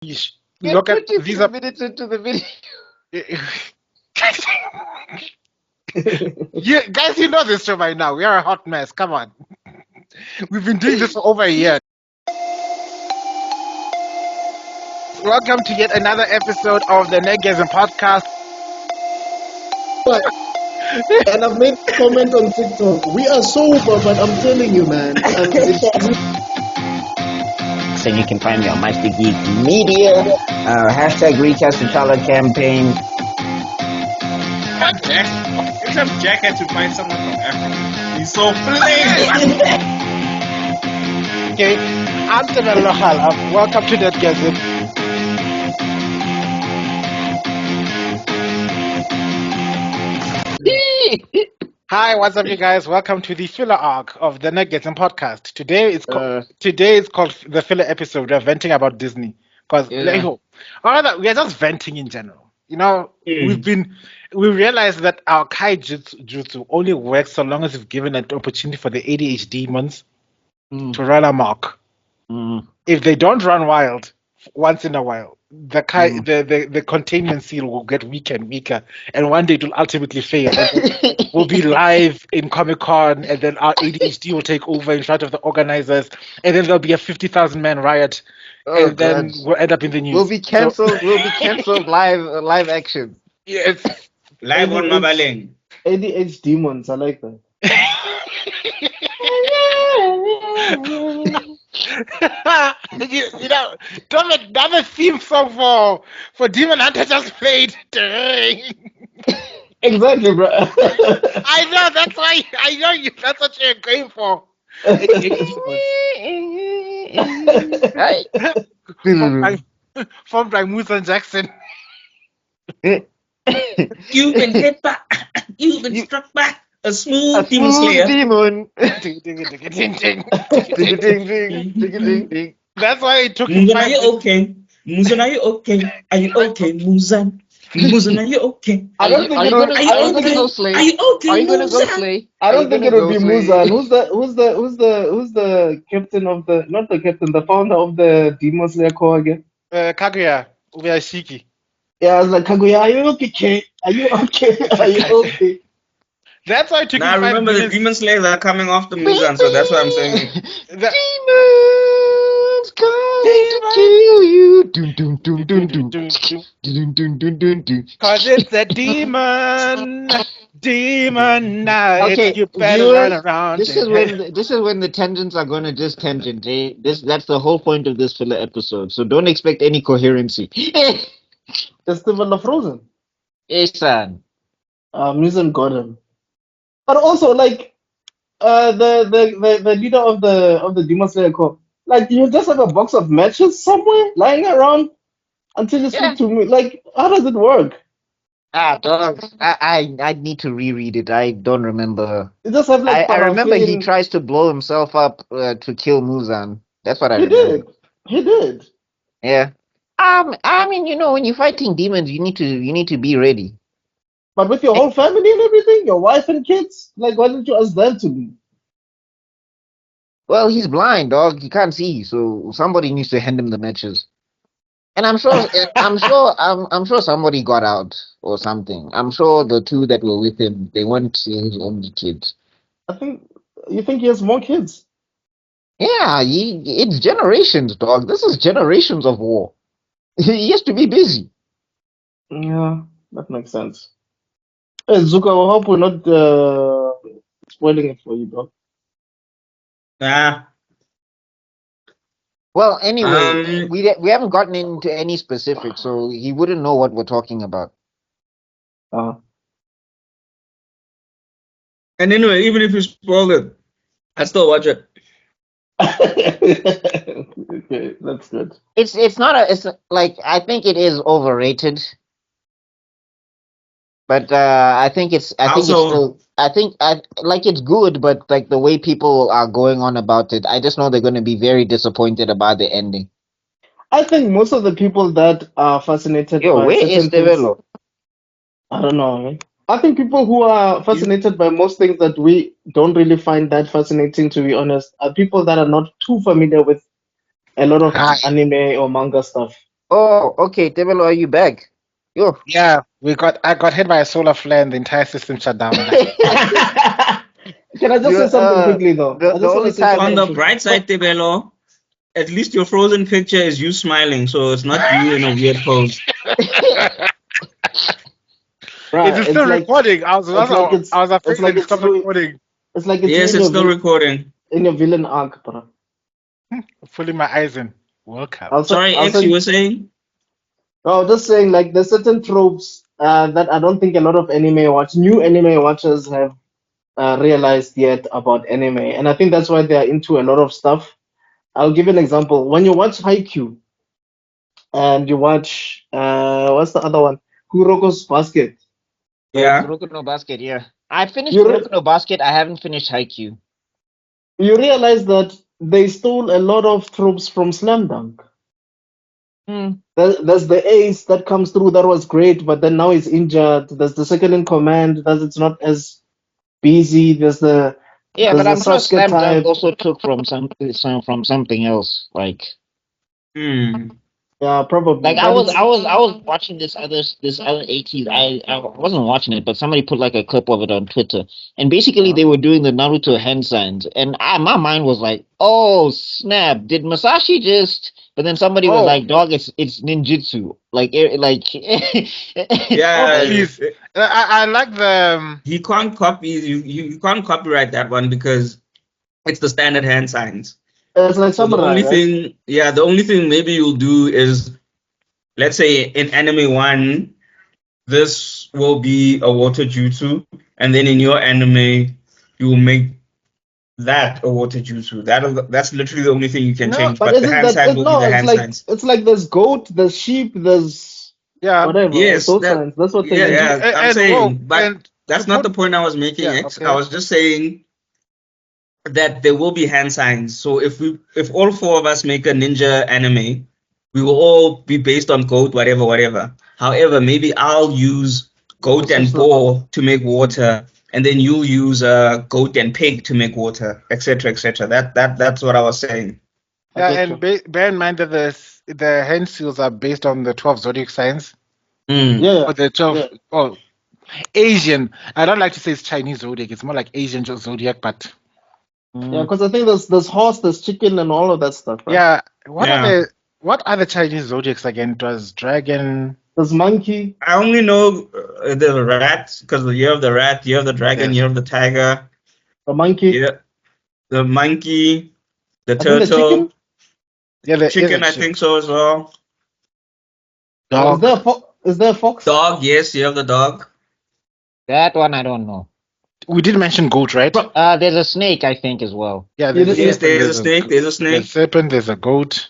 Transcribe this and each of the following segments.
Look at these are minutes into the video. guys, you know this show by now. We are a hot mess. Come on. We've been doing this for over a year. Welcome to yet another episode of the Nerdgasm podcast. And I've made a comment on TikTok. We are sober, but I'm telling you, man. So you can find me on Mr Geek Media. Hashtag reach us to Thala campaign. Except Jack had to find someone from Africa. He's so plain. Okay, I'm tebellokhala. Welcome to Nerdgasm. Hi, what's up, you guys? Welcome to the filler arc of the Nerdgasm podcast. Today is called the filler episode. We're venting about Disney because, or rather, we are just venting in general. You know, we realized that our kai jutsu only works so long as we've given an opportunity for the ADHD demons to run amok. If they don't run wild once in a while, the containment seal will get weaker and weaker, and one day it will ultimately fail. We'll be live in Comic-Con, and then our ADHD will take over in front of the organizers, and then there'll be a 50,000 man riot, and then we'll end up in the news. We'll be cancelled. We'll be cancelled live action. Yes, Live on Mabaleng. ADH demons, I like that. you know, another theme song for Demon Hunter just played. Exactly, bro. I know, that's why I know you. That's what you're going for. Formed by Musa Jackson. You've been hit by, you've been struck by a smooth demon slayer. Demon. That's why it took Muzan, are you okay? Muzan, are you okay? Are you okay, Muzan? Muzan, are you okay? I don't think Are you gonna go slay? Are you okay, Are you gonna go Muzan? slay? I don't think it would be Muzan. Who's the captain of the, not the captain, the founder of the Demon Slayer Corps again? Kaguya Ubuyashiki. Yeah, I was like, Kaguya, are you okay? Are you okay? Are you okay? That's why it took Now, me 5 remember the minutes. demon slayers are coming off the Muzan, so that's what I'm saying. Demons come to kill you. Dun, dun, dun, dun, dun. Dun, dun, dun, dun, dun. Cause it's a demon night. Okay, You better viewers, run around. this is when the tangents are gonna just tangent. That's the whole point of this filler episode. So don't expect any coherency. It's the Villa Frozen. Son. Musan got him. But also, like, the leader of the Demon Slayer Corps, like, you just have a box of matches somewhere lying around until you speak to me. Like, how does it work? Dog. I need to reread it. I don't remember. You just have like I remember he paraffin. tries to blow himself up to kill Muzan. That's what I He remember. did. He did. Yeah. I mean, you know, when you're fighting demons, you need to be ready. But with your whole family and everything, your wife and kids, like, why didn't you ask them to leave? Well, he's blind, dog. He can't see, so somebody needs to hand him the matches. And I'm sure somebody got out or something. I'm sure the two that were with him, they weren't his only kids. You think he has more kids? Yeah, it's generations, dog. This is generations of war. He has to be busy. Yeah, that makes sense. Hey, Zuko, I hope we're not spoiling it for you, bro. Nah. Well, anyway, we haven't gotten into any specifics, so he wouldn't know what we're talking about. And anyway, even if you spoiled it, I still watch it. Okay, that's good. It's like, I think it is overrated. But I think it's good, but like the way people are going on about it, I just know they're going to be very disappointed about the ending. I think most of the people that are fascinated by where is certain things, Tebello? I don't know, man. I think people who are fascinated by most things that we don't really find that fascinating, to be honest, are people that are not too familiar with a lot of anime or manga stuff. Oh, okay, Tebello, are you back? Yo. Yeah, I got hit by a solar flare and the entire system shut down. Can I just You say something quickly though? I the just want to only say time On something the quickly. bright side, Tebello, at least your frozen picture is you smiling, so it's not you in a weird pose. Is Bruh, it still recording? I was it's afraid that like it it's stopped you. recording. It's like it's you Yes, it's still recording. in your villain arc, bro. Pulling my eyes in. Welcome. Sorry, I'll X, you send. were saying? No, just saying like there's certain tropes that I don't think a lot of new anime watchers have realized yet about anime, and I think that's why they are into a lot of stuff. I'll give you an example. When you watch Haikyuu and you watch what's the other one? Kuroko's Basket. Yeah. Kuroko no Basket, yeah. I finished You Kuroko re- no Basket. I haven't finished Haikyuu. you realize that they stole a lot of tropes from Slam Dunk. Hmm. There's the ace that comes through that was great, but then now he's injured. There's the second in command that it's not as busy. Yeah, There's but the I'm sure Sasuke Slam Dunk type. also took from from something else. Hmm. Yeah, probably. Like But it's I was watching this other 80s. I wasn't watching it, but somebody put like a clip of it on Twitter, and basically they were doing the Naruto hand signs, and my mind was like, oh snap, did Masashi just? But then somebody was Oh, like, dog, it's ninjutsu. oh, Yeah, please. I like the. he can't copy you can't copyright that one because it's the standard hand signs. it's like So the samurai, only right? thing, yeah, the only thing maybe you'll do is, let's say in anime one, this will be a water jutsu, and then in your anime, you will make that a water jutsu. That's literally the only thing you can no, change. But But the isn't hand that signs it? will be No, the hand signs. it's like there's goat, there's sheep, there's yeah. whatever. Yes, Sword that signs. That's what they yeah, use. yeah. I'm And whoa, saying, but and to that's not put. the point I was making. Yeah, X. I okay. was just saying that there will be hand signs. So if all four of us make a ninja anime, we will all be based on goat, whatever, whatever. However, maybe I'll use To goat switch and them up. boar to make water, and then you'll use goat and pig to make water, etc., etc. That's what I was saying. I Yeah, get and you. bear in mind that the hand seals are based on the 12 zodiac signs. Mm. Yeah, Or the yeah. 12. Oh, Asian. I don't like to say it's Chinese zodiac. It's more like Asian zodiac, but. Yeah, because I think there's horse, there's chicken, and all of that stuff, right? Yeah. Yeah. What are the Chinese zodiacs again? It was dragon. There's monkey, I only know the rat because the year of the rat, year of the dragon, Yes. year of the tiger, the monkey. year the monkey, the I think the turtle, chicken. Yeah, there is a chicken. I think so as well. Is dog. there a is there a fox? Dog, yes, year of the dog. That one I don't know. We did mention goat, right? There's a snake, I think, as well. Yeah, You there's a did, Yes, you, serpent. there is a snake. There's a There's snake. serpent. There's a goat.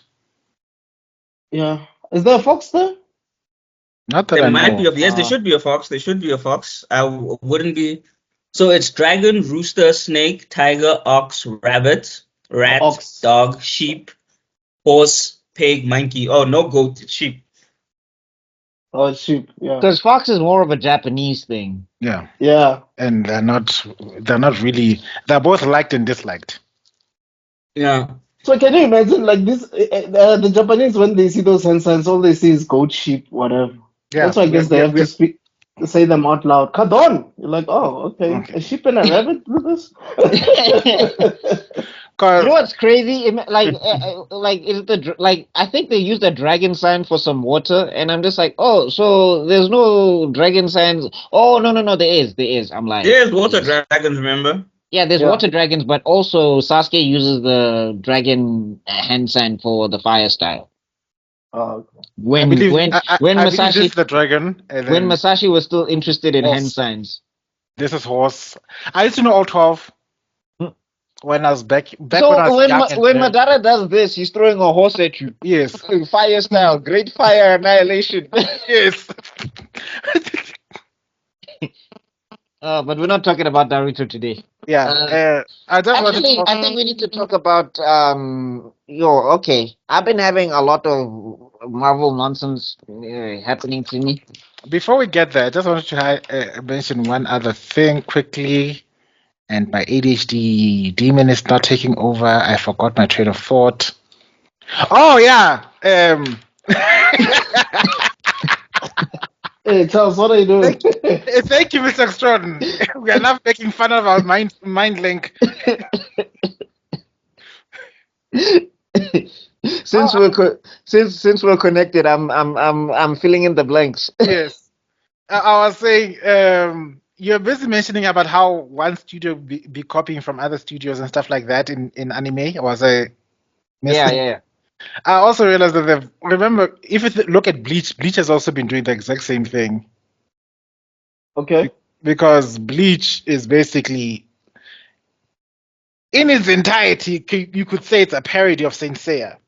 yeah. Is there a fox there? Not that There I might know be of. yes, there should be a fox. There should be a fox. Wouldn't be. So it's dragon, rooster, snake, tiger, ox, rabbit, rat, Ox. dog, sheep, horse, pig, monkey. Oh, no goat, it's sheep. Oh, sheep. Yeah. Because fox is more of a Japanese thing. Yeah, Yeah. and they're not really. They're both liked and disliked. Yeah. So can you imagine like this? The Japanese when they see those hand signs, all they see is goat, sheep, whatever. Yeah, That's why I guess they have to say them out loud. Kadon. You're like, oh, okay, okay. a sheep and a rabbit do this. You know 'Cause what's crazy? Like is like I think they use the dragon sign for some water, and I'm just like, oh, so there's no dragon signs. Oh no, there is. I'm lying. There's water There is. dragons, remember? Yeah, there's Yeah. water dragons, but also Sasuke uses the dragon hand sign for the fire style. Okay. I When believe when I, when I believe this Masashi is the dragon, and when then Masashi was still interested in hand horse. signs. This is horse. I used to know all 12 Hmm. when I was back when So I was young and when very Madara does this, he's throwing a horse at you. yes, Fire style, great fire annihilation. yes. But we're not talking about Naruto today. Yeah. I just wanted to Actually, I think we need to talk about okay. I've been having a lot of Marvel nonsense happening to me. before we get there, I just wanted to mention one other thing quickly. And my ADHD demon is not taking over. I forgot my train of thought. Oh yeah. Hey, Charles, what are you doing? Thank you, Mr. Extrodin. We are not making fun of our mind link. Since we're connected, I'm filling in the blanks. Yes. I was saying, you're busy mentioning about how one studio be copying from other studios and stuff like that in anime. Was I missing? Yeah. I also realized that remember, if you look at Bleach has also been doing the exact same thing. Okay. Because Bleach is basically, in its entirety, you could say it's a parody of Saint Seiya.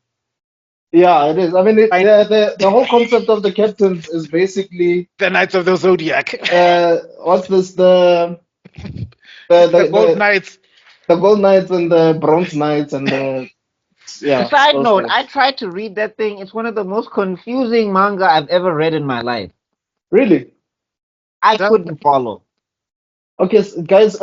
Yeah, it is. I mean, the whole concept of the captains is basically The Knights of the Zodiac. what's this the Gold Knights. the gold knights and the bronze knights and the Side those note, guys. I tried to read that thing. It's one of the most confusing manga I've ever read in my life. Really? I couldn't follow. Okay, guys.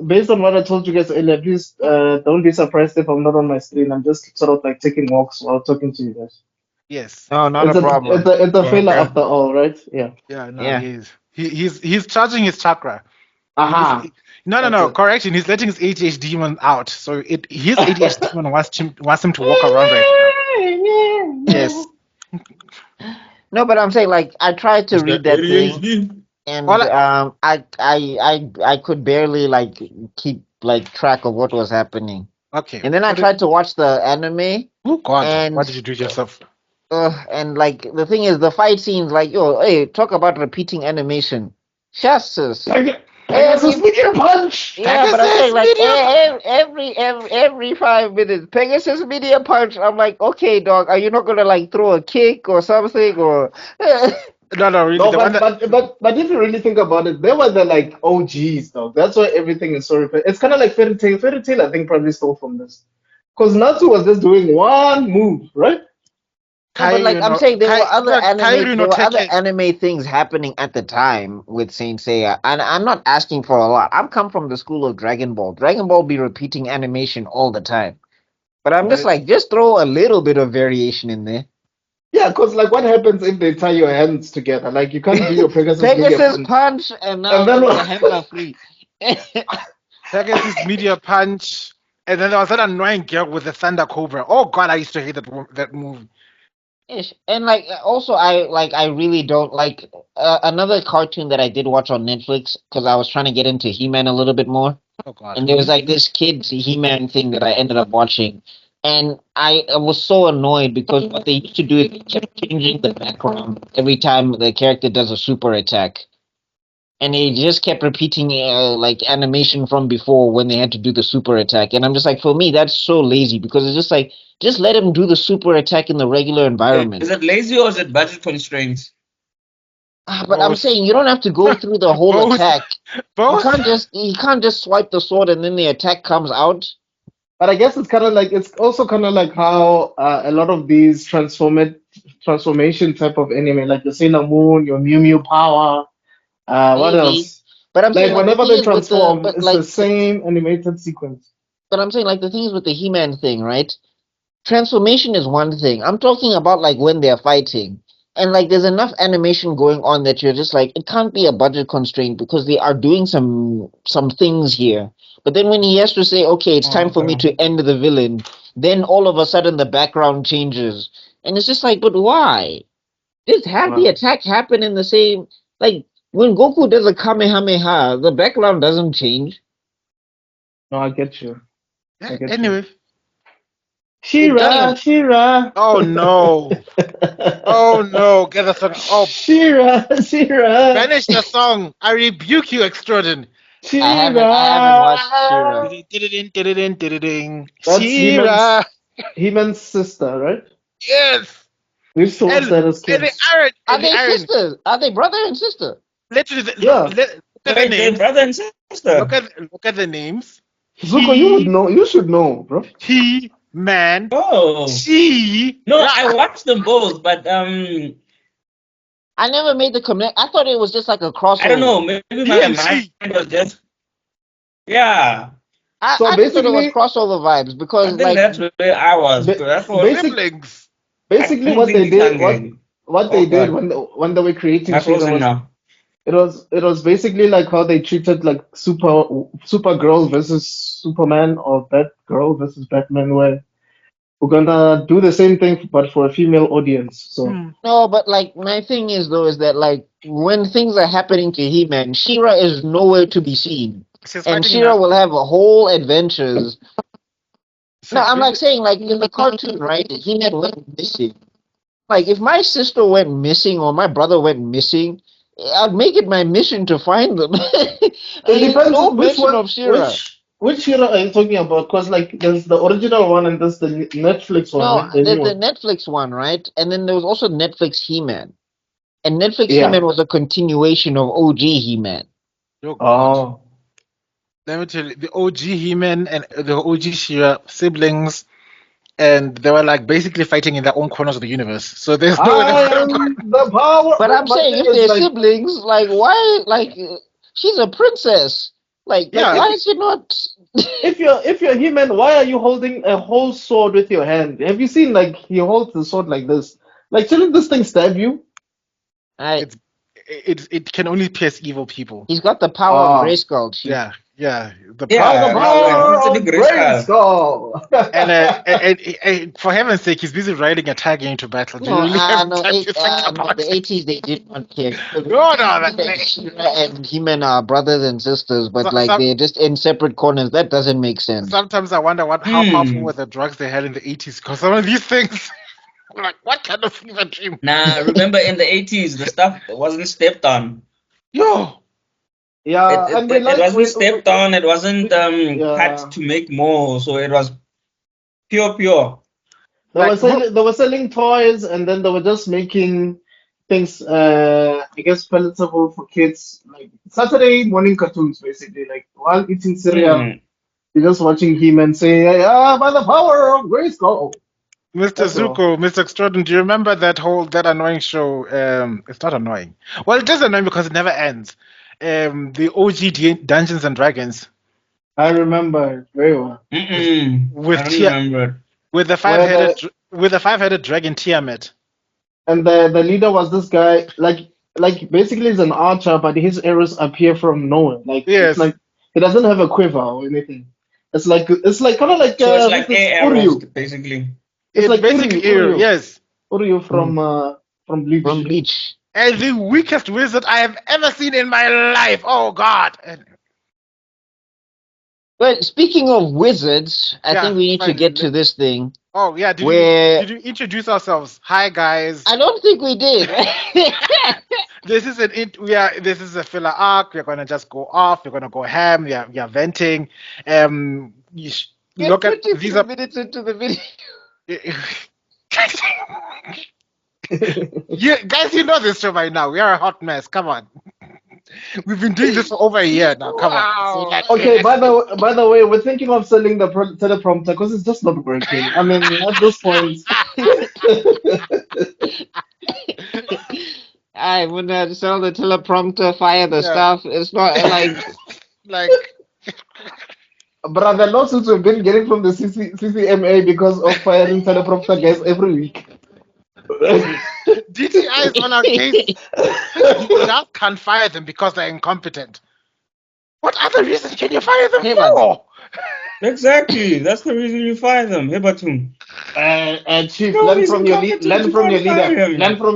Based on what I told you guys earlier, please don't be surprised if I'm not on my screen. I'm just sort of like taking walks while talking to you guys. Yes. No, not It's a a problem. it's a filler Okay. after all, right? Yeah. Yeah, no, Yeah. he's charging his chakra. Aha. No, That's it. correction. He's letting his ADHD demon out. So his ADHD demon wants him to walk around right now. Yes. No, but I'm saying like I tried to Is read that that thing, ADHD? and All I, I could barely like keep like track of what was happening. okay. And then I tried to watch the anime, Oh God, and what did you do to yourself? and like the thing is the fight scenes like yo hey talk about repeating animation. Shucks. Pegasus meteor punch. Yeah, but I'm Pegasus saying like Meteor every 5 minutes, Pegasus media punch. I'm like, okay, dog, are you not gonna like throw a kick or something or? No, really. No, The one that but if you really think about it, they were the like OGs, dog. That's why everything is so repetitive. It's kind of like Fairy Tail. Fairy Tail, I think, probably stole from this, because Natsu was just doing one move, right? No, but like Kairu I'm no saying, Kairu no there were other Teke. anime things happening at the time with Saint Seiya, and I'm not asking for a lot. I'm come from the school of Dragon Ball. Dragon Ball be repeating animation all the time, but I'm just But like, just throw a little bit of variation in there. Yeah, because like what happens if they tie your hands together? Like you can't do your Pegasus meteor Pegasus punch, punch, and now and then the hands are free. Pegasus Meteor Punch, and then there was that annoying girl with the Thunder Cobra. Oh God, I used to hate that movie. Ish. And like also I really don't like another cartoon that I did watch on Netflix because I was trying to get into He-Man a little bit more. Oh God. And there was like this kids He-Man thing that I ended up watching. And I was so annoyed because what they used to do is they kept changing the background every time the character does a super attack. And they just kept repeating like animation from before when they had to do the super attack. And I'm just like, for me, that's so lazy because it's just like, just let him do the super attack in the regular environment. Is it lazy or is it budget constraints? But I'm Both. saying you don't have to go through the whole Both. attack. Both. You can't just swipe the sword and then the attack comes out. but I guess it's also kind of like how a lot of these transformation type of anime, like the Sailor Moon, your Mew Mew power, what Maybe. else? But I'm saying Like like the whenever thing they is with the transform, it's the same animated sequence. but I'm saying like the thing is with the He-Man thing, right? Transformation is one thing. I'm talking about like when they're fighting. And like there's enough animation going on that you're just like it can't be a budget constraint because they are doing some things here. But then when he has to say, okay, it's time for me to end the villain, then all of a sudden the background changes. And it's just like, but why? Just have the attack happen in the same like when Goku does a Kamehameha, the background doesn't change. No, I get you. Yeah, get anyway. Shira, Shira. Oh no. Oh no. Get the song. Oh, Shira, Shira. banish the song. I rebuke you, Extrodin. I haven't watched Shira. That's Shira. He-Man's sister, right? Yes. We used to watch that as And the kids. iron. Are And the they iron. sisters? Are they brother and sister? Literally, Yeah. look at the They're names. brother and sister. Look at the names. Zuko, you would know. You should know, bro. He, man. Oh. She. No, I watched them both, but I never made the connect. I thought it was just like a crossover. I don't know. Maybe my mind was just I just thought it was crossover vibes because I think that's where I was. That's what basic, Siblings. basically what they did, what they did when they were creating She-Ra was, it was basically like how they treated like Supergirl versus Superman or Batgirl versus Batman, where we're gonna do the same thing but for a female audience. So No, but like my thing is though is that like when things are happening to He-Man, She-Ra is nowhere to be seen, and She-Ra will have a whole adventures. No, I'm like saying like in the cartoon, right? He-Man went missing. Like if my sister went missing or my brother went missing, I'd make it my mission to find them. it depends no which mention one, of She-Ra. which She-Ra are you talking about? Because like there's the original one and there's the Netflix one, No, right? The there's new the one. Netflix one, right? And then there was also Netflix He-Man. And Netflix Yeah. He-Man was a continuation of OG He-Man. Oh. Let me tell you, the OG He-Man and the OG She-Ra siblings, and they were like basically fighting in their own corners of the universe. So there's no way they could have gone. The power. But I'm my saying thing if is, they're like, siblings, like why? Like she's a princess. Like Yeah. why is she not? if you're He-Man, why are you holding a whole sword with your hand? Have you seen like he holds the sword like this? Like shouldn't this thing stab you? It can only pierce evil people. He's got the power of Grayskull. Chief. Yeah. The power of Grayskull. And for heaven's sake, he's busy riding a tiger into battle. Do you No, really have no, time to think about the it? 80s they did not care. No. And He-Man are brothers and sisters, but So- like some- they're just in separate corners. That doesn't make sense. Sometimes I wonder how powerful were the drugs they had in the 80s, because some of these things, like, what kind of fever dream? Nah, remember in the 80s, the stuff wasn't stepped on. Yo. Yeah, It wasn't stepped on. It wasn't cut to make more. So it was pure. They were selling toys, and then they were just making things, I guess, palatable for kids, like Saturday morning cartoons, basically. Like while eating cereal, you're just watching He-Man say, by the power of Grayskull. Mr. Zuko, Mr. Extrodin, do you remember that annoying show? It's not annoying. Well, it is annoying because it never ends. The OG Dungeons and Dragons. I remember very well. With the five-headed dragon Tiamat. And the leader was this guy, like basically he's an archer, but his arrows appear from nowhere. Like it's like he doesn't have a quiver or anything. It's like kind of like so it's like air arrows, basically. It's like basically Uryu. Yes. Uryu from Bleach. From Bleach. And the weakest wizard I have ever seen in my life. Oh God. Well, speaking of wizards, I think we need to get to this thing. Oh yeah, did you introduce ourselves? Hi guys. I don't think we did. This is a filler arc. We're gonna just go off. We're gonna go ham. We are venting. Look at these are minutes into the video. Guys, you know this show by now. We are a hot mess. Come on. We've been doing this for over a year now. Come on. Okay, by the way, we're thinking of selling the teleprompter because it's just not working. I mean, at this point. I would not sell the teleprompter, fire the stuff. It's not like But the lawsuits we've been getting from the CCMA because of firing teleprompter guys every week. DTI is on our case. You just can't fire them because they're incompetent. What other reason can you fire them for? Exactly. That's the reason you fire them. Hebatum. Chief, learn from your leader. Learn from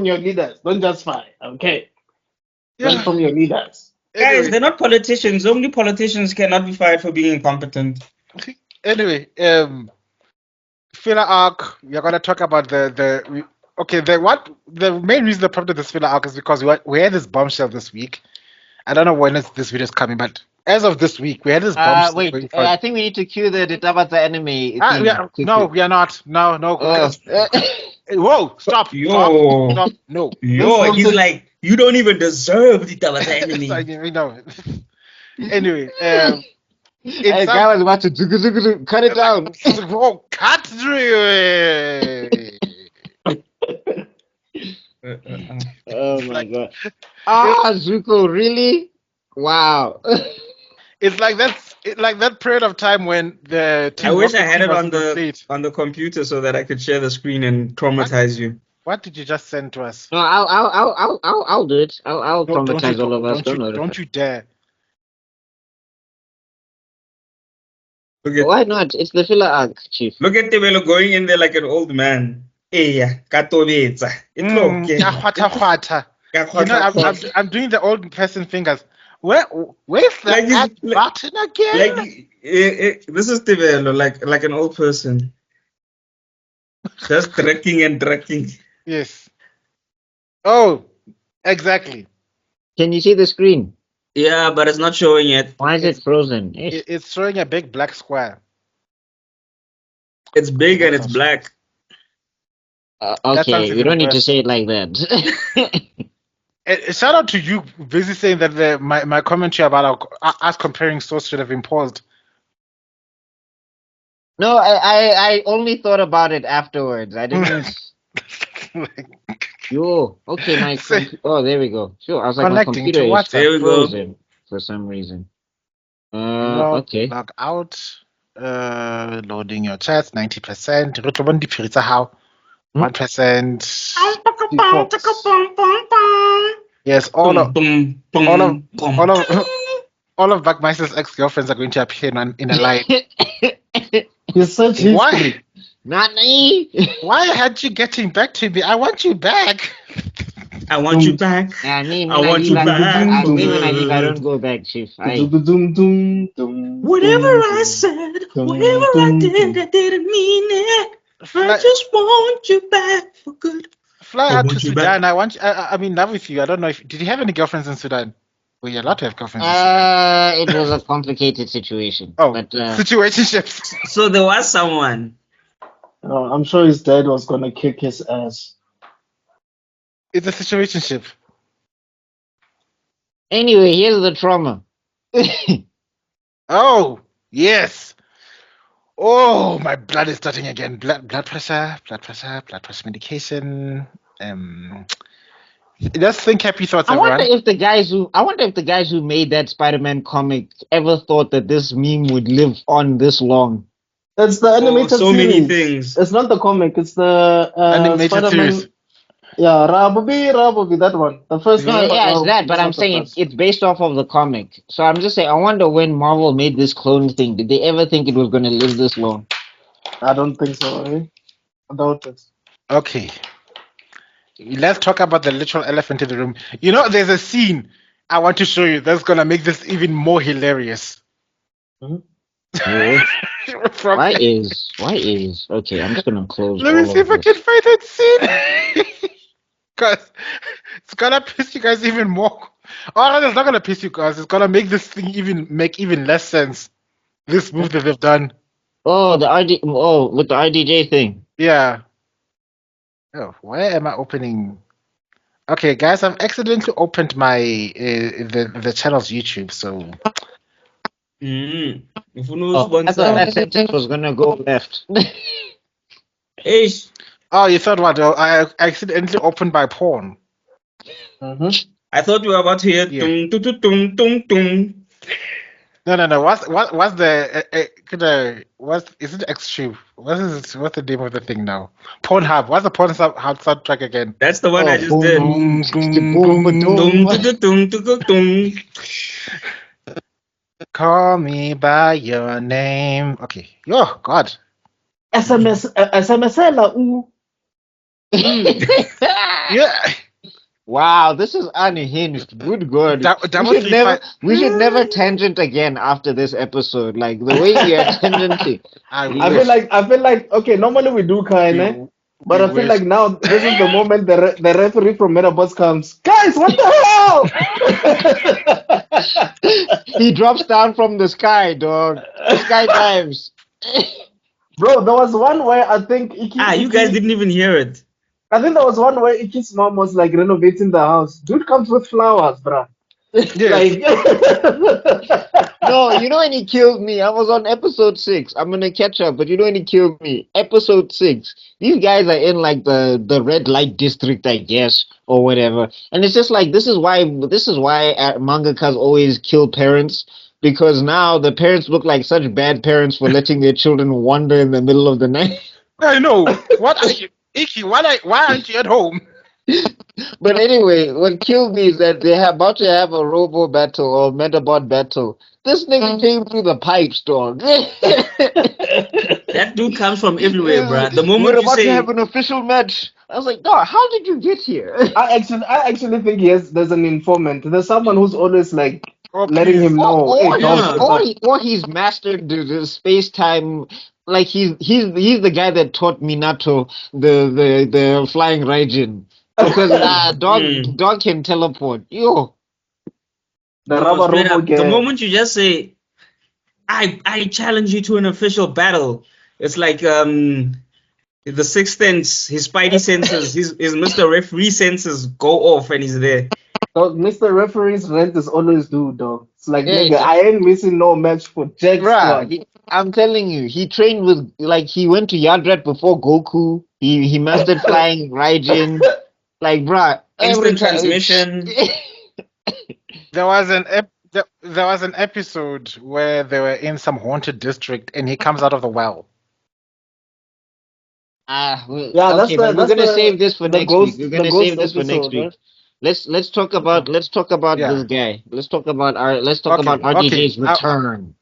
your leaders. Don't just fire. Okay. Learn from your leaders. Guys, they're not politicians. Only politicians cannot be fired for being incompetent. Anyway, filler arc. We are gonna talk about the main reason I prompted this filler arc is because we had this bombshell this week. I don't know when this video is coming, but as of this week, we had this bombshell. Wait, I think we need to cue the Tabata anime. No, we are not. No. Whoa! Stop! Yo. Stop! No. Yo, he's like, you don't even deserve the Tabata anime. No. Anyway, the guy was about to cut it down. Whoa! Cut through. Oh my god. Zuko, really? Wow. It's like that period of time when the I Team wish I Rocket had team it was on in the plate. the computer so that I could share the screen and traumatize you. What did you just send to us? No, I'll do it. I'll No, traumatize all of us. don't you dare. Look Why not? It's the filler arc, Chief. at Tebello going in there like an old man. Eya, katobetsa. It's okay. You know, I'm doing the old person fingers. Where's the Like add button again? Like this is Tebello, like an old person. Just trekking and trekking. Yes. Oh, exactly. Can you see the screen? Yeah, but it's not showing it. Why is it frozen? It's showing a big black square. It's big and it's black. Okay, we don't need to say it like that. Shout out to you, busy saying that my commentary about us comparing source should have been paused. No, I only thought about it afterwards. I didn't. Yo, okay, my oh, there we go. Sure, I was like, my Connecting to computer is WhatsApp. There we go. frozen for some reason. Okay. Log out. Loading your chats. 90%. Rutlobon dipirisa how? 1%. Yes, all of BuckMeister's ex-girlfriends are going to appear in a line. He's such history. Not me. Why aren't you getting back to me? I want you back. I want you back. I want you back. I when I leave, I don't go back, Chief. Whatever I said, whatever I did, I didn't mean it. I just want you back for good. Fly out to Sudan. I'm in love with you. I don't know if did you have any girlfriends in Sudan? Well, you're allowed to have girlfriends in Sudan. It was a complicated situation. Oh, but situationships. So there was someone. I'm sure his dad was gonna kick his ass. It's a situationship. Anyway, here's the trauma. Oh, yes. Oh, my blood is starting again. Blood pressure medication. Just think happy thoughts, everyone. I wonder if the guys who made that Spider-Man comic ever thought that this meme would live on this long. That's the animated so series. Many things. It's not the comic. It's the animated Spider-Man series. Yeah, Rabobi, that one. The first No, yeah, it's that, but I'm saying it's based off of the comic. So I'm just saying, I wonder when Marvel made this clone thing, did they ever think it was going to live this long? I don't think so, eh? I doubt it. Okay. Let's talk about the literal elephant in the room. You know, there's a scene I want to show you that's going to make this even more hilarious. Mm-hmm. Why is okay? I'm just gonna close. Let me see if I can find that scene. Because it's gonna piss you guys even more. Oh, no, it's not gonna piss you guys. It's gonna make this thing make even less sense. This move that they've done. Oh, with the IDJ thing. Yeah. Oh, where am I opening? Okay, guys, I've accidentally opened my the channel's YouTube, so. I thought that sentence was gonna go left. Oh, you thought what? I accidentally opened my porn. Mm-hmm. I thought you were about to hear tung, tung, tung, tung, tung. No. What's is it Extreme? What's the name of the thing now? Pornhub. What's the Pornhub soundtrack again? That's the one I just did. Call me by your name. Okay. Oh God. SMS. Yeah. Wow, this is unhinged. Good God. We should never tangent again after this episode. Like the way we are tangenting. I feel like okay, normally we do kinda, but I feel like now this is the moment the referee from Metabots comes. Guys, what the hell? He drops down from the sky, dog. Sky dives. Bro, there was one where I think you guys didn't even hear it. I think there was one where Iki's mom was like renovating the house. Dude comes with flowers, bruh. Yes. No, you know when he killed me? I was on episode 6. I'm gonna catch up, but you know when he killed me? Episode 6. These guys are in like the red light district, I guess, or whatever. And it's just like this is why mangakas always kill parents. because now the parents look like such bad parents for letting their children wander in the middle of the night. I know. What are you, Iki? Why aren't you at home? But anyway, what killed me is that they're about to have a robo battle or metabot battle. This nigga came through the pipes, dog. That dude comes from everywhere, bruh. The We're moment you about to have say, an official match. I was like, dog, how did you get here? I actually think there's an informant. There's someone who's always like Oh, letting please. him know, hey, don't Yeah. do that. or he's mastered the space time. Like he's the guy that taught Minato the flying Raijin. Because mm, dog can teleport. Yo, The no, rubber straight robo up, the guy. moment you just say, I challenge you to an official battle, it's like the sixth sense, his spidey senses, his Mr. Referee senses go off and he's there. Dog, Mr. Referee's rent is always due, dog. It's like, yeah, nigga, I ain't missing no match for Jack bruh. Squad. I'm telling you, he trained with like he went to Yardrat before Goku. He mastered flying Raijin. Like, bruh, every Instant time. transmission. There was there was an episode where they were in some haunted district and he comes out of the well. Yeah, that's Okay, but we're that's gonna save this for the next week. ghost We're the gonna ghost save this for next episode, week. right? Let's talk Okay. about Yeah. this guy. Let's talk about Okay. RDJ's return.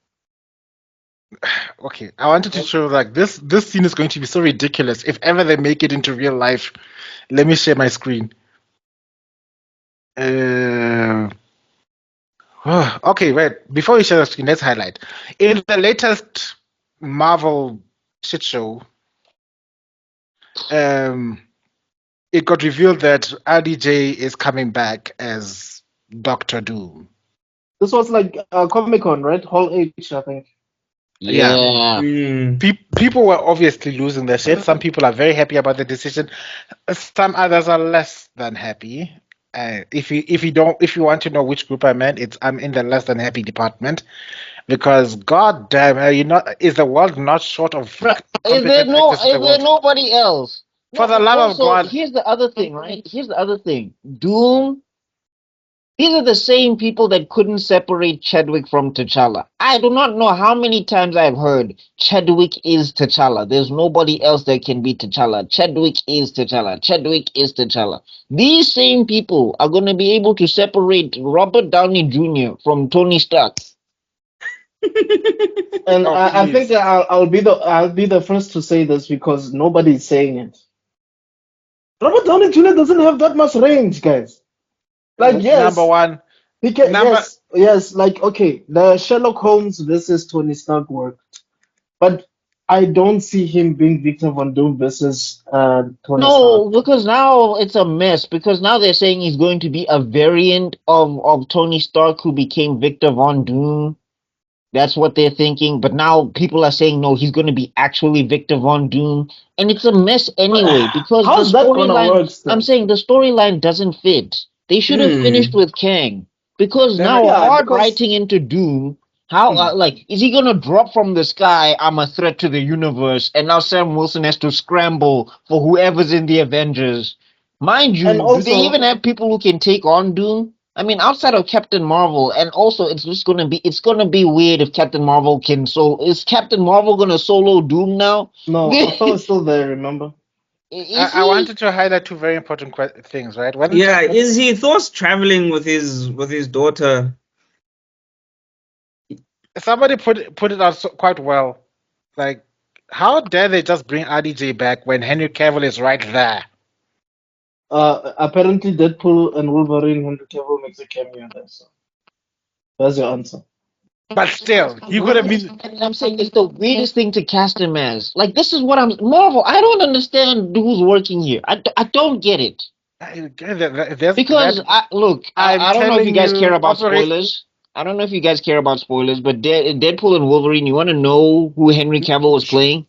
Okay. I wanted to show like this scene is going to be so ridiculous. If ever they make it into real life, let me share my screen. Okay, wait. Before we share the screen, let's highlight. In the latest Marvel shit show, it got revealed that RDJ is coming back as Doctor Doom. This was like Comic-Con, right? Hall H, I think. Yeah. Mm. People were obviously losing their shit. Some people are very happy about the decision. Some others are less than happy. If you want to know which group I'm in, I'm in the less than happy department because god damn, is the world not short of Bruh, competent actors in the is there world? nobody else? For No, the but love of also God, here's the other thing, right? Here's the other thing. Doom. These are the same people that couldn't separate Chadwick from T'Challa. I do not know how many times I've heard Chadwick is T'Challa. There's nobody else that can be T'Challa. Chadwick is T'Challa. Chadwick is T'Challa. These same people are going to be able to separate Robert Downey Jr. from Tony Stark. And Oh, I please. think I'll be the first to say this because nobody's saying it. Robert Downey Jr. doesn't have that much range, guys. Like, Number yes, one, he can. number Yes. Like, okay, the Sherlock Holmes versus Tony Stark worked, but I don't see him being Victor Von Doom versus Tony Stark. No, because now it's a mess. Because now they're saying he's going to be a variant of Tony Stark who became Victor Von Doom. That's what they're thinking. But now people are saying no, he's going to be actually Victor Von Doom, and it's a mess anyway because the How's that gonna storyline. work I'm still? saying the storyline doesn't fit. They should have finished Mm. with Kang because let me, now Yeah, hard because writing into Doom. How Hmm. like is he gonna drop from the sky? I'm a threat to the universe, and now Sam Wilson has to scramble for whoever's in the Avengers. Mind and you, do they also even have people who can take on Doom? I mean, outside of Captain Marvel, and also it's gonna be weird if Captain Marvel can is Captain Marvel gonna solo Doom now? no, Thor is still there. Remember? Is I he? wanted to highlight two very important things, right? Yeah, is he Thor's traveling with his daughter? Somebody put it out quite well. Like, how dare they just bring RDJ back when Henry Cavill is right there? Apparently Deadpool and Wolverine Henry Cavill makes a cameo there. So that's your answer. But still, he could have been. And I'm saying it's the weirdest thing to cast him as. Like this is what I'm Marvel. I don't understand who's working here. I don't get it Because I don't know if you guys care about spoilers. I don't know if you guys care about spoilers, but Deadpool and Wolverine. You want to know who Henry Cavill was playing?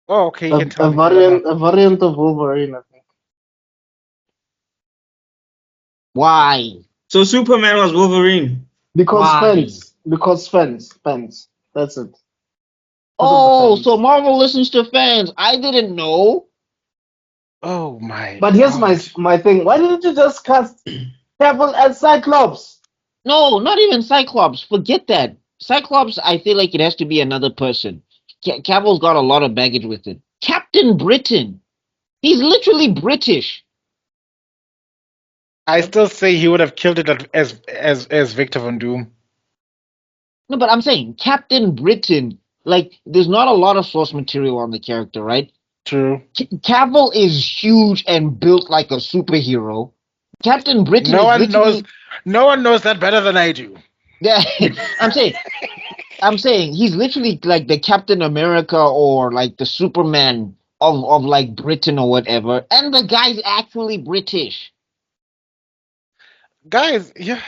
Oh, okay, you can tell A me. I don't know. variant of Wolverine, I think. Why? So Superman was Wolverine. Because Why? fans. Because fans. That's it. Oh, so Marvel listens to fans. I didn't know. Oh my! But here's God. my thing. Why didn't you just cast Cavill as Cyclops? No, not even Cyclops. Forget that. Cyclops, I feel like it has to be another person. Cavill's got a lot of baggage with it. Captain Britain. He's literally British. I still say he would have killed it as Victor Von Doom. No, but I'm saying Captain Britain. Like, there's not a lot of source material on the character, right? True. Cavill is huge and built like a superhero. Captain Britain No is one literally... knows. No one knows that better than I do. Yeah, I'm saying he's literally like the Captain America or like the Superman of like Britain or whatever, and the guy's actually British. Guys, yeah.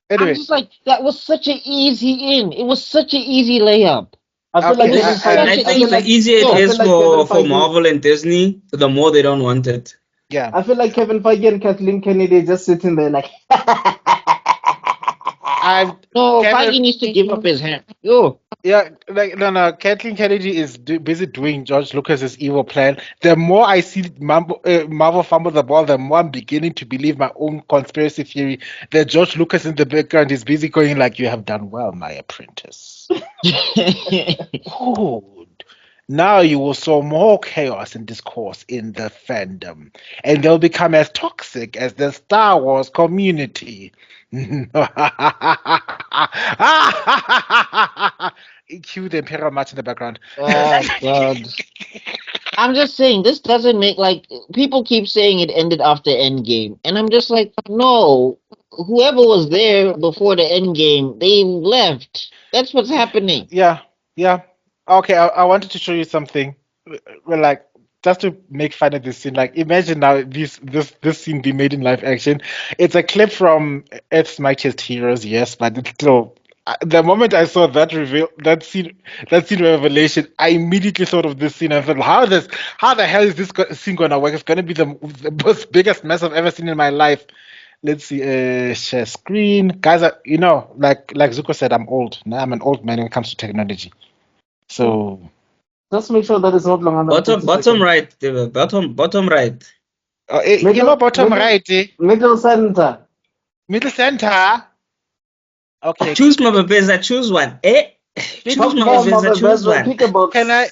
I'm Anyway, just like, that was such an easy in. It was such an easy layup. I feel like Okay, Kevin I- I Feige. I think feel the like easier it I is feel like Kevin for Feige. Marvel and Disney, the more they don't want it. yeah. I feel like Kevin Feige and Kathleen Kennedy just sitting there like. No, Kevin, Feige needs to give up his hand. Yo, yeah, like no. Kathleen Kennedy is busy doing George Lucas's evil plan. The more I see Marvel fumble the ball, the more I'm beginning to believe my own conspiracy theory that George Lucas in the background is busy going like, "You have done well, my apprentice. Good. Now you will sow more chaos and discourse in the fandom, and they'll become as toxic as the Star Wars community." Cue the Imperial March in the background. oh God. I'm just saying, this doesn't make like people keep saying it ended after Endgame, and I'm just like, no. Whoever was there before the Endgame, they left. That's what's happening. Yeah, yeah. Okay, I wanted to show you something. Well, like just to make fun of this scene. Like, imagine now this scene be made in live action. It's a clip from Earth's Mightiest Heroes, yes, but it's still. The moment I saw that reveal, that scene revelation, I immediately thought of this scene and thought, how the hell is this scene gonna work? It's gonna be the most biggest mess I've ever seen in my life. Let's see, share screen, guys. Like Zuko said, I'm old. Now I'm an old man when it comes to technology. So Just make sure that it's not longer than 30 Bottom seconds. right, bottom right. bottom right, Middle center. middle center. Okay, Choose Mababeza, choose one. Choose Top more, Mababeza, choose Mababeza, one. pick a box. can I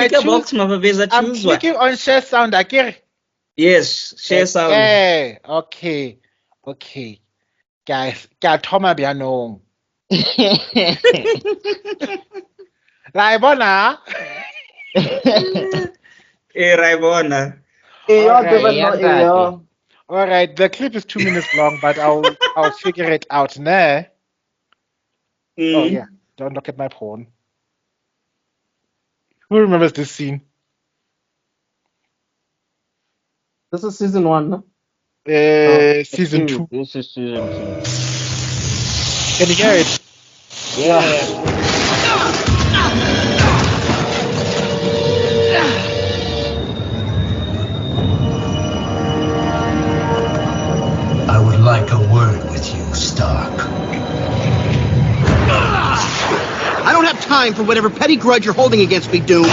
Pick a choose? box, Mababeza, I'm choose one. clicking on share sound. Yes, share sound. Okay, guys. Thoma bianong. La ibona. Raibona. All right, the clip is 2 minutes long, but I'll figure it out. Nah. Oh yeah, don't look at my porn. Who remembers this scene? This is season 1, no? Season 2. This is season 2. Can you hear it? Yeah. I would like a word with you, Stark. I don't have time for whatever petty grudge you're holding against me, Doom.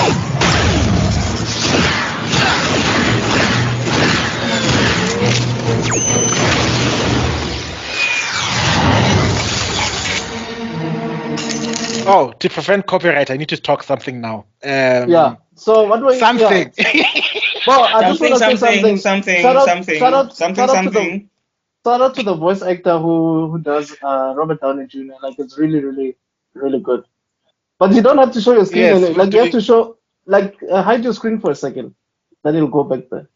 Oh, to prevent copyright, I need to talk something now. Yeah. So what do I? Something. Yeah. Well, I just want to say something. Shout out to the voice actor who does Robert Downey Jr. Like, it's really, really, really good. But you don't have to show your screen. Yes, Like, you have to show, like, hide your screen for a second. Then it'll go back there.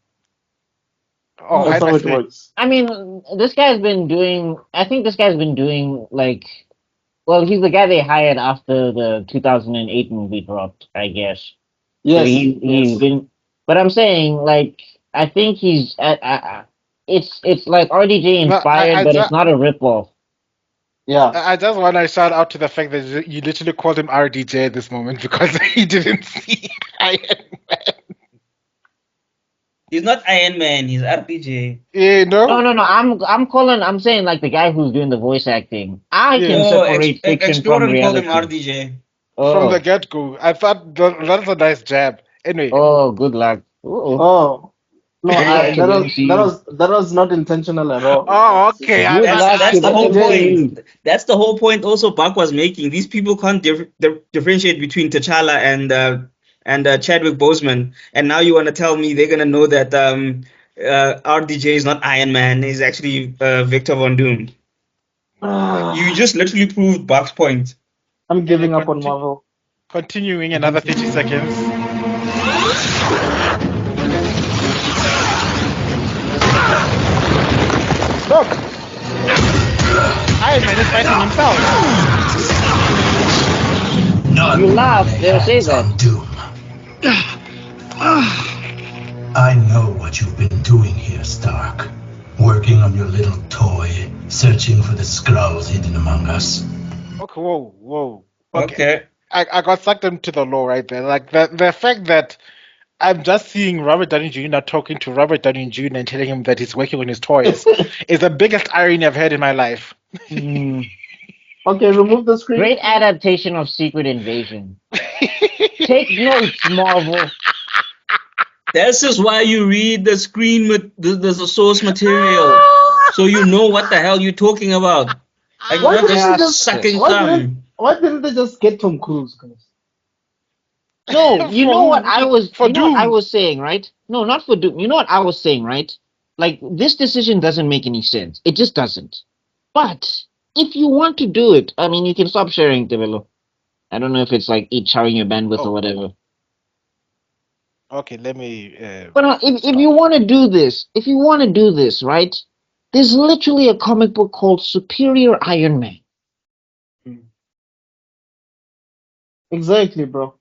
Oh, That's hide how my it screen. works. I mean, this guy's been doing. I think this guy's been doing like. Well, he's the guy they hired after the 2008 movie dropped, I guess. Yes. So he's been. But I'm saying, like, I think he's. It's like RDJ No, inspired, but it's not a ripoff. Yeah. I just want to shout out to the fact that you literally called him RDJ at this moment because he didn't see Iron Man. He's not Iron Man, he's RPG. You know? No. I'm saying like the guy who's doing the voice acting. I can separate fiction from Exploding called him reality. RDJ. From the get-go. I thought that's a nice jab. Anyway. Oh, good luck. Oh. No, Back to the MCU. that was not intentional at all. Oh, okay. You laughed That's with the whole RDJ. point. That's the whole point. Also, Buck was making these people can't differentiate between T'Challa and Chadwick Boseman, and now you want to tell me they're gonna know that RDJ is not Iron Man, he's actually Victor Von Doom. You just literally proved Buck's point. I'm giving up on Marvel. Continuing another 30 seconds. Look! Iron Man is fighting himself. None You laugh, they'll say hands that. on Doom. I know what you've been doing here, Stark. Working on your little toy, searching for the Skrulls hidden among us. Okay, whoa. Okay. I got sucked into the lore right there. Like the fact that I'm just seeing Robert Downey Jr. talking to Robert Downey Jr. and telling him that he's working on his toys is the biggest irony I've had in my life. Okay, remove the screen. Great adaptation of Secret Invasion. Take notes, Marvel. This is why you read the the source material, so you know what the hell you're talking about. Like, Why not didn't they just sucking thumb. why didn't they just get Tom Cruise, guys? No, you know what I was For you know what I Doom. was saying, right? No, not for Doom. You know what I was saying, right? Like this decision doesn't make any sense. It just doesn't. But if you want to do it, I mean, you can stop sharing, Tebello. I don't know if it's like it sharing your bandwidth or whatever. Okay, let me. But if you want to do this, right? There's literally a comic book called Superior Iron Man. Exactly, bro.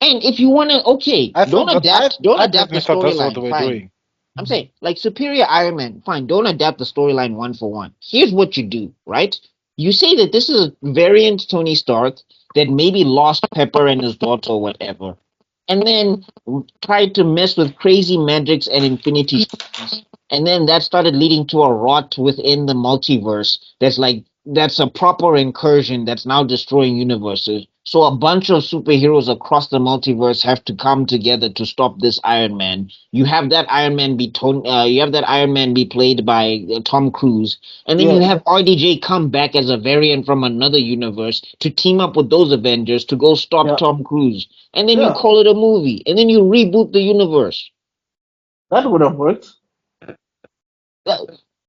And if you want to, okay, don't adapt the That's what they storyline. were Fine. doing. I'm saying, like Superior Iron Man, fine, don't adapt the storyline one for one. Here's what you do, right? You say that this is a variant Tony Stark that maybe lost Pepper and his daughter or whatever, and then tried to mess with crazy magics and infinity stones, and then that started leading to a rot within the multiverse that's a proper incursion that's now destroying universes. So a bunch of superheroes across the multiverse have to come together to stop this Iron Man. You have that Iron Man be played by Tom Cruise, and then you have RDJ come back as a variant from another universe to team up with those Avengers to go stop Tom Cruise, and then you call it a movie, and then you reboot the universe. That would have worked.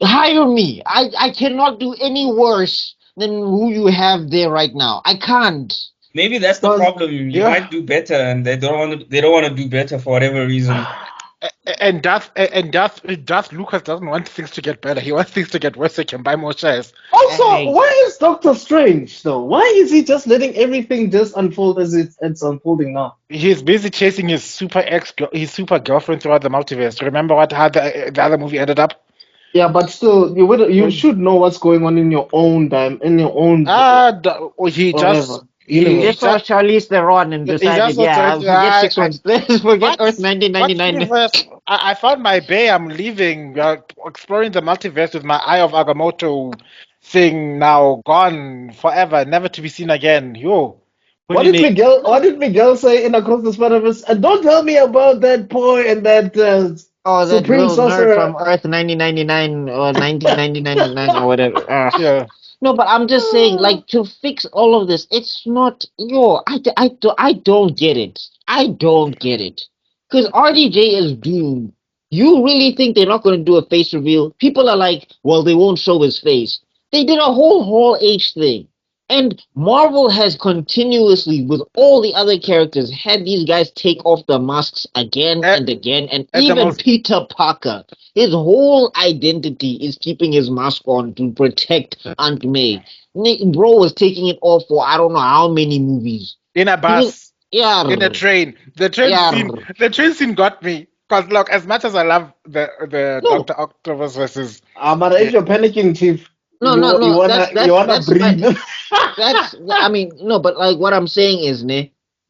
Hire me. I cannot do any worse than who you have there right now. I can't. Maybe that's the problem. You might do better, and they don't want to do better for whatever reason. And Darth Lucas doesn't want things to get better. He wants things to get worse so he can buy more shares. Also, why is Doctor Strange though? Why is he just letting everything just unfold as it's unfolding now? He's busy chasing his super girlfriend throughout the multiverse. Remember how the other movie ended up? Yeah, but still, you should know what's going on in your own He just saw Charlize Theron and decided, forget 6 months. Let's forget Earth 1999. I found my bay. I'm leaving. Exploring the multiverse with my Eye of Agamotto thing now gone forever, never to be seen again. Yo. What did Miguel say in Across the Spider-Verse? Don't tell me about that boy and that that Supreme little Sorcerer nerd from Earth 1999 or 1999 or whatever. Yeah. No, but I'm just saying, like, to fix all of this, it's not, I don't get it. I don't get it. Because RDJ is doomed. You really think they're not going to do a face reveal? People are like, well, they won't show his face. They did a whole Hall H thing. And Marvel has continuously, with all the other characters, had these guys take off the masks again and again. And even Peter Parker, his whole identity is keeping his mask on to protect Aunt May. Bro was taking it off for I don't know how many movies. In a bus. In a train. The train scene got me. Because look, as much as I love the Dr. Octopus versus... but if you're panicking, Chief... No. You wanna breathe. I mean, no, but like what I'm saying is,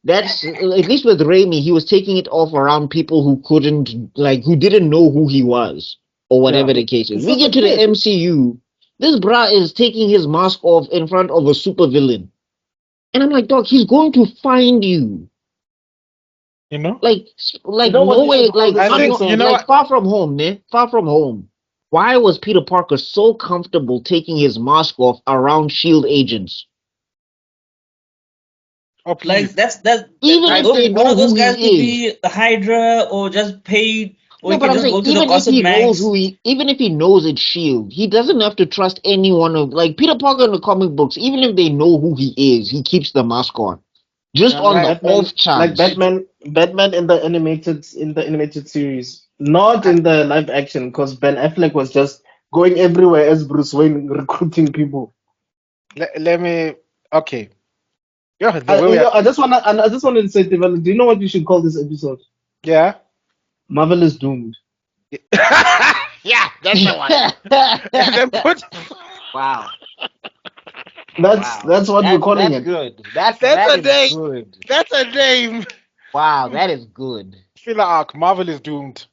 that's at least with Raimi, he was taking it off around people who who didn't know who he was or whatever the case is. We get to the MCU, this bra is taking his mask off in front of a supervillain, and I'm like, dog, he's going to find you. You know? Like You know what no you way, should call this I think, episode? you know like what? Far From Home, man. Far From Home. Why was Peter Parker so comfortable taking his mask off around Shield agents? Oh, please. Like that's Even I if they think, one know of those who guys could he is. be a Hydra or just paid, or No, he but can I'm just saying go to the Gossip Max. even if he knows it's Shield, he doesn't have to trust anyone of like Peter Parker in the comic books. Even if they know who he is, he keeps the mask on, just on Like the like, off chance. Batman in the animated series, not I, in the live action, because Ben Affleck was just going everywhere as Bruce Wayne recruiting people. let me, okay. Yeah, the way we are, I just wanted to say, Tebello, do you know what you should call this episode? yeah. Marvel is doomed. Yeah, that's the one. And then put, Wow. That's what we're calling That's it. good. that's That a is name. good. That's a name. Wow, that is good. Filler arc. Marvel is doomed.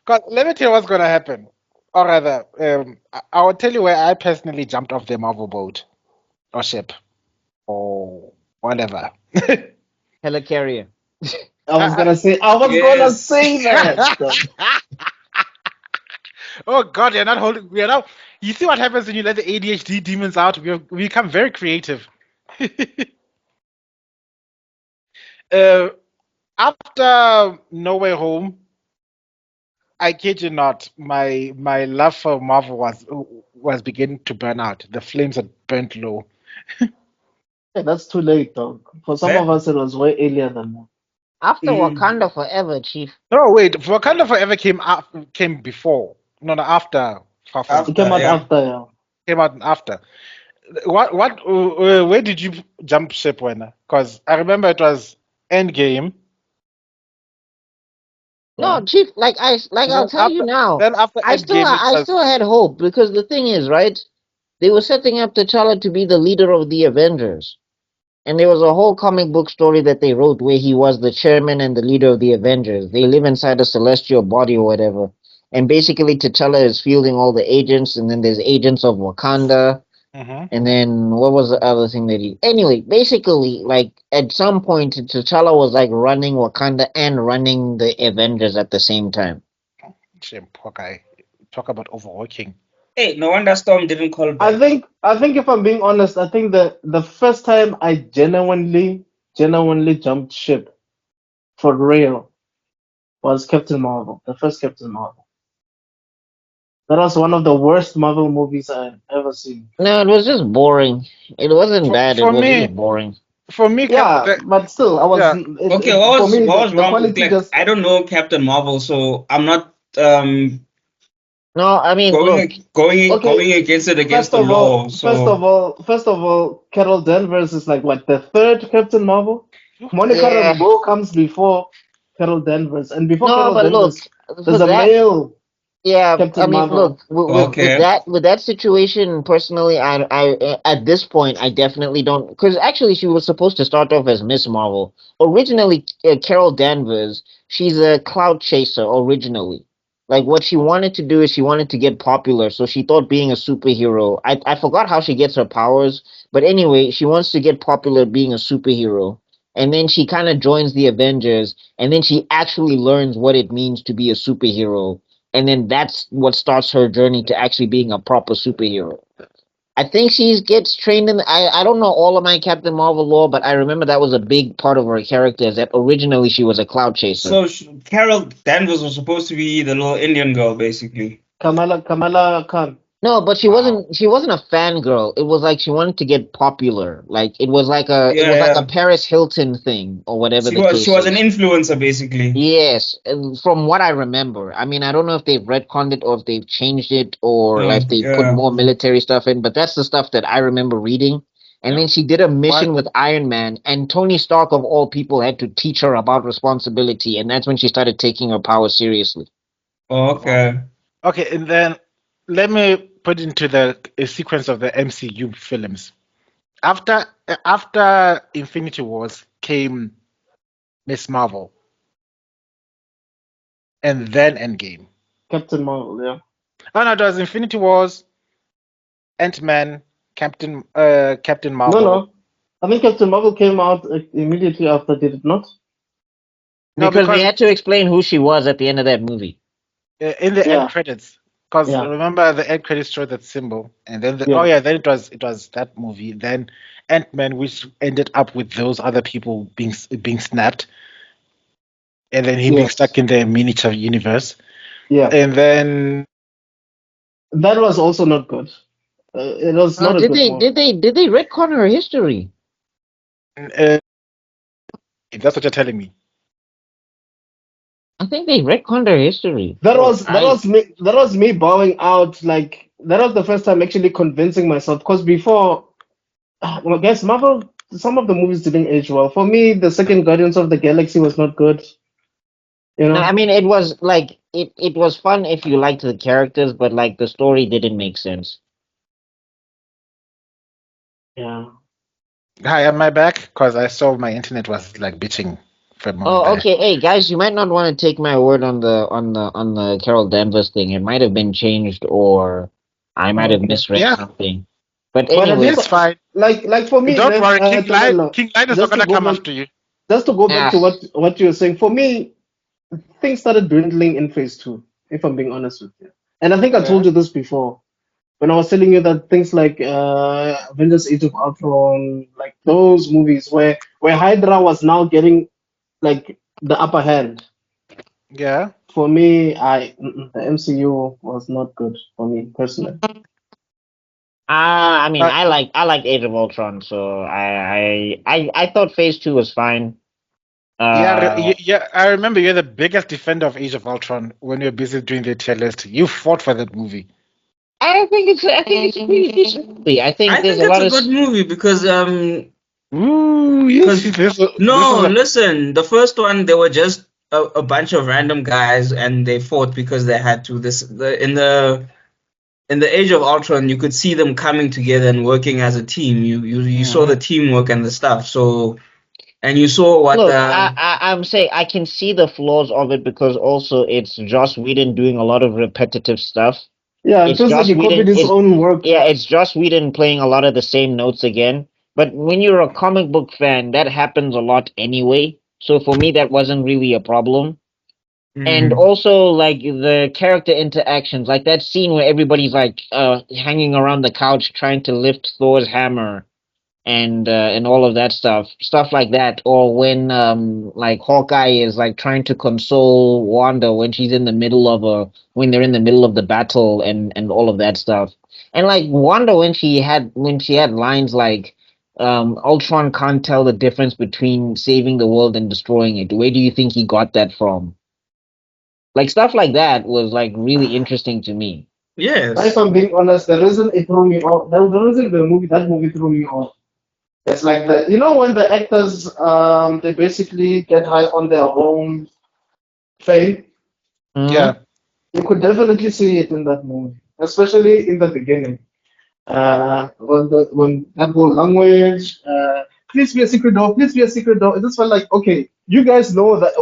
Cause let me tell you what's gonna happen. Or rather, I will tell you where I personally jumped off the Marvel boat or ship or whatever. Helicarrier. I was gonna Yes. say that. Oh God, you're not holding. We are now. You see what happens when you let the ADHD demons out? We become very creative. uh, After No Way Home, I kid you not, my love for Marvel was beginning to burn out. The flames had burnt low. Yeah, that's too late, dog. For some of That us, it was way earlier than that. After mm, Wakanda Forever, Chief. No, wait, Wakanda Forever came before. No, no, after Far From It came after, out yeah. after, yeah. came out after. Where did you jump ship when? Because I remember it was Endgame. Yeah. No, Chief, I'll Then tell you after now. then after Endgame it I was still had hope because the thing is, right? They were setting up T'Challa to be the leader of the Avengers. And there was a whole comic book story that they wrote where he was the chairman and the leader of the Avengers. They live inside a celestial body or whatever. And basically T'Challa is fielding all the agents, and then there's agents of Wakanda. Mhm. And then what was the other thing that he? Anyway, basically, like at some point, T'Challa was like running Wakanda and running the Avengers at the same time. Shame, poor guy. Talk about overworking. Hey, no wonder Storm didn't call back. I think if I'm being honest, I think the first time I genuinely jumped ship for real was Captain Marvel, the first Captain Marvel. That was one of the worst Marvel movies I've ever seen. No, it was just boring. It wasn't bad. It For was just me, boring. Yeah, but still, yeah. Okay, for me what was the wrong? quality Like, just I don't know Captain Marvel, so I'm not No, I mean, look, okay. going against the law. So First of all, Carol Danvers is like what, the third Captain Marvel? Monica yeah, Rambeau comes before Carol Danvers, and before no, Carol but look, Danvers, for there's a that, male yeah, I Captain mean, Marvel. look, okay. with that situation, personally, at this point, I definitely don't, because actually, she was supposed to start off as Miss Marvel. Originally, Carol Danvers, she's a cloud chaser originally. Like what she wanted to do is she wanted to get popular, so she thought being a superhero. I forgot how she gets her powers, but anyway, she wants to get popular being a superhero. And then she kind of joins the Avengers, and then she actually learns what it means to be a superhero, and then that's what starts her journey to actually being a proper superhero. I think she gets trained in. I don't know all of my Captain Marvel lore, but I remember that was a big part of her character. Is that originally she was a cloud chaser. So Carol Danvers was supposed to be the little Indian girl, basically. Kamala Khan. No, but Wow. she wasn't a fangirl. It was like she wanted to get popular. Like it Yeah, was like a yeah. Paris Hilton thing or whatever the She case was an is. influencer, basically. Yes, and from what I remember. I mean, I don't know if they've retconned it or if they've changed it or No, if they put yeah. more military stuff in, but that's the stuff that I remember reading. And then she did a Why? mission with Iron Man, and Tony Stark, of all people, had to teach her about responsibility, and that's when she started taking her power seriously. Wow. Okay. Okay, and then let me put into the a sequence of the MCU films. After Infinity Wars came Miss Marvel, and then Endgame. Captain Marvel, yeah. Oh no, it was Infinity Wars, Ant-Man, Captain No, Marvel. no. I think Captain Marvel came out immediately after, did it not? No, Because they because had to explain who she was at the end of that movie. in the Yeah. end credits, because Yeah. remember the end credits showed that symbol, and then Yeah. then it was that movie, then Ant-Man, which ended up with those other people being snapped, and then he being stuck Yes. in the miniature universe, Yeah. and then That was also not good. It was not a Did good they movie. retcon her history? uh, that's what you're telling me. I think they retconned her history. That Oh, was me. That was me bowing out. Like that was the first time actually convincing myself. Because before, well, I guess Marvel, some of the movies didn't age well. For me, the second Guardians of the Galaxy was not good. You No, I know? mean, it was like it was fun if you liked the characters, but like the story didn't make sense. Yeah. Hi, am I back? Because I saw my internet was like bitching for a moment Oh, there. okay. Hey, guys, you might not want to take my word on the Carol Danvers thing. It might have been changed, or I might have Okay. misread Yeah, something. But But at anyway, least, it's fine. like for me, Don't worry, Tebello, King Lion is not just to gonna go come back, after you. just to go back ah, to what you were saying. For me, things started dwindling in phase two. If I'm being honest with you, and I think I Yeah. told you this before when I was telling you that things like Avengers: Age of Ultron, like those movies where Hydra was now getting like the upper hand. Yeah. For me, the MCU was not good for me personally. I mean, Uh, I like Age of Ultron, so I thought Phase Two was fine. Uh, yeah. I remember you're the biggest defender of Age of Ultron when you're busy doing the tier list. You fought for that movie. I think it's a pretty decent movie. I think I there's think a it's lot a of good movie because Ooh, yes. because This was no, a listen, the first one they were just a bunch of random guys and they fought because they had to. In the Age of Ultron, you could see them coming together and working as a team. You saw the Mhm. teamwork and the stuff. So and you saw what look. I'm saying I can see the flaws of it because also it's Joss Whedon doing a lot of repetitive stuff. Yeah, it It's feels like Joss he copied Whedon. his It's own work. Yeah, it's Joss Whedon playing a lot of the same notes again. But when you're a comic book fan, that happens a lot anyway. So for me, that wasn't really a problem. And mm, also like the character interactions, like that scene where everybody's like hanging around the couch trying to lift Thor's hammer and all of that stuff like that, or when like Hawkeye is like trying to console Wanda when she's in the middle of when they're in the middle of the battle and all of that stuff. And like Wanda when she had lines like Ultron can't tell the difference between saving the world and destroying it. Where do you think he got that from? Like stuff like that was like really interesting to me. If yes. I'm being honest, the reason it threw me off, the reason that movie threw me off, it's like when the actors they basically get high on their own fame. Hmm. yeah. You could definitely see it in that movie, especially in the beginning. When that whole language, please be a secret door, please be a secret door. It just felt like, okay, you guys know that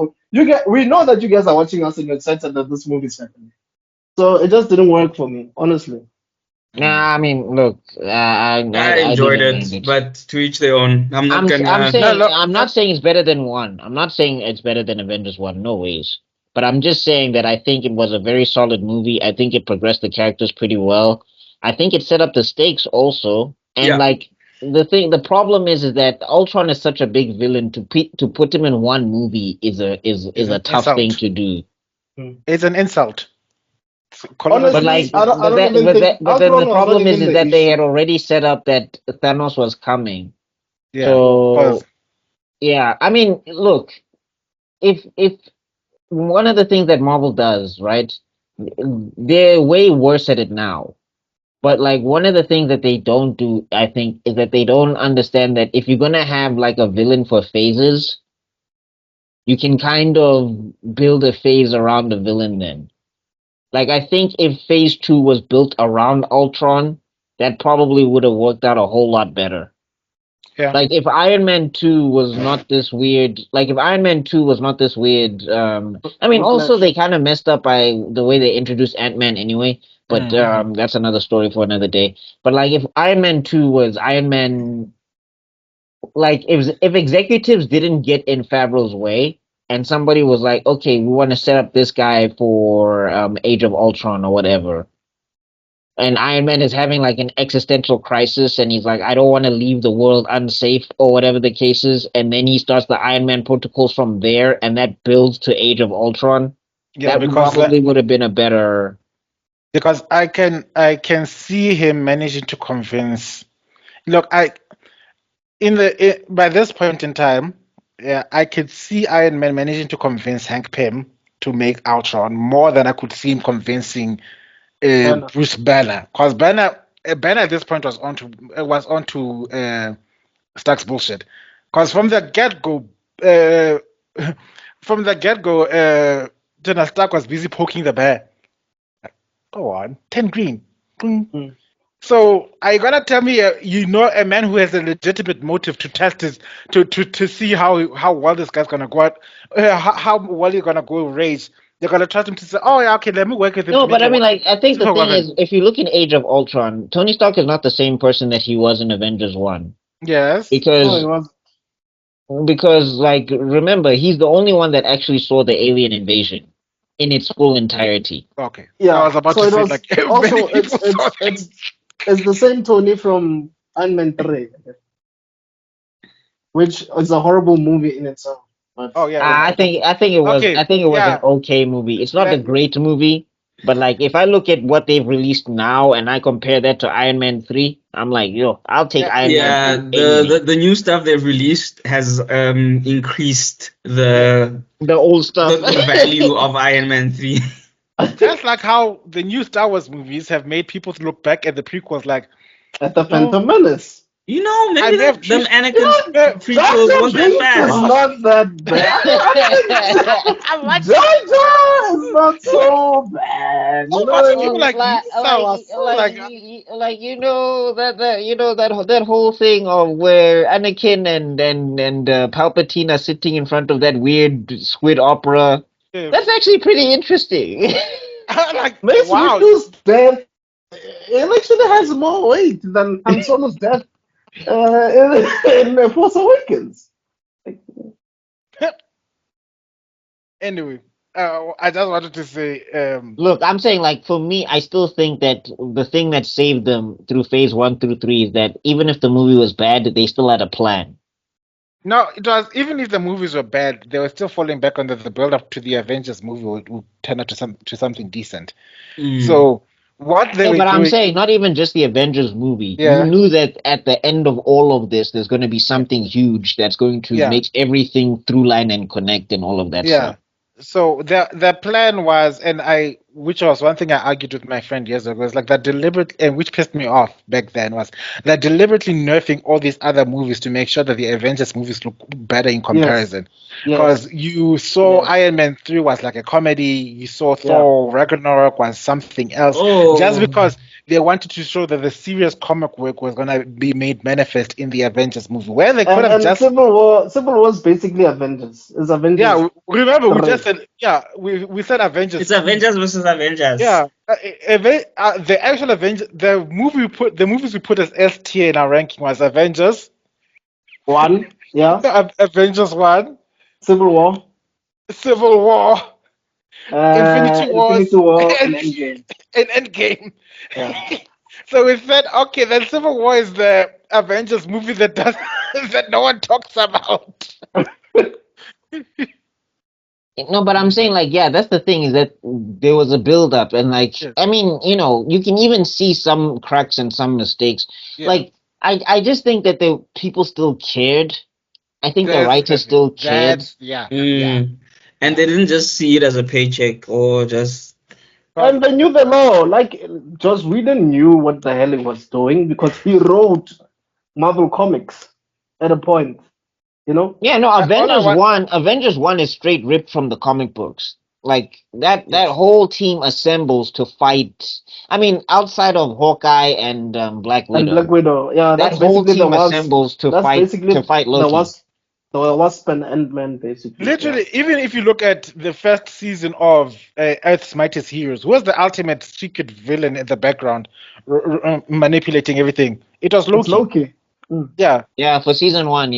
we know that you guys are watching us and you're excited that this movie is happening. So it just didn't work for me, honestly. Nah, I mean, look, I I enjoyed didn't mind it, it. but to each their own. I'm not I'm gonna. No, saying look, I'm not saying it's better than one. I'm not saying it's better than Avengers one. No ways. But I'm just saying that I think it was a very solid movie. I think it progressed the characters pretty well. I think it set up the stakes also. And Yeah. like the problem is that Ultron is such a big villain to put him in one movie it's is a an tough thing insult. to do. It's an insult. Call him a But Honestly, like, villain. I don't even think but then the Ultron was not problem even is the that they had issue. already set up that Thanos was coming. Yeah, because So yeah, I mean, look, if one of the things that Marvel does, right? They're way worse at it now. But like one of the things that they don't do, I think, is that they don't understand that if you're gonna have like a villain for phases, you can kind of build a phase around the villain then. Like I think if phase two was built around Ultron, that probably would have worked out a whole lot better. yeah, Like if Iron Man 2 was not this weird, like if Iron Man 2 was not this weird, I mean also Whiplash. they kind of messed up by the way they introduced Ant-Man anyway, but mm, that's another story for another day. But like if Iron Man 2 was Iron Man, like if executives didn't get in Favreau's way, and somebody was like, okay, we want to set up this guy for Age of Ultron or whatever. And Iron Man is having like an existential crisis, and he's like, I don't want to leave the world unsafe or whatever the case is. And then he starts the Iron Man protocols from there, and that builds to Age of Ultron. Yeah, That probably would have been a better. Because I can see him managing to convince. Look, by this point in time, yeah, I could see Iron Man managing to convince Hank Pym to make Ultron more than I could see him convincing Bruce Banner. Because Banner at this point was on to Stark's bullshit. Because from the get go, General Stark was busy poking the bear. Go on, 10 green. So are you gonna tell me a man who has a legitimate motive to test his to see how well this guy's gonna go out, how well he's gonna go rage? They're gonna trust him to say, oh yeah, okay, let me work with him. No, but I mean, like, I think the thing is, if you look in Age of Ultron, Tony Stark is not the same person that he was in Avengers 1. Yes. Because like, remember, he's the only one that actually saw the alien invasion in its full entirety. Okay. Yeah. I was about to say, like, also, it's the same Tony from Iron Man 3, which is a horrible movie in itself. But, oh yeah. I think it was Okay, an okay movie. It's not a great movie, but like if I look at what they've released now and I compare that to Iron Man 3, I'm like, yo, I'll take Iron Man 3. Yeah, the new stuff they've released has increased the old stuff, the value of Iron Man 3. Just like how the new Star Wars movies have made people look back at the prequels like at the Phantom Menace. You know, maybe them Anakin prequels weren't that bad. It's not that bad. Jar Jar is not so bad. You know, that whole thing of where Anakin and Palpatine are sitting in front of that weird squid opera. Yeah. That's actually pretty interesting. Like, Mace wow. Windu's death, it actually has more weight than Han Solo's death. In Force Awakens. Anyway, I just wanted to say. Look, I'm saying, like, for me, I still think that the thing that saved them through phase 1 through 3 is that even if the movie was bad, they still had a plan. No, it was, even if the movies were bad, they were still falling back on the build up to the Avengers movie would turn out to something decent. So. What they but I'm saying, not even just the Avengers movie. Yeah. You knew that at the end of all of this, there's going to be something huge that's going to make everything through line and connect and all of that stuff. So the plan was, which was one thing I argued with my friend years ago, was like that deliberate, and which pissed me off back then, was that deliberately nerfing all these other movies to make sure that the Avengers movies look better in comparison. Because you saw Iron Man 3 was like a comedy, you saw Thor Ragnarok was something else, just because they wanted to show that the serious comic work was going to be made manifest in the Avengers movie. Where they could have just... Civil War is basically Avengers. It's Avengers. Yeah, remember, we just said, we said Avengers. It's Avengers versus Avengers. Yeah. The actual Avengers, the movies we put as S tier in our ranking was Avengers 1, Avengers 1, Civil War, Infinity War, and Endgame. And Endgame. Yeah. So we said, okay, then Civil War is the Avengers movie that no one talks about. No, but I'm saying, like, that's the thing, is that there was a build-up, and, like, I mean, you know, you can even see some cracks and some mistakes. Like, I just think that the people still cared. I think the writers still cared. And they didn't just see it as a paycheck or just... And they knew the law. Like, Joss Whedon knew what the hell he was doing because he wrote Marvel Comics at a point. You know? Yeah, no, Avengers 1 is straight ripped from the comic books. Like, that whole team assembles to fight. I mean, outside of Hawkeye and Black Widow. And Black Widow, that whole team assembles to fight Loki. The Wasp and Ant-Man, basically. Literally, even if you look at the first season of Earth's Mightiest Heroes, who was the ultimate secret villain in the background, manipulating everything? It was Loki. It's Loki. Yeah, for season 1,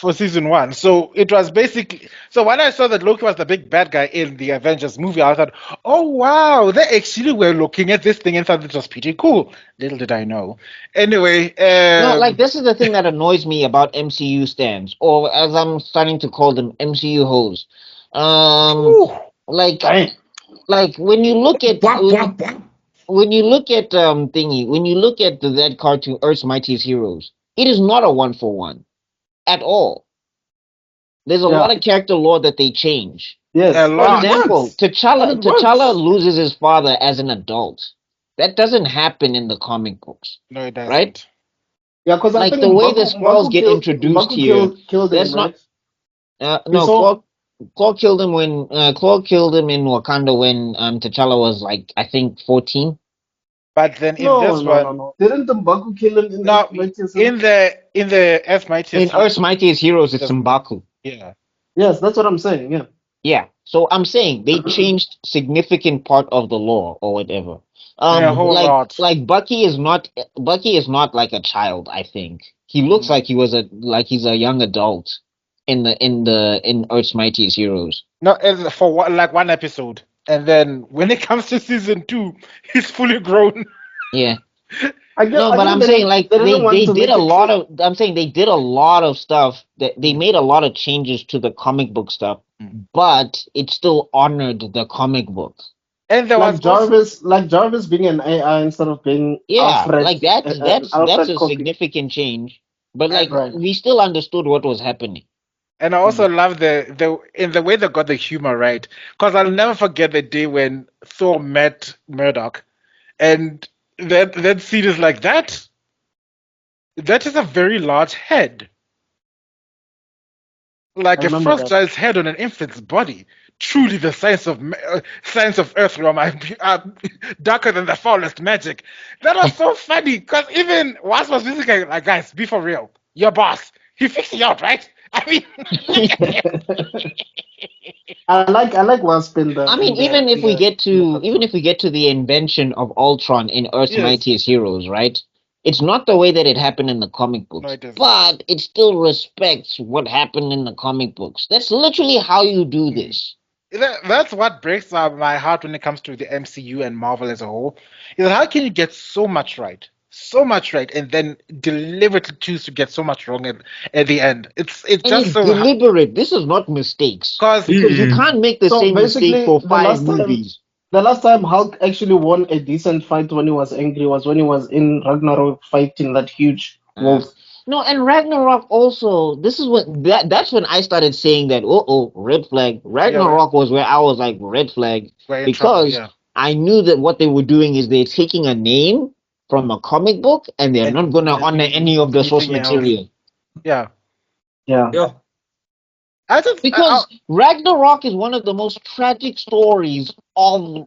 for season 1. So it was basically, so when I saw that Loki was the big bad guy in the Avengers movie, I thought, oh wow, they actually were looking at this thing and thought it was pretty cool. Little did I know. Anyway, No, like this is the thing that annoys me about MCU stands, or as I'm starting to call them, MCU hoes. ooh, Like Dang. like when you look at Wap, wap, wap. when you look at thingy, when you look at that cartoon, Earth's Mightiest Heroes, it is not a 1-for-1 at all. There's a Yeah. lot of character lore that they change. Yes. A lot For of- And it example, works. And T'Challa it works. loses his father as an adult. That doesn't happen in the comic books, no, it doesn't. right? Yeah, because I Like think the way the Mbaku Skrulls get introduced here, killed him, that's not. right? No, saw- Claw killed him when Claw killed him in Wakanda when T'Challa was like I think 14. But then in No, this no, one, no, no. Didn't Mbaku kill him in no, Mightiest in the Earth Mightiest, In Earth's Mightiest Heroes, it's Yes. M'Baku. yeah. Yes, that's what I'm saying. Yeah. Yeah, so I'm saying they changed significant part of the lore or whatever. Yeah, a whole lot. Like Bucky is not like a child. I think he looks Mm. like he's a young adult in Earth's Mightiest Heroes. No, for like one episode, and then when it comes to season 2, he's fully grown. Yeah. I guess, No, but I'm saying like didn't want they to did make a it lot clear. of. I'm saying they did a lot of stuff that they made a lot of changes to the comic book stuff, but it still honored the comic book. And there was Like Jarvis being an AI instead of being Yeah, Alfred. like that's Alfred a copy. significant change. But like Right. we still understood what was happening. and I also love the in the way they got the humor right, because I'll never forget the day when Thor met Murdoch, and that scene is like that. That is a very large head, like I a remember that. frost-sized head on an infant's body. Truly, the science of Earthrealm are darker than the foulest magic. That was so funny because even Wasp was basically like, guys, be for real. Your boss, he fixed it out, right? I mean, I like Wasp in the. I mean, even if we get to the invention of Ultron in Earth's Yes. Mightiest Heroes, right? It's not the way that it happened in the comic books, No, it isn't. but it still respects what happened in the comic books. That's literally how you do this. that's what breaks my heart when it comes to the MCU and Marvel as a whole. Is that how can you get so much right, and then deliberately choose to get so much wrong at the end? It's And just it's so deliberate. This is not mistakes. because Because you can't make the So same basically, mistake for the 5 last time- movies. The last time Hulk actually won a decent fight when he was angry was when he was in Ragnarok fighting that huge wolf. No, and Ragnarok also. This is that's when I started saying that. Red flag. Ragnarok was where I was like red flag we're in trouble, because yeah. I knew that what they were doing is they're taking a name from a comic book and they're And not gonna just honor any of the source anything else. material. Yeah, Yeah. Yeah. I just Because Ragnarok is one of the most tragic stories of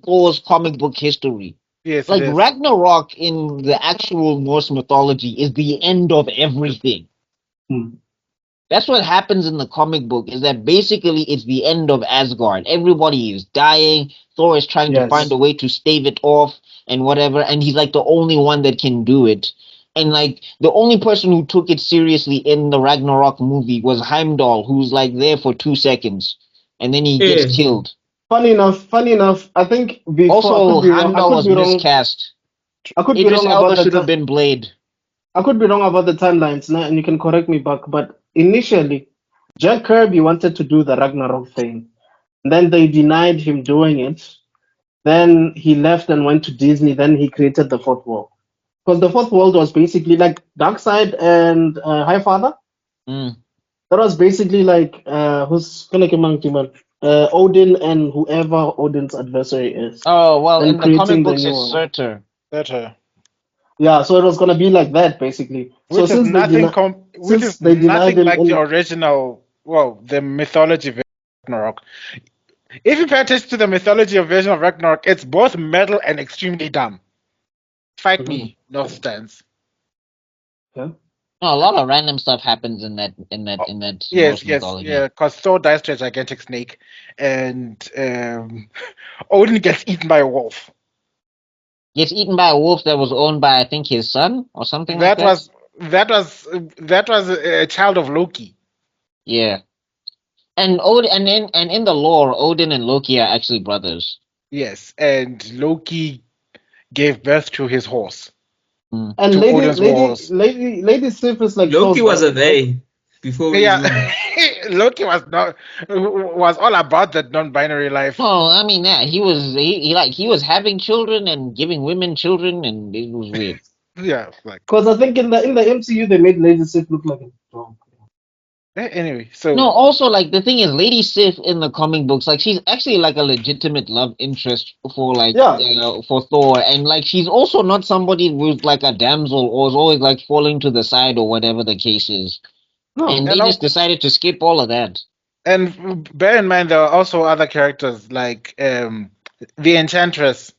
Thor's comic book history. yes, Like it is. Ragnarok in the actual Norse mythology is the end of everything. Hmm. That's what happens in the comic book is that basically it's the end of Asgard. Everybody is dying. Thor is trying to Yes. find a way to stave it off and whatever, and he's like the only one that can do it. And like the only person who took it seriously in the Ragnarok movie was Heimdall, who's like there for 2 seconds and then he gets Yeah. killed. Funny enough, I think before Also, I Heimdall was could be wrong. miscast. I could be Idris wrong Elba about should have the been Blade. I could be wrong about the timelines now, and you can correct me back. But initially, Jack Kirby wanted to do the Ragnarok thing. Then they denied him doing it. Then he left and went to Disney. Then he created the Fourth World. Because the Fourth World was basically like Darkseid and Highfather. Mm. That was basically like Odin and whoever Odin's adversary is. Oh, well, Then in the creating comic the books, new it's world. Surtur. Better. Yeah, so it was gonna be like that basically. Which is since nothing they denied him like in- the original, well, the mythology of Ragnarok. If you pay attention to the mythology of version of Ragnarok, it's both metal and extremely dumb. Fight me, no stance. Yeah. No, a lot of random stuff happens in that Yes, Norse yes, mythology. yeah. Because Thor dies to a gigantic snake, and Odin gets eaten by a wolf. Gets eaten by a wolf that was owned by I think his son or something like that. that was a child of Loki. Yeah. And in the lore, Odin and Loki are actually brothers. Yes, and Loki gave birth to his horse. Mm. And To Odin's horse. Lady Sif is like Loki Thor's was a wife, right? they before we Yeah, zoom. Loki was all about that non-binary life. No, I mean, yeah, he was having children and giving women children, and it was weird. Yeah, like Because I think in the MCU they made Lady Sif look like a dog. anyway. So No, also like the thing is, Lady Sif in the comic books, like she's actually like a legitimate love interest for Yeah. for Thor, and like she's also not somebody who's like a damsel or is always like falling to the side or whatever the case is. No. And they And just decided to skip all of that. and bear in mind there are also other characters like the Enchantress,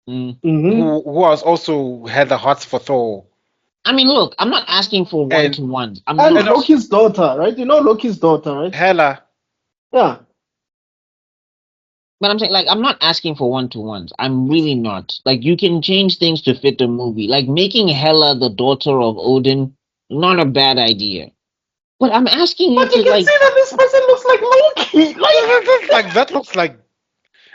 Mm. Mm-hmm. who was also had the hearts for Thor. I mean, look, I'm not asking for one And- to ones. I'm And not. Loki's daughter, right? You know Loki's daughter, right? Hela. Yeah. But I'm saying, like, I'm not asking for one to ones. I'm really not. Like, you can change things to fit the movie. Like, making Hela the daughter of Odin, not a bad idea. But I'm asking you But you to, can like, see that this person looks like Loki. Like that looks like.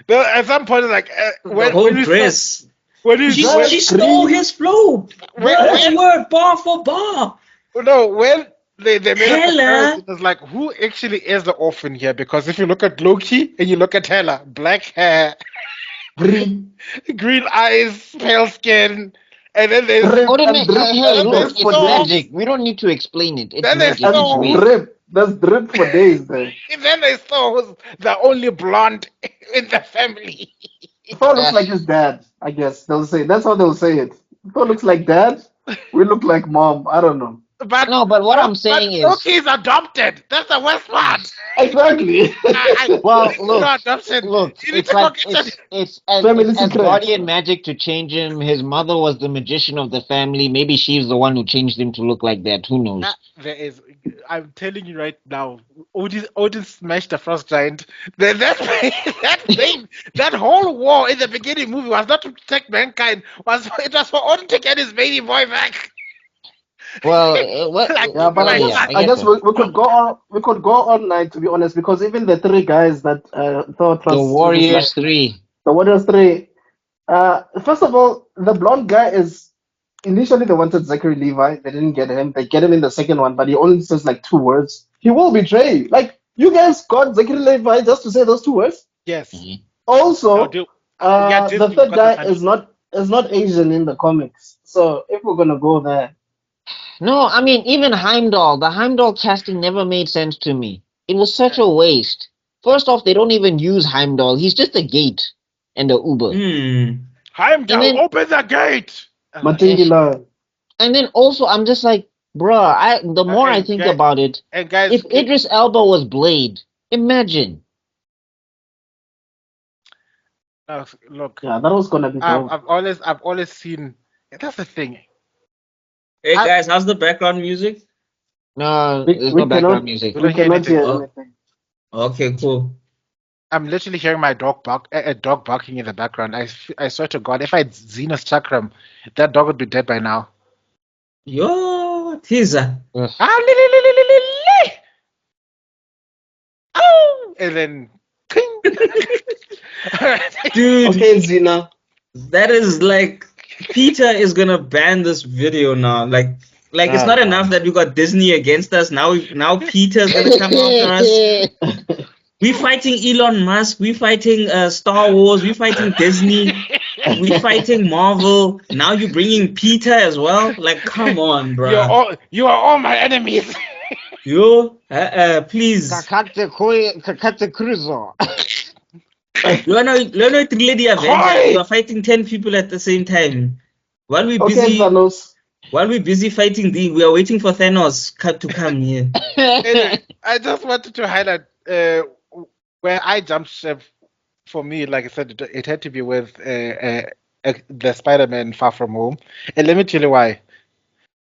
At some point, like The whole dress. when She stole his flow. Word for word, bar for bar. when they made a Hela. comparison, it's like who actually is the orphan here? Because if you look at Loki and you look at Hela, black hair, Green. green eyes, pale skin, and then there's Drip Odin, and drip. hey, and look, drip it's for days. magic. We don't need to explain it. It's Then there's magic. It's no- real. Drip. That's drip for days there. and then there's Thor, who's the only blonde in the family. Thor looks like his dad, I guess. They'll say that's how they'll say it. Thor looks like dad. We look like mom. I don't know. But No, but what I'm saying is- Loki is adopted. That's the worst part. Exactly. Well, look, No adoption. look, You need it's to like go get it's Family as secret. guardian magic to change him. His mother was the magician of the family. Maybe she's the one who changed him to look like that. Who knows? There is. I'm telling you right now. Odin smashed the frost giant. That whole war in the beginning movie was not to protect mankind. It was for Odin to get his baby boy back. Well, Like, Yeah, but I Like, guess, I I guess that. we could go on. We could go all night, to be honest, because even the three guys that Thor The trusts, Warriors 3. the Warriors three. First of all, the blonde guy is initially they wanted Zachary Levi. They didn't get him. They get him in the second one, but he only says like 2 words. He will betray. Like you guys got Zachary Levi just to say those 2 words. yes. Mhm. Also, No, yeah, the Disney third got guy the funny. is not Asian in the comics. So if we're gonna go there, No, I mean even Heimdall. The Heimdall casting never made sense to me. It was such a waste. First off, they don't even use Heimdall. He's just a gate and a Uber. Heimdall, And then- open the gate. Matingila. And then also, I'm just like, bruh. The more I and think guys- about it, And guys, if Idris Elba was Blade, imagine. look, Yeah, that was gonna be dope. I've always seen. That's the thing. Hey guys, how's the background music? No, We- there's we no background cannot- music. We We don't hear cannot anything. hear Oh. anything. Okay, cool. I'm literally hearing my dog bark, a dog barking in the background. I swear to God, if I had Xenos Chakram, that dog would be dead by now. Yo, teaser. Ugh. Ah, li, li, li, li, li, li, li. Oh, and then, ting. Dude, Okay, Zena. that is like Peter is gonna ban this video now. Like it's not enough that we got Disney against us. Now Peter's gonna come after us. We fighting Elon Musk. We fighting Star Wars. We fighting Disney. We fighting Marvel. Now you bringing Peter as well. Like, come on, bro. You are all my enemies. Yo, please. Kakate Cruzo. Learn to relay the Hi. Avengers. You are fighting 10 people at the same time. While we're Okay, busy, Thanos. fighting we are waiting for Thanos to come here. Anyway, I just wanted to highlight where I jumped ship. For me, like I said, it had to be with the Spider-Man Far From Home, and let me tell you why.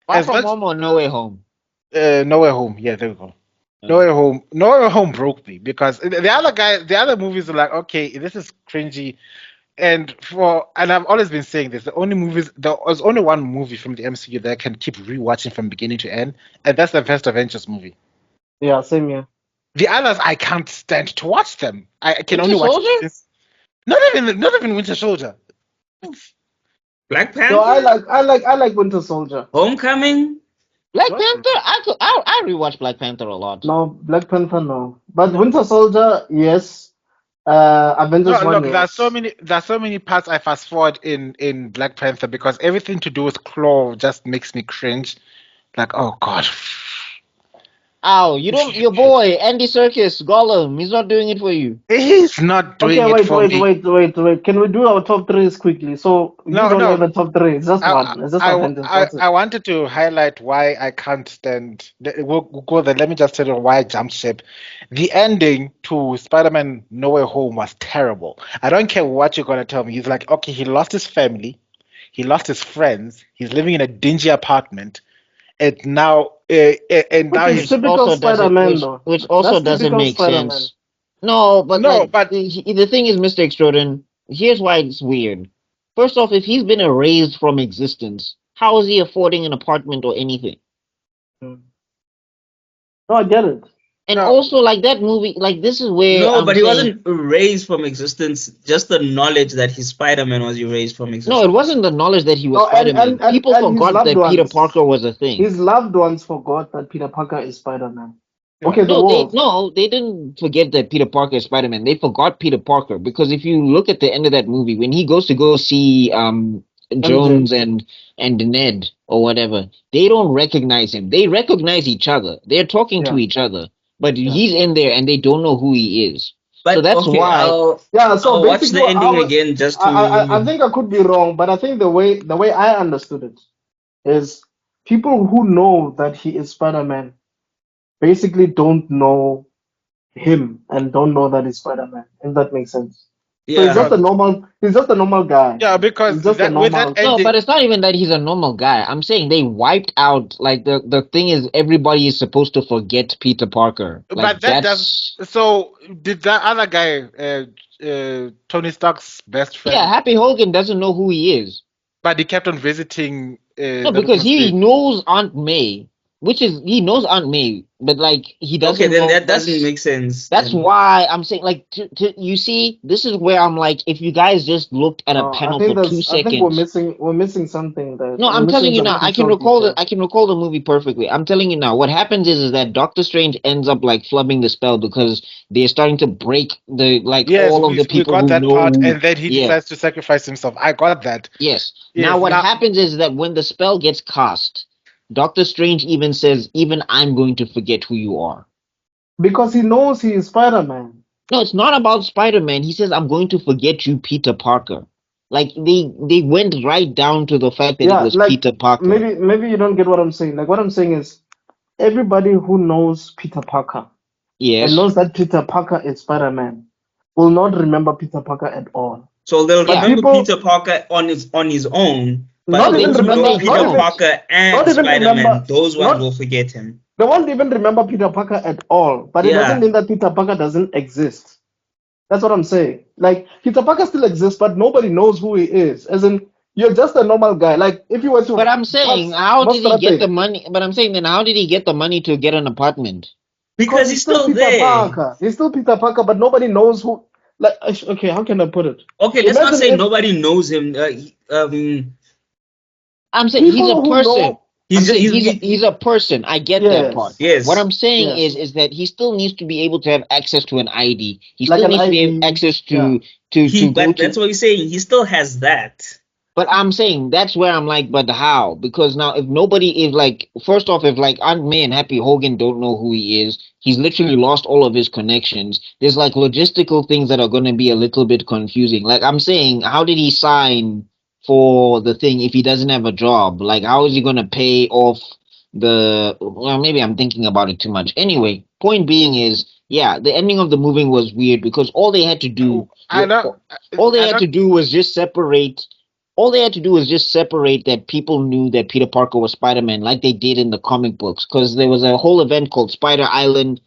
Far As From much- Home or No Way Home? No Way Home. Yeah, there we go. No Way Home broke me because the other movies are like, okay, this is cringy. And I've always been saying this. There's only one movie from the MCU that I can keep rewatching from beginning to end, and that's the first Avengers movie. Yeah, same here. The others I can't stand to watch them. I can Winter only watch Soldier? this. Not even Winter Soldier. Black No, I Panther, like Winter Soldier. Homecoming. Black What? Panther? I rewatch Black Panther a lot. No, Black Panther, no. But Winter Soldier, yes. Avengers No, 1, look, yes. there's so many parts I fast forward in Black Panther because everything to do with Claw just makes me cringe. Like, oh God. Ow, your boy, Andy Serkis, Gollum, he's not doing it for you. He's not doing Okay, it for me. wait. Can we do our top threes quickly? So you No, don't have no. a top three. It's just I, one. It's just I, Avengers. That's it. I wanted to highlight why I can't stand. We'll go there. Let me just tell you why I jumped ship. The ending to Spider-Man No Way Home was terrible. I don't care what you're gonna tell me. He's like, okay, he lost his family, he lost his friends, he's living in a dingy apartment, and Which now is he's typical Spider-Man, though. Which also That's doesn't typical make Spider-Man. sense. No, but no, like but the thing is, Mr. Extrodin, here's why it's weird. First off, if he's been erased from existence, how is he affording an apartment or anything? Hmm. No, I get it. And no. also, like that movie, like this is where No, I'm but he saying, wasn't erased from existence. Just the knowledge that his Spider-Man was erased from existence. no, it wasn't the knowledge that he was No, Spider-Man. People and his forgot loved that Peter ones. Parker was a thing. His loved ones forgot that Peter Parker is Spider-Man. Yeah. Okay, the world. They didn't forget that Peter Parker is Spider-Man. They forgot Peter Parker because if you look at the end of that movie, when he goes to go see Jones and Ned or whatever, they don't recognize him. They recognize each other. They're talking to Yeah. each other, but Yeah. he's in there and they don't know who he is. But So that's okay, why. I'll watch the ending again just to. I think I could be wrong, but I think the way I understood it is people who know that he is Spider-Man basically don't know him and don't know that he's Spider-Man, if that makes sense. So he's Yeah. just a normal guy. Yeah, because He's just a with that normal. No, ending, but it's not even that he's a normal guy. I'm saying they wiped out like the thing is everybody is supposed to forget Peter Parker. Like but that that's does. So did that other guy, Tony Stark's best friend, yeah, Happy Hogan doesn't know who he is. but he kept on visiting No, the because he state. knows Aunt May, he knows Aunt May, but like he doesn't Okay, then know. that doesn't make sense. That's then. why I'm saying, like, you see, this is where I'm like, if you guys just looked at a No, panel for 2 I think we're seconds. missing something there. No, We're I'm telling missing you some now. crucial details. I can recall the movie perfectly. I'm telling you now. What happens is that Doctor Strange ends up like flubbing the spell because they're starting to break the like Yes, all of the we people got who that know. part, and then he Yeah. decides to sacrifice himself. I got that. Yes. Now Yes. what Now, happens is that when the spell gets cast, Doctor Strange even says, "Even I'm going to forget who you are." Because he knows he is Spider-Man. No, it's not about Spider-Man. He says, "I'm going to forget you, Peter Parker." Like they went right down to the fact that it Yeah, was like Peter Parker. maybe you don't get what I'm saying. Like what I'm saying is everybody who knows Peter Parker Yes. and knows that Peter Parker is Spider-Man will not remember Peter Parker at all. So they'll But remember people- Peter Parker on his own, but Not they even those who remember, know not Peter even- Parker and not even Spider-Man, remember- those ones not- will forget him. They won't even remember Peter Parker at all. But it Yeah. doesn't mean that Peter Parker doesn't exist. That's what I'm saying. Like Peter Parker still exists, but nobody knows who he is. As in, you're just a normal guy. Like if you were to. But I'm saying, what's- how what's did he that get thing? the money? But I'm saying, then how did he get the money to get an apartment? Because he's still Peter there. Parker. He's still Peter Parker, but nobody knows who. Like, okay, how can I put it? Okay, let's not Imagine say if nobody knows him. I'm saying he's people a who person. know- He's a person. I get that Yes. part. Yes. What I'm saying Yes. is that he still needs to be able to have access to an ID. He Like still an needs to be ID, able access yeah. to go But to. that's what he's saying. He still has that. But I'm saying that's where I'm like, but how? Because now if nobody is like, first off, if like Aunt May and Happy Hogan don't know who he is, he's literally lost all of his connections. There's like logistical things that are going to be a little bit confusing. Like I'm saying, how did he sign for the thing if he doesn't have a job? Like how is he going to pay off the? Well, maybe I'm thinking about it too much. Anyway, point being is, yeah, the ending of the movie was weird because all they had to do, I know. all they I had don't- to do was just separate. All they had to do was just separate that people knew that Peter Parker was Spider-Man, like they did in the comic books, because there was a whole event called Spider Island.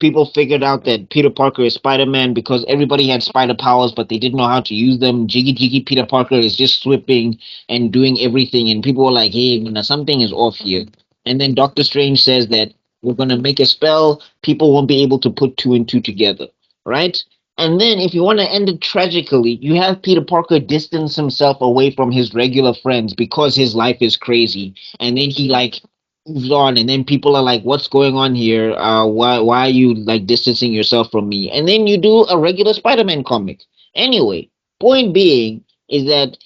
people figured out that Peter Parker is Spider-Man because everybody had spider powers, but they didn't know how to use them. Jiggy Jiggy Peter Parker is just sweeping and doing everything, and people were like, "Hey, something is off here." And then Doctor Strange says that we're gonna make a spell. People won't be able to put two and two together, right? And then, if you want to end it tragically, you have Peter Parker distance himself away from his regular friends because his life is crazy, and then he like moves on, and then people are like, "What's going on here? Why are you like distancing yourself from me?" And then you do a regular Spider-Man comic. Anyway, point being is that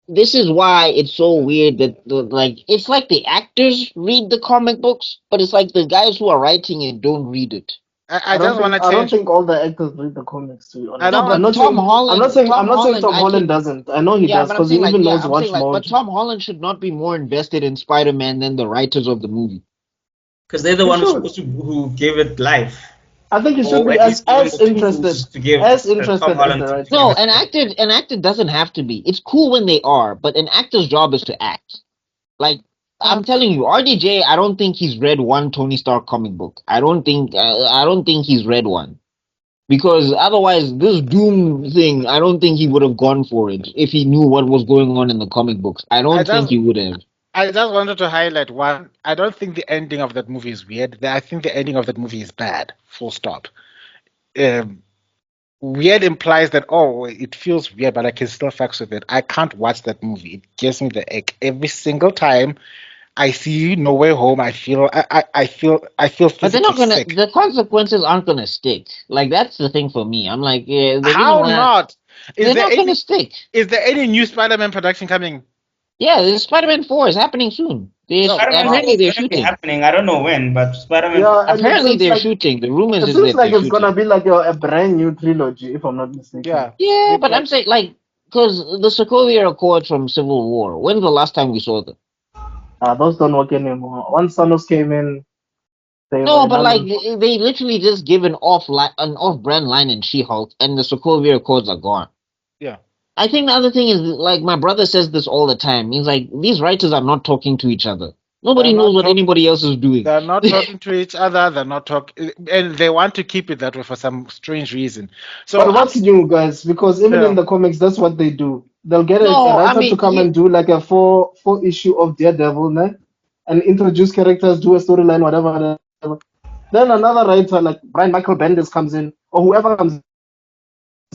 this is why it's so weird that like it's like the actors read the comic books, but it's like the guys who are writing it don't read it. I just want to I don't change. think all the actors read the comics, to be I honest. No, don't I'm want. but not Tom saying Holland, I'm not saying Tom Holland doesn't. I know he yeah, does but I'm because he saying like, even yeah, knows I'm saying watch like, but mode. Tom Holland should not be more invested in Spider-Man than the writers of the movie. Because they're the He ones should. who gave it life, I think he should or be at least given the interested tools to give Tom as Holland the to writer. give No, it life. an actor doesn't have to be. It's cool when they are, but an actor's job is to act. Like I'm telling you, RDJ, I don't think he's read one Tony Stark comic book. I don't think he's read one. Because otherwise, this Doom thing, I don't think he would have gone for it if he knew what was going on in the comic books. I I don't think just. he would have. I just wanted to highlight one. I don't think the ending of that movie is weird. I think the ending of that movie is bad. Full stop. Um, Weird implies that, oh, it feels weird, but I can still fucks with it. I can't watch that movie. It gives me the ick every single time I see No Way Home. I feel But they're physically not gonna. sick. The consequences aren't gonna stick. Like that's the thing for me. I'm like, yeah, they're gonna How land. not? Is They're there not gonna any stick. is there any new Spider-Man production coming? Yeah, the Spider-Man 4 is happening soon. Oh Spider-Man 4 God. Apparently is they're going to be shooting. happening. I don't know when, but Spider-Man 4. Yeah, and Apparently it's they're like shooting. The rumors it is seems that like they're it's gonna shooting. be like a brand new trilogy, if I'm not mistaken. Yeah. Yeah, but Because I'm saying like, because the Sokovia Accords from Civil War. When's the last time we saw them? Those don't work anymore. Once Thanos came in, they No, were but null like and void. they literally just give an off-brand line in She-Hulk, and the Sokovia Accords are gone. yeah. I think the other thing is like my brother says this all the time. He's like, these writers are not talking to each other. They're Nobody knows not what talk anybody else is doing. they're not talking to each other, they're not talking and they want to keep it that way for some strange reason. So But what's new, guys? Because even in yeah. the comics, that's what they do. They'll get a No, I writer to mean, come and do like a four issue of Daredevil, ne? And introduce characters, do a storyline, whatever. Then another writer like Brian Michael Bendis comes in, or whoever comes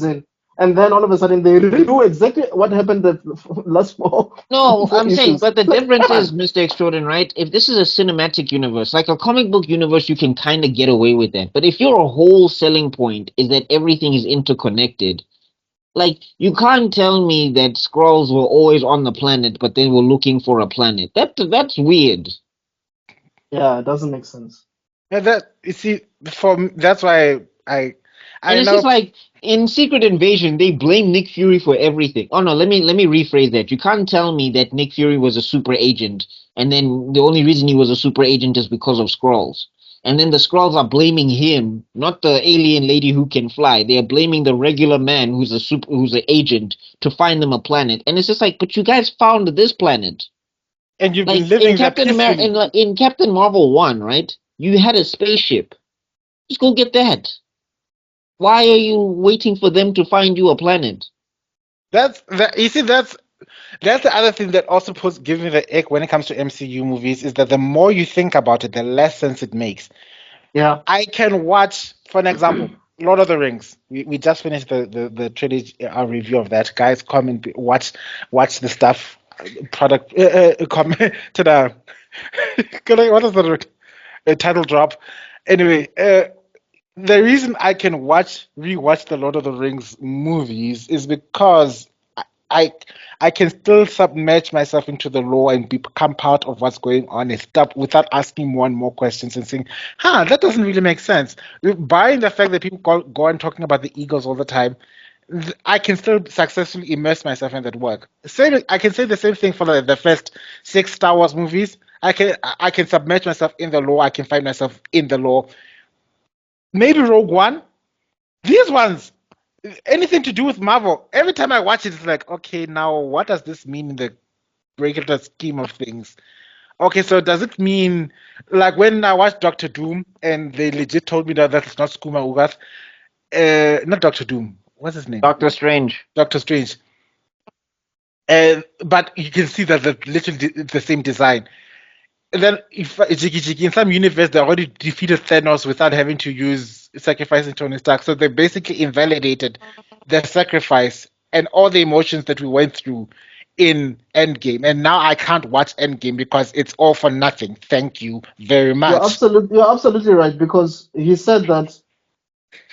in, and then all of a sudden they redo exactly what happened the last no, four I'm saying, issues. but the Like, difference come is, on. Mr. Extrodin, right? If this is a cinematic universe, like a comic book universe, you can kind of get away with that. But if your whole selling point is that everything is interconnected, like you can't tell me that Skrulls were always on the planet, but they were looking for a planet. That's weird. Yeah, it doesn't make sense. Yeah, that you see that's why And I it's just know. like in Secret Invasion, they blame Nick Fury for everything. Oh no, let me rephrase that. You can't tell me that Nick Fury was a super agent, and then the only reason he was a super agent is because of Skrulls. And then the Skrulls are blaming him, not the alien lady who can fly. They are blaming the regular man who's an agent to find them a planet. And it's just like, but you guys found this planet. And you've been Like in living there Captain America, peacefully. in Captain Marvel 1, right? You had a spaceship. Just go get that. Why are you waiting for them to find you a planet? That's that you see that's the other thing that also gives me the ick when it comes to MCU movies is that the more you think about it, the less sense it makes. Yeah. I can watch, for an example, Lord of the Rings. We just finished the trilogy review of that. Guys, come and watch the stuff. Product come to the what is the title drop? Anyway, the reason I can rewatch the Lord of the Rings movies is because I I can still submerge myself into the lore and become part of what's going on and stop without asking more and more questions and saying, huh, that doesn't really make sense. Buying the fact that people go on talking about the Eagles all the time, I can still successfully immerse myself in that work. Same, I can say the same thing for the first six Star Wars movies. I can submerge myself in the lore. I can find myself in the lore. Maybe Rogue One. These ones, anything to do with Marvel, every time I watch it, it's like, okay, now what does this mean in the regular scheme of things? Okay, so does it mean, like when I watched Doctor Doom and they legit told me that that's not Skuma Ugas, not Doctor Doom, what's his name? Doctor Strange. Doctor Strange. But you can see that they're literally the same design. And then if Jiggy Jiggy in some universe they already defeated Thanos without having to use sacrificing Tony Stark, so they basically invalidated the sacrifice and all the emotions that we went through in Endgame. And now I can't watch Endgame because it's all for nothing. Thank you very much. You're absolutely right, because he said that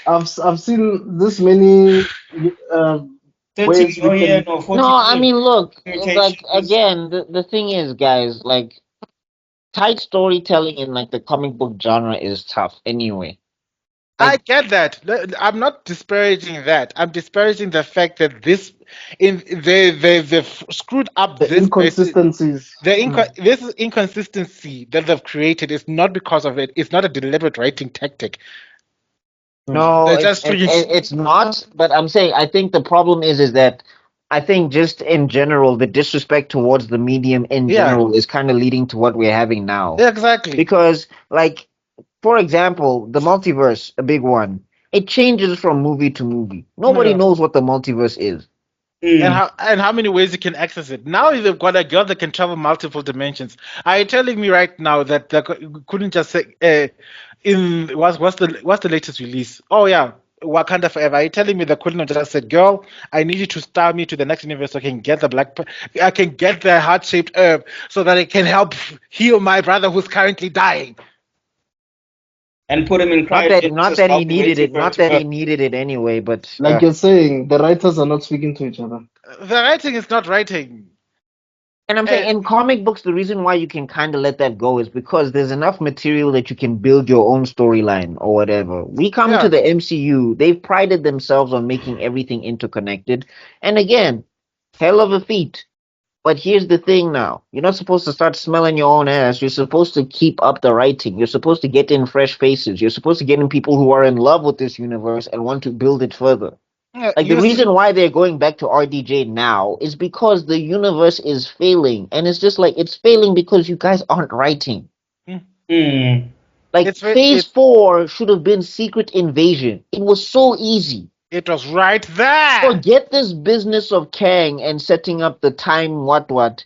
I've seen this many 30 ways we million can. or 40 No, I million mean, look, like mutations. again, the thing is, guys, like tight storytelling in like the comic book genre is tough anyway. I get that. I'm not disparaging that. I'm disparaging the fact that they've screwed up The this basic. inconsistencies. This is inconsistency that they've created is not because of it. It's not a deliberate writing tactic. No, They're just freaking. it's not. But I'm saying I think the problem is that I think just in general the disrespect towards the medium in Yeah. general is kind of leading to what we're having now. Yeah, exactly. Because, like, for example, the multiverse, a big one, it changes from movie to movie. Nobody Yeah. knows what the multiverse is. And how many ways you can access it? Now they've got a girl that can travel multiple dimensions. Are you telling me right now that they couldn't just say what's the latest release? Oh yeah, Wakanda Forever. Are you telling me they couldn't have just said, "Girl, I need you to star me to the next universe so I can get I can get the heart-shaped herb so that it can help heal my brother who's currently dying." And put him in Not that he needed it. Not that he needed it anyway. But Like you're saying, the writers are not speaking to each other. The writing is not writing. And I'm saying in comic books, the reason why you can kind of let that go is because there's enough material that you can build your own storyline or whatever. We come to the MCU, they've prided themselves on making everything interconnected. And again, hell of a feat. But here's the thing now. You're not supposed to start smelling your own ass. You're supposed to keep up the writing. You're supposed to get in fresh faces. You're supposed to get in people who are in love with this universe and want to build it further. Like the reason why they're going back to RDJ now is because the universe is failing, and it's just like it's failing because you guys aren't writing. Like Phase 4 should have been Secret Invasion. It was so easy. It was right there. Forget this business of Kang and setting up the time what.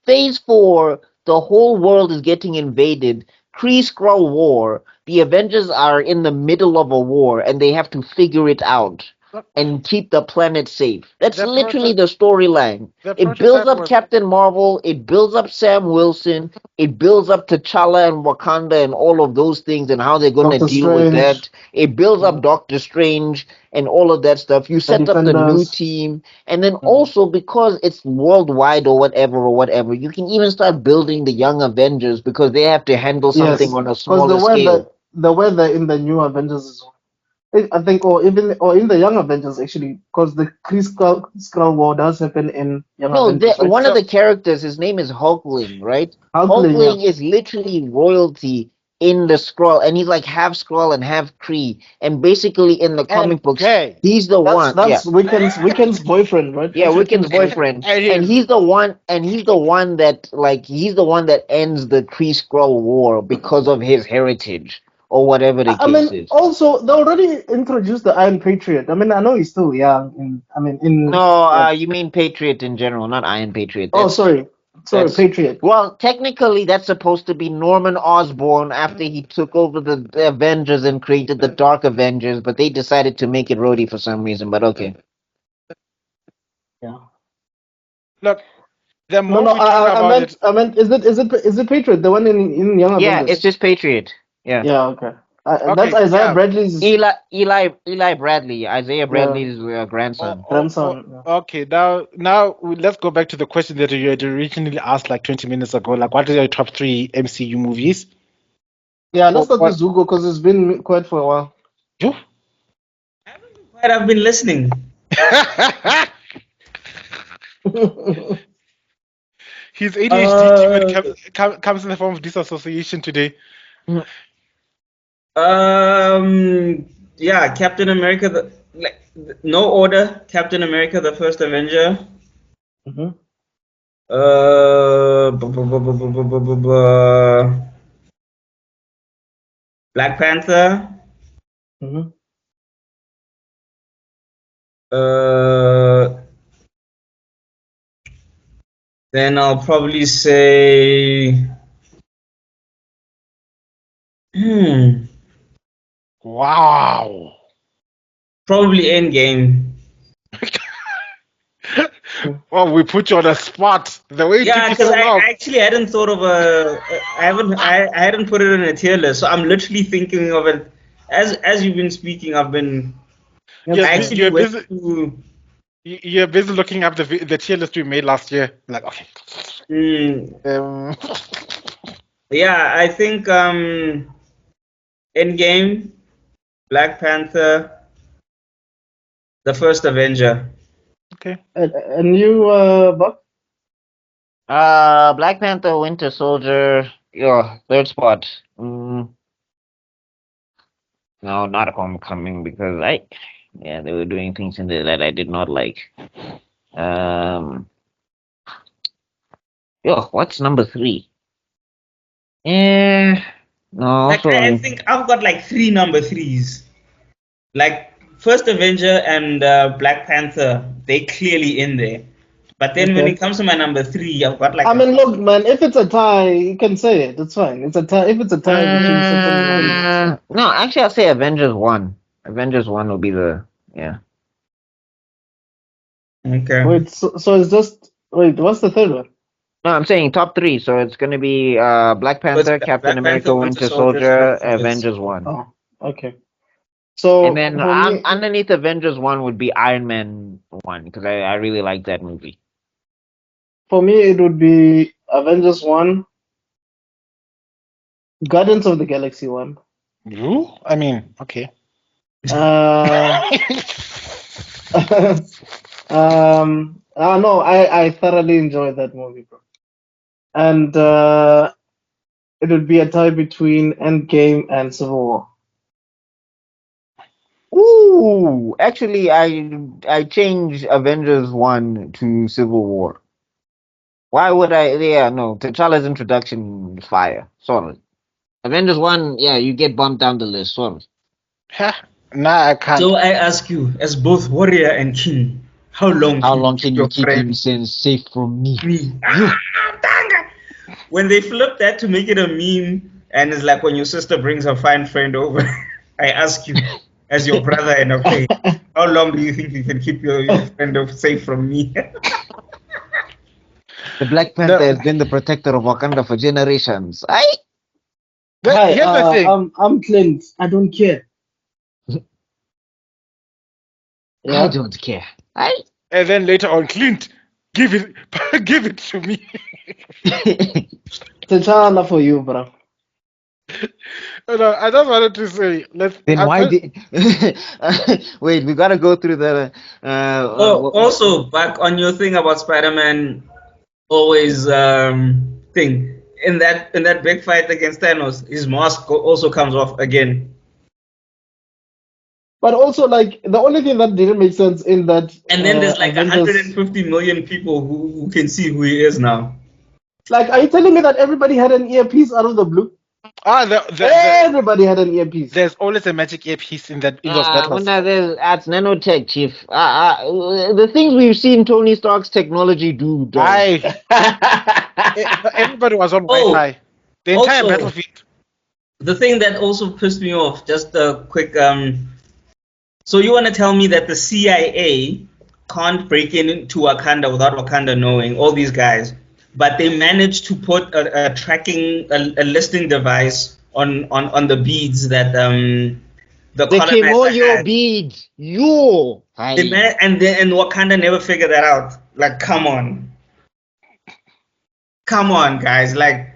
Phase 4, the whole world is getting invaded. Kree-Skrull War. The Avengers are in the middle of a war, and they have to figure it out and keep the planet safe. That's literally the storyline. It builds up Captain Marvel, it builds up Sam Wilson, it builds up T'Challa and Wakanda and all of those things and how they're going to deal with that. It builds up Doctor Strange and all of that stuff. You set up the new team, and then also because it's worldwide or whatever, you can even start building the young Avengers because they have to handle something on a smaller scale. The weather in the new Avengers is, I think, or in the Young Avengers actually, because the Kree-Skrull War does happen in Young Avengers. Right? One of the characters, his name is Hulkling, right? Hulkling is literally royalty in the Skrull, and he's like half Skrull and half Kree. And basically, in the comic books, he's the one. That's Wiccan's boyfriend, right? Yeah, Wiccan's boyfriend, and he's the one. And he's the one that ends the Kree-Skrull War because of his heritage. Or whatever the case is. Also, they already introduced the Iron Patriot. I mean, I know he's still young. You mean Patriot in general, not Iron Patriot. Sorry, Patriot. Well, technically, that's supposed to be Norman Osborn after he took over the Avengers and created the Dark Avengers, but they decided to make it Rhodey for some reason. But okay. Yeah. Look. I meant, is it Patriot, the one in Young Avengers? Yeah, it's just Patriot. Yeah. Yeah. Okay. That's Isaiah Bradley's. Eli Bradley, Isaiah Bradley's grandson. Okay. Now let's go back to the question that you had originally asked like 20 minutes ago. Like, what are your top 3 MCU movies? Yeah, let's start with Zuko because it's been quiet for a while. You? I've been listening. His ADHD comes in the form of disassociation today. Yeah, Captain America. No order. Captain America, the First Avenger. Black Panther. Mhm. Then I'll probably say, Wow. probably Endgame. Oh, we put you on a spot. The way it took Yeah, you because so I long. actually hadn't thought of I hadn't put it in a tier list. So I'm literally thinking of it as you've been speaking. I've been That's I fine. actually You're went busy. to. You're busy looking up the tier list we made last year. Like, okay. Um, Yeah, I think Endgame, Black Panther, the first Avenger. okay. And you, Buck? Black Panther, Winter Soldier. Your third spot. No, not Homecoming because they were doing things in there that I did not like. What's number 3? No, Like also I think I've got like 3 number 3s. Like first Avenger and Black Panther, they clearly in there. But then when Okay. it comes to my number 3, I've got like I mean, look, man. If it's a tie, you can say it. It's fine. It's a tie. If it's a tie between certain movies, it's fine. no, actually, I'll say Avengers 1. Avengers 1 will be the Okay. Wait, so it's just what's the third one? No, I'm saying top 3. So it's gonna be Black So it's Panther, Captain Black Panther, America, Winter Winter Soldier, Soldier, Avengers. Avengers 1. Oh, okay. And So then for me, underneath Avengers 1 would be Iron Man 1 because I really like that movie. it would be Avengers 1, Guardians of the Galaxy 1. You? I mean, okay. No, I thoroughly enjoyed that movie, bro. And it would be a tie between Endgame and Civil War. Ooh, actually, I changed Avengers 1 to Civil War. Why would I? Yeah, no, T'Challa's introduction is fire. Sorry. Avengers 1, yeah, you get bumped down the list. Sorry. Nah, I can't. So I ask you, as both warrior and king, how long Can you keep him safe from me? When they flip that to make it a meme, and it's like when your sister brings her fine friend over, I ask you, as your brother in a faith, how long do you think you can keep your friend safe from me? The Black Panther has been the protector of Wakanda for generations. Hi, Here's the thing. I'm Clint. I don't care. I don't care. And then later on, Clint, give it to me. T'Challa for you, bro. No, I just wanted to say, Then why did? Wait, we gotta go through the. Also, back on your thing about Spider-Man, always thing in that big fight against Thanos, his mask also comes off again. But also, like, the only thing that didn't make sense in that. And then there's like Avengers, 150 million people who can see who he is now. Like, are you telling me that everybody had an earpiece out of the blue? Everybody had an earpiece. There's always a magic earpiece in those battles. That's nanotech, chief. The things we've seen Tony Stark's technology do. Everybody was on Wi-Fi. The entire battlefield. The thing that also pissed me off, just a quick. So you want to tell me that the CIA can't break into Wakanda without Wakanda knowing, all these guys, but they managed to put a tracking, a listing device on the beads that the colonizer had. beads. And Wakanda never figured that out. Like, come on, guys, like.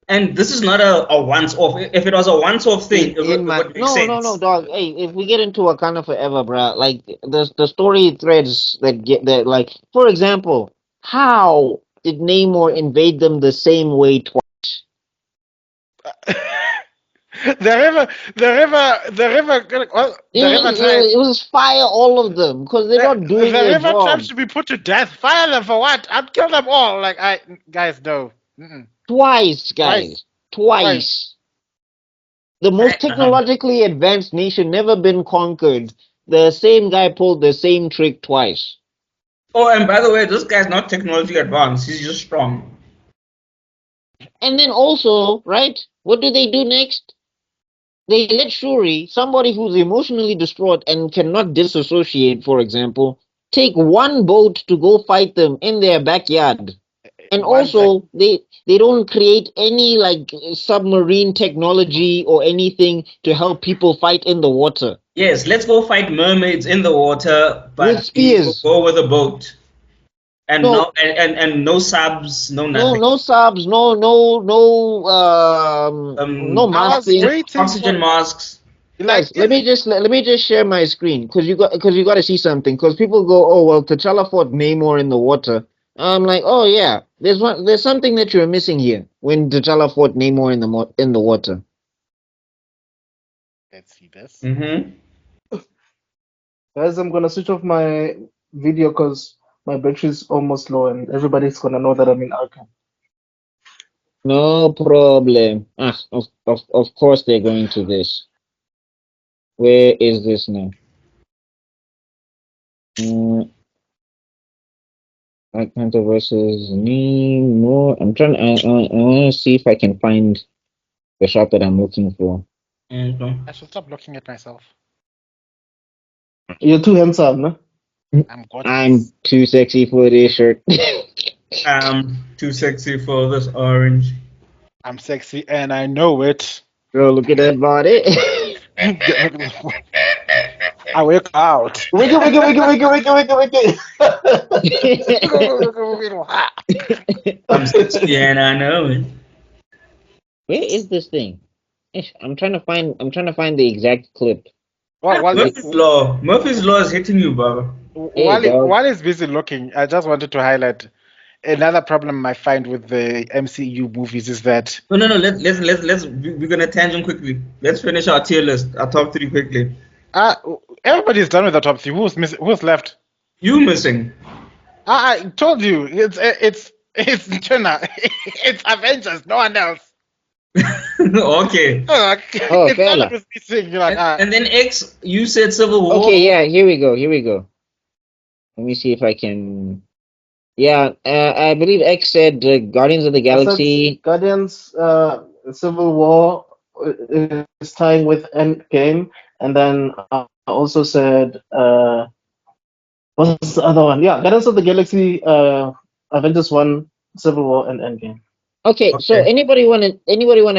And this is not a once-off. If it was a once-off thing, it would make sense. No, dog. Hey, if we get into Wakanda forever, bro, like the story threads that like, for example, how did Namor invade them the same way twice? The river. It was fire all of them because they're not doing their job. The river tribes to be put to death. Fire them for what? I'd kill them all. Like, guys, no. Twice, guys. Twice. The most technologically advanced nation never been conquered. The same guy pulled the same trick twice. Oh, and by the way, this guy's not technologically advanced. He's just strong. And then also, right? What do they do next? They let Shuri, somebody who's emotionally distraught and cannot disassociate, for example, take one boat to go fight them in their backyard. And also, they don't create any like submarine technology or anything to help people fight in the water. Yes, let's go fight mermaids in the water, but With spears. Go with a boat. And No. and no subs, no nothing. No subs, no masking. Oxygen masks. Guys, let me just share my screen because you got to see something. Because people go, oh well, T'Challa fought Namor in the water. I'm like, oh yeah, there's something that you're missing here when T'Challa fought Namor in the water. Let's see this. Guys, I'm gonna switch off my video because my battery's almost low, and everybody's gonna know that I'm in Arkham. No problem. Of course they're going to this. Where is this now? Black Panther versus Namor. I want to see if I can find the shot that I'm looking for. I should stop looking at myself. You're too handsome, no? I'm gorgeous. I'm too sexy for this shirt. I'm too sexy for this orange. I'm sexy and I know it. Bro, look at that body. I work out. Wiggle. I'm sexy and I know it. Where is this thing? I'm trying to find the exact clip. Murphy's Law is hitting you, Baba. While he's busy looking, I just wanted to highlight another problem I find with the MCU movies is that No. Let's we're gonna tangent quickly. Let's finish our tier list. Our top 3 quickly. Everybody's done with the top 3. Who's left? You missing? I told you it's China. It's Avengers. No one else. Okay. It's missing. You're like, and then X, you said Civil War. Okay, yeah. Here we go. Let me see if I can. Yeah, I believe X said Guardians of the Galaxy. Guardians, Civil War is tying with Endgame, and then I also said what's the other one? Yeah, Guardians of the Galaxy, Avengers 1, Civil War, and Endgame. Okay, so anybody want to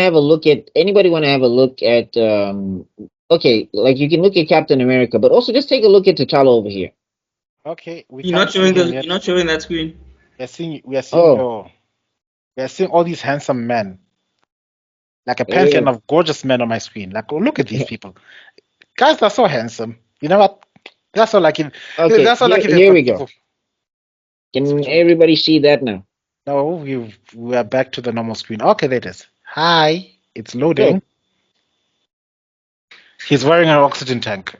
have a look at okay, like you can look at Captain America, but also just take a look at T'Challa over here. Okay, you're not showing that screen. We are seeing all these handsome men, like a pantheon of gorgeous men on my screen. Like, look at these people, guys. They're so handsome. You know what? That's so lucky. Okay, that's so lucky. Here we go. Can everybody see that now? No, we are back to the normal screen. Okay, there it is. Hi, it's loading. Good. He's wearing an oxygen tank.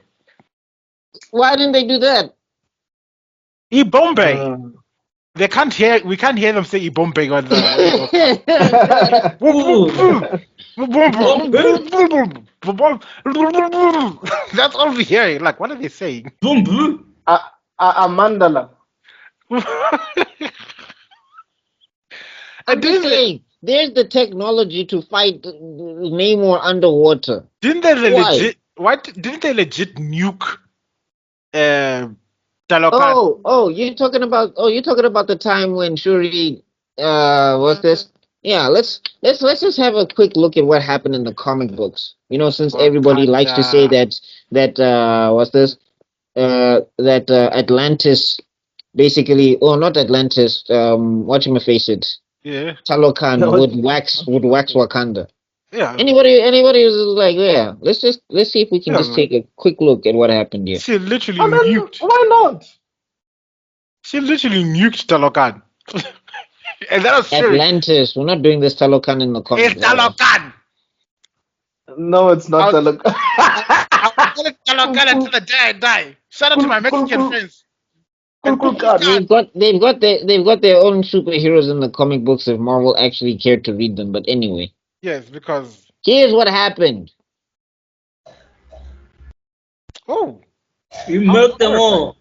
Why didn't they do that? Bombay. They can't hear. We can't hear them say Bombay. That's all we hear. Like, what are they saying? Amandala. I'm just saying, there's the technology to fight Namor underwater. Didn't they legit? Didn't they legit nuke? You're talking about the time when Shuri what's this? Yeah, let's just have a quick look at what happened in the comic books. You know, since everybody likes to say that Atlantis basically, not Atlantis, whatchamafaceit. Yeah. Talokan would wax Wakanda. Yeah. Anybody who's like, yeah, let's see if we can just take a quick look at what happened here. She literally nuked. Why not? She literally nuked Talokan. And that was Atlantis. We're not doing this Talokan in the comics. It's Talokan. No, it's not Talokan. I'll call it Talokan until the day I die. Shout out to my Mexican friends. And they've got their own superheroes in the comic books if Marvel actually cared to read them. But anyway, yes, because here's what happened. You milked them all.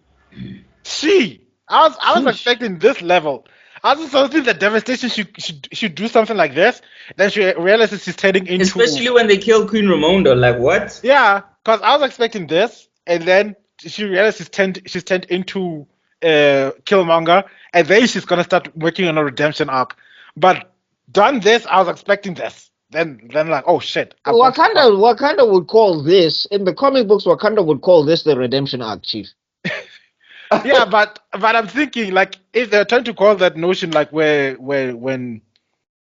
I was expecting this level. I was expecting that Devastation should do something like this. Then she realizes she's turning into. Especially when they kill Queen Ramonda. Like, what? Yeah, because I was expecting this, and then she realizes she's turned into Killmonger, and then she's gonna start working on a redemption arc. But done this, I was expecting this. Then like, oh shit. Wakanda would call this in the comic books. Wakanda would call this the redemption arc, Chief. Yeah, but I'm thinking like if they're trying to call that notion like where when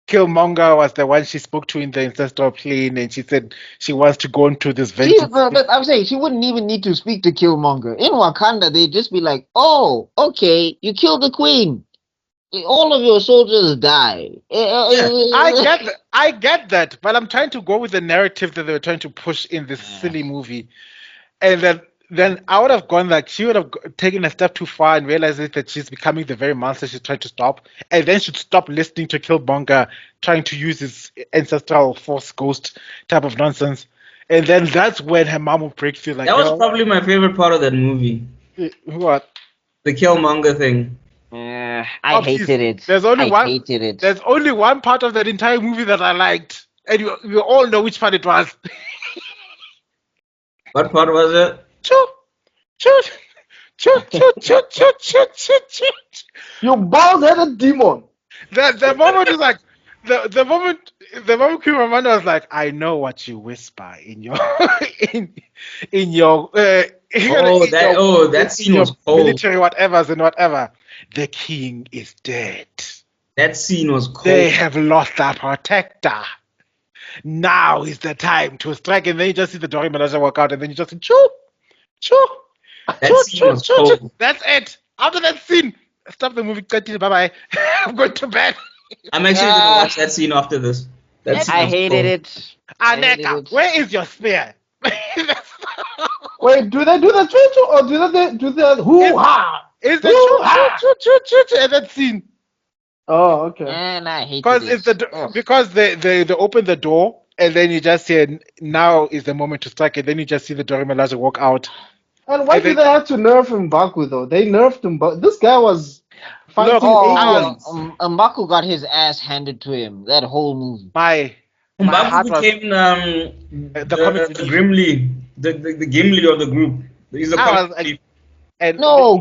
Killmonger was the one she spoke to in the ancestral plane, and she said she wants to go into this vengeance. I'm saying she wouldn't even need to speak to Killmonger. In Wakanda, they'd just be like, "Oh, okay, you killed the queen. All of your soldiers die." I get that, but I'm trying to go with the narrative that they were trying to push in this silly movie, and then I would have gone like she would have taken a step too far and realized that she's becoming the very monster she's trying to stop, and then should stop listening to Killmonger trying to use his ancestral force ghost type of nonsense, and then that's when her mom would break through. Like that was probably my favorite part of that movie. What? The Killmonger thing. I hated it. There's only one part of that entire movie that I liked, and you all know which part it was. What part was it? You bald-headed demon. The moment is like the moment Queen Ramonda was like, I know what you whisper in your in your that scene was cold. Military whatevers and whatever. The king is dead. That scene was cold. They have lost their protector. Now is the time to strike, and then you just see the Dory Manager walk out, and then you just choo. That scene was cold. That's it. After that scene, stop the movie. Continue. Bye. I'm going to bed. I'm actually gonna watch that scene after this. I hated it. Aneka, where is your spear? Wait, do they do the choo or do the hoo-ha? Is the choo and that scene? Oh, okay. And I hate it. Because they open the door and then you just hear now is the moment to strike, and then you just see the Dory Milaje walk out. And why do they have to nerf M'Baku though? They nerfed him, but this guy was fighting aliens. M'Baku got his ass handed to him that whole movie. M'Baku became the Gimli, the Gimli of the group. He's the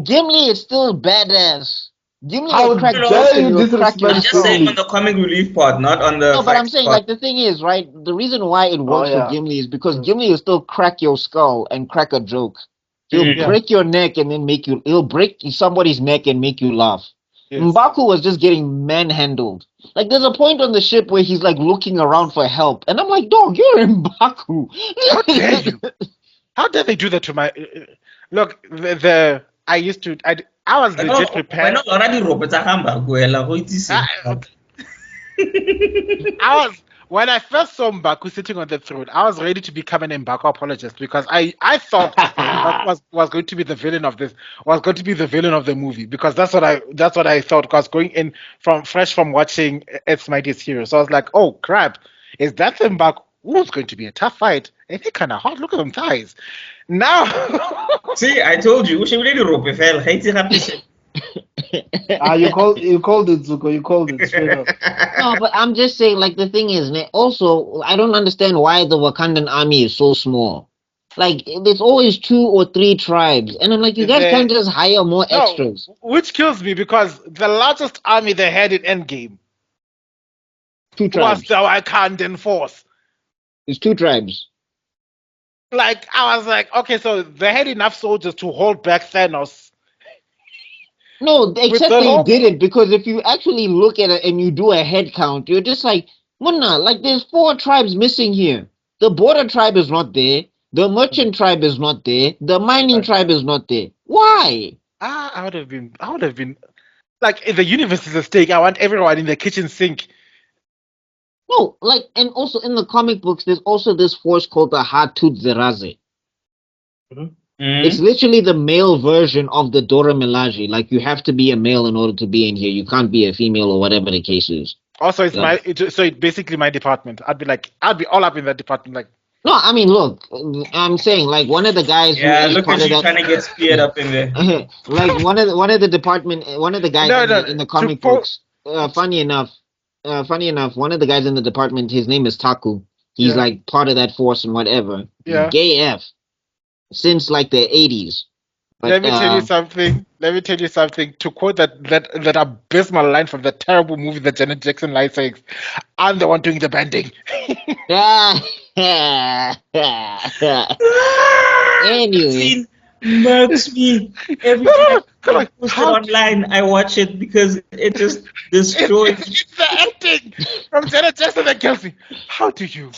Gimli is still badass. Gimli How dare you disrespect I'm just saying on the comic relief part, not on the. No, but I'm saying part. Like the thing is, right? The reason why it works for Gimli is because Gimli will still crack your skull and crack a joke. He'll break your neck and then he'll break somebody's neck and make you laugh. Yes. M'Baku was just getting manhandled. Like there's a point on the ship where he's like looking around for help, and I'm like, dog, you're M'Baku. How dare you? How dare they do that to my? Look, I was legit prepared. When I first saw M'Baku sitting on the throne, I was ready to become an M'Baku apologist because I thought that was going to be the villain of this, was going to be the villain of the movie, because that's what I thought. Because going in fresh from watching Earth's Mightiest Hero, so I was like, oh crap, is that the M'Baku? Ooh, it's going to be a tough fight. And they're kind of hot. Look at them thighs. Now, see, I told you. You called it, Zuko. You called it straight up. No, but I'm just saying, like, the thing is, also, I don't understand why the Wakandan army is so small. Like, there's always 2 or 3 tribes. And I'm like, you guys can't just hire more extras. Which kills me, because the largest army they had in Endgame 2 tribes. Was the Wakandan force. It's 2 tribes. Like, I was like, okay, so they had enough soldiers to hold back Thanos. No, except they didn't, because if you actually look at it and you do a head count, you're just like, Muna, like there's 4 tribes missing here. The border tribe is not there. The merchant tribe is not there. The mining tribe is not there. Why? I would have been, like, if the universe is at stake, I want everyone in the kitchen sink. No, like, and also in the comic books, there's also this force called the Hatut Zeraze. It's literally the male version of the Dora Milaje. Like, you have to be a male in order to be in here. You can't be a female or whatever the case is. Also, it's basically my department. I'd be all up in that department. Like, no, I mean, look, I'm saying like one of the guys who is look part at of you that, trying to get speared up in there. like one of the guys in the comic books. Funny enough, one of the guys in the department, his name is Taku. He's like part of that force and whatever. Yeah. Gay F since like the 80s. But, let me tell you something. To quote that abysmal line from that terrible movie that Janet Jackson likes, saying, "I'm the one doing the bending." Anyway, Murks me every time I post it online. I watch it because it just destroys. It's the acting from Janet Jackson that kills me. How do you?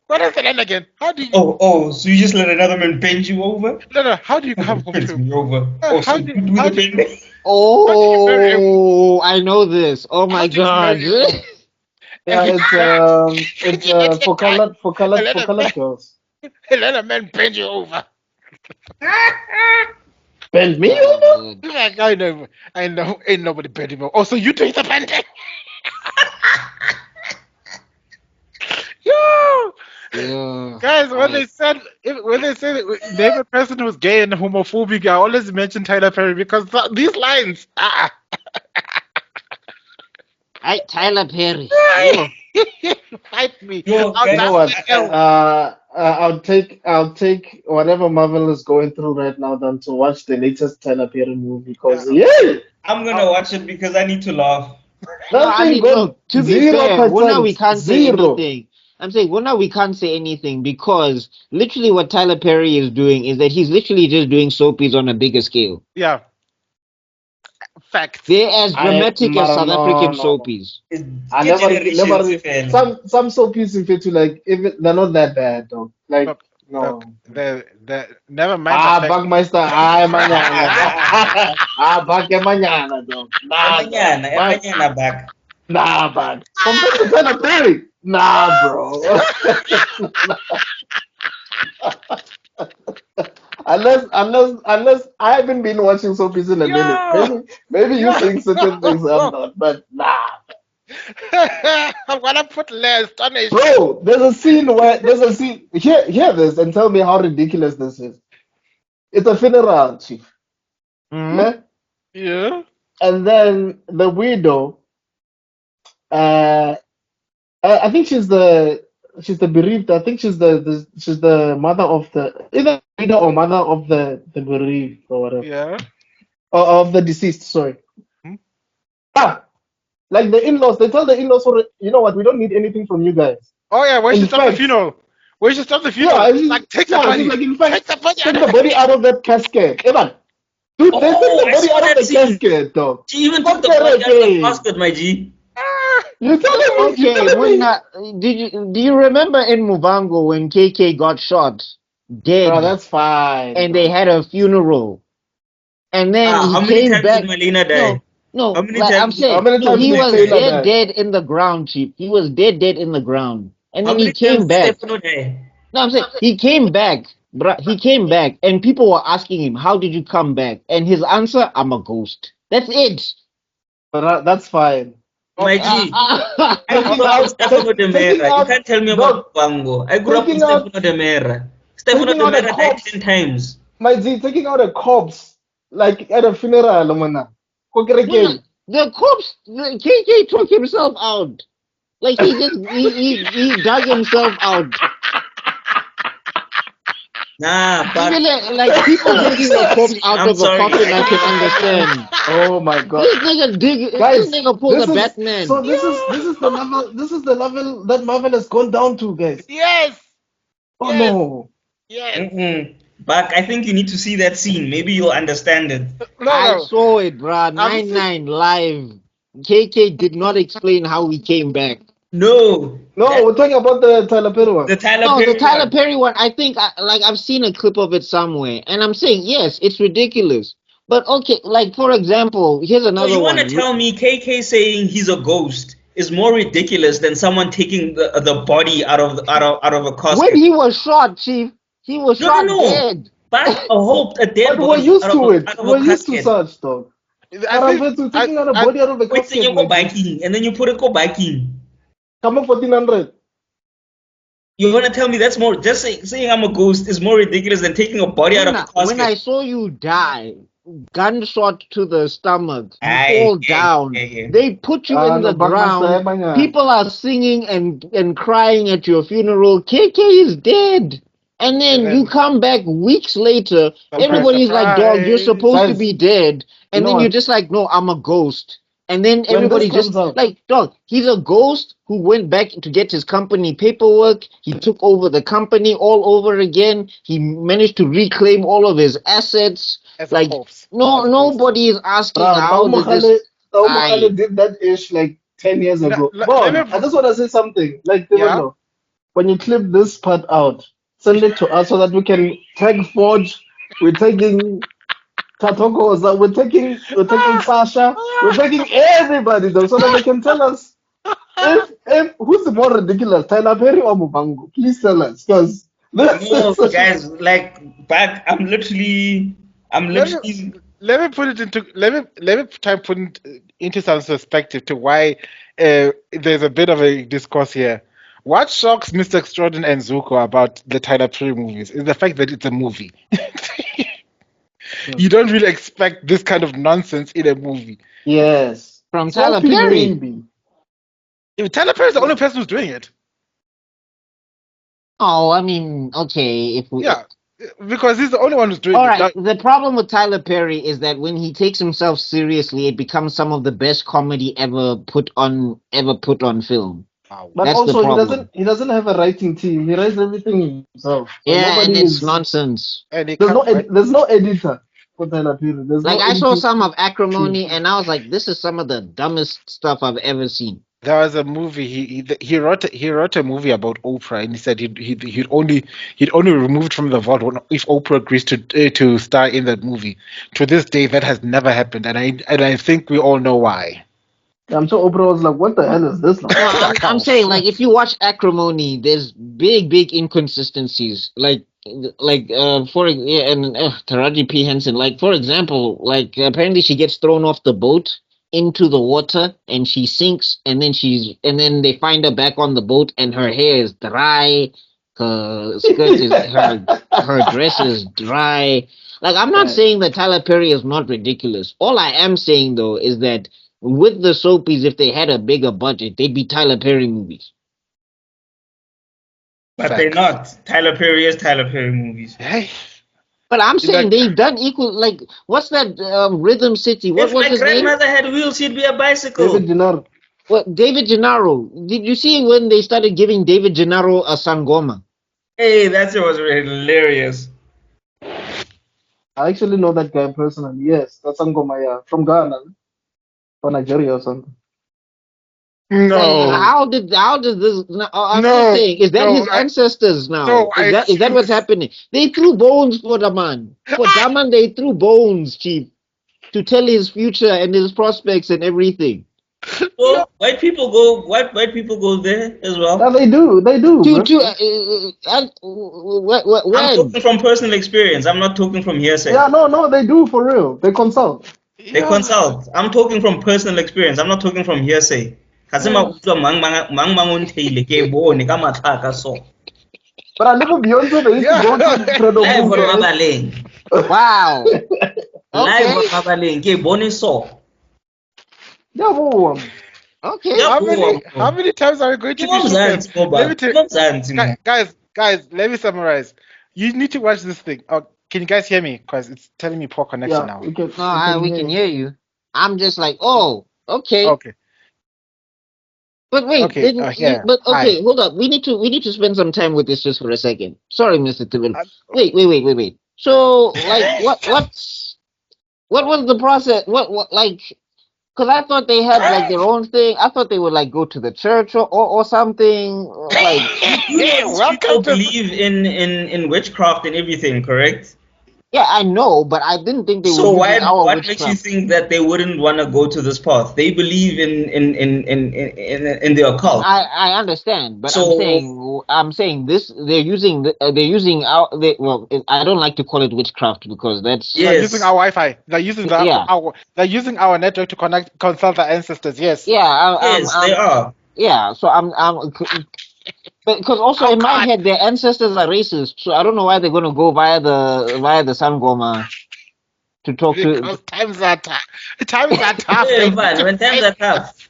What is the line again? How do you? Oh, so you just let another man bend you over? No. How do you come home to me over? So you do the bending? Oh, I know this. Oh my god. Yeah, it's for colored girls. Let a man bend you over. Bend me over? Like, I know. Ain't nobody bend him over. Oh, so you doing the bending? Yo! Yeah. Guys, when they said name a person who's gay and homophobic, I always mention Tyler Perry because these lines. Tyler Perry. Fight me. You know what? I'll take whatever Marvel is going through right now than to watch the latest Tyler Perry movie because I'm gonna watch it because I need to laugh. To be fair, now we can't say anything. I'm saying, now we can't say anything because literally what Tyler Perry is doing is that he's literally just doing soapies on a bigger scale. Yeah. Facts. They're as dramatic as South African soapies. I never some soapies in fact like even they're not that bad though. Like no. The never mind. BuckMeister, mañana though. Mañana back. Nah, bud. Compared to Tyler Perry. Nah, bro. unless I haven't been watching soapies in a minute. Maybe you think certain things I'm not, but nah. I'm gonna put less on it. Bro, there's a scene. Hear this and tell me how ridiculous this is. It's a funeral, chief. Mm-hmm. Yeah. And then the widow, I think she's the bereaved. I think she's the mother of either widow or mother of the bereaved or whatever. Yeah. Or of the deceased. Sorry. Like the in-laws, they tell the in-laws, you know what? We don't need anything from you guys. Oh yeah, where should stop the funeral? Yeah, like take the body. Like, in fact, take the body out of that casket. Evan. Dude, they take the body out of the casket, dog. She even took the body out of the casket, my G. You telling me? Do you remember in Muvango when KK got shot dead? Oh, that's fine. And they had a funeral, and then how many times did Melina die? No, how many like times? I'm saying, he was dead in the ground, Chief. He was dead in the ground, and then he came back. No, I'm saying he came back. He came back, and people were asking him, "How did you come back?" And his answer, "I'm a ghost." That's it. But that's fine. My G, I grew up with Stefano de Mera. You can't tell me about Bango. I grew up with Stefano de Mera. Stefano de Mera died 10 times. My G, taking out a corpse like at a funeral, Lomana. The corpse, KK took himself out. Like he dug himself out. Nah, but like people digging a corpse out of a coffin, I can understand. Oh my god! This nigga pulled a Batman. So this is the level that Marvel has gone down to, guys. Yes. Oh no. Yes. But I think you need to see that scene. Maybe you'll understand it. I saw it, bruh. 9-9 live. KK did not explain how he came back. No, we're talking about the Tyler Perry one. The Tyler Perry one. I think, I've seen a clip of it somewhere, and I'm saying yes, it's ridiculous. But okay, like for example, here's another one. You want to tell me KK saying he's a ghost is more ridiculous than someone taking the body out of a casket? When he was shot, Chief, he was shot dead. But I hope a dead But we're body used out to of it. a We're used to casket. such, dog. I think We're taking out a body out of a Wait, casket. you go biking and then you put a go biking. Come on, 1400. You're gonna tell me that's more? Just saying I'm a ghost is more ridiculous than taking a body out of a casket. When I saw you die, gunshot to the stomach, you Aye, fall down. yeah. They put you in the BuckMeister, ground. People are singing and crying at your funeral. KK is dead. And then you come back weeks later. Everybody's like, dog, you're supposed to be dead. And then you're just like, no, I'm a ghost. And then everybody just like, dog, he's a ghost who went back to get his company paperwork. He took over the company all over again. He managed to reclaim all of his assets. As like, nobody is asking how did this. Tebello did that ish like 10 years ago. I just want to say something. Like, Tebello, when you clip this part out, send it to us so that we can tag Forge. We're taking Tatokoza. We're taking Sasha. We're taking everybody though, so that they can tell us if who's the more ridiculous, Tyler Perry or Mubango. Please tell us, because guys, like back. I'm literally. Let me put it into let me try and put it into some perspective to why there's a bit of a discourse here. What shocks Mr. Extrodin and Zuko about the Tyler Perry movies is the fact that it's a movie. You don't really expect this kind of nonsense in a movie. Yes, from Tyler Perry. If Tyler Perry is the only person who's doing it. Oh, I mean, okay, because he's the only one who's doing it. All right. The problem with Tyler Perry is that when he takes himself seriously, it becomes some of the best comedy ever put on film. Wow. But that's also, he doesn't have a writing team. He writes everything himself. So and it's nonsense. And there's no editor for Tyler Perry. I saw some of Acrimony, and I was like, this is some of the dumbest stuff I've ever seen. There was a movie he wrote a movie about Oprah, and he said he'd only removed from the vault if Oprah agrees to star in that movie. To this day, that has never happened, and I think we all know why. I'm sure Oprah was like, "What the hell is this?" I'm saying, like, if you watch Acrimony, there's big inconsistencies. Taraji P Henson. Like, for example, like apparently she gets thrown off the boat into the water and she sinks, and then they find her back on the boat and her hair is dry, her skirt is her dress is dry. Like, I'm not saying that Tyler Perry is not ridiculous. All I am saying though is that with the soapies, if they had a bigger budget, they'd be Tyler Perry movies. But they're not. Tyler Perry is Tyler Perry movies. Hey. But I'm saying they've done equal. Like, what's that Rhythm City? What was his name? If my grandmother had wheels, she'd be a bicycle. David Gennaro. What, David Gennaro? Did you see when they started giving David Gennaro a sangoma? Hey, that was hilarious. I actually know that guy personally. Yes, that's sangoma, yeah, from Ghana or Nigeria or something. No. Like, how did this? I'm not saying, is that his ancestors now? No, is that what's happening? They threw bones for the man. For Daman, they threw bones, chief, to tell his future and his prospects and everything. So white people go there as well. Yeah, they do. I'm talking from personal experience. I'm not talking from hearsay. Yeah, no, they do for real. They consult. They consult. I'm talking from personal experience. I'm not talking from hearsay. But I never Beyonce, they used to go to Fredo. Wow. Live on Mabaleng. Okay. How many times are we going to be guys, let me summarize. You need to watch this thing. Oh, can you guys hear me? Because it's telling me poor connection now. We can hear you. I'm just like, oh, okay. Okay. But wait, hold up. We need to spend some time with this just for a second. Sorry, Mr. Tebello. Wait. So, like, what was the process? What like? Because I thought they had like their own thing. I thought they would like go to the church or something. Like, people believe in witchcraft and everything, correct? Yeah, I know, but I didn't think they were So using our what makes you witchcraft. think that they wouldn't want to go to this path? They believe in the occult. I understand, but So I'm saying this. They're using our. Well, I don't like to call it witchcraft because that's They're using yes, our Wi-Fi. They're using yeah, they're using our network to consult our ancestors. Yes. yeah. yes, they are. Yeah. So because also Oh in my God. head, their ancestors are racist. So I don't know why they're gonna go via the Sangoma to talk to. Because times are tough. Times are tough. Yeah, They need man, to when times fight. are tough,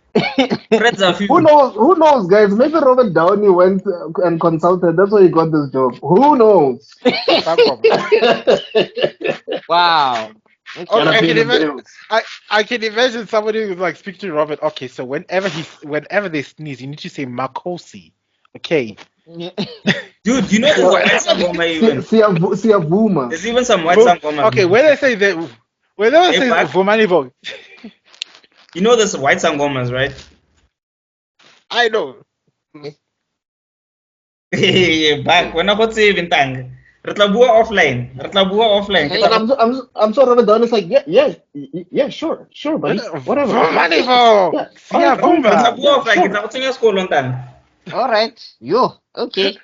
threats are Who few. knows? Who knows, guys? Maybe Robert Downey went and consulted. That's why he got this job. Who knows? Sangoma. Wow. Okay, Gotta Okay. pay the bills. I can imagine somebody who's like speak to Robert. Okay, so whenever they sneeze, you need to say Makosi. Okay. Dude, you know there's a white sangoma even. See a boomer. There's even some white sangomas. Okay, when they Hey, say back. Vumanivo, You know there's white sangomas, right? I know. Hey, back. When I got to even tang. Retlabua offline. Retlabua offline. Hey, I'm sure Robert Downey's like, yeah, sure, buddy, whatever. Vumanivo. Yeah, Sia all right, Vuma. Retlabua yeah, offline. sure. Kita kutinga school on tang. all right. Yo. Okay.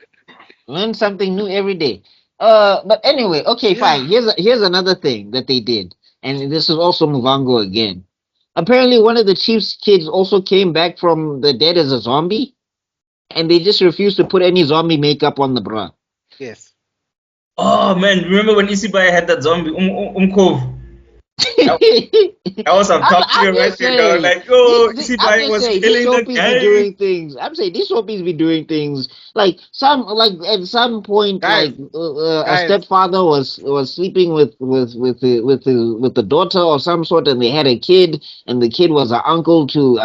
Learn something new every day. But anyway, okay, Yeah. fine. Here's another thing that they did, and this is also Muvango again. Apparently, one of the chief's kids also came back from the dead as a zombie, and they just refused to put any zombie makeup on the bra. Yes. Oh man, remember when Isibai had that zombie Kov? That was some top tier I'm right just there, dog. saying. Like, yo, I'm Isibai just was saying these killing the soapies be game. doing things. I'm saying these soapies be doing things like at some point Guys, a guys, stepfather was sleeping with the daughter or some sort, and they had a kid, and the kid was an uncle to.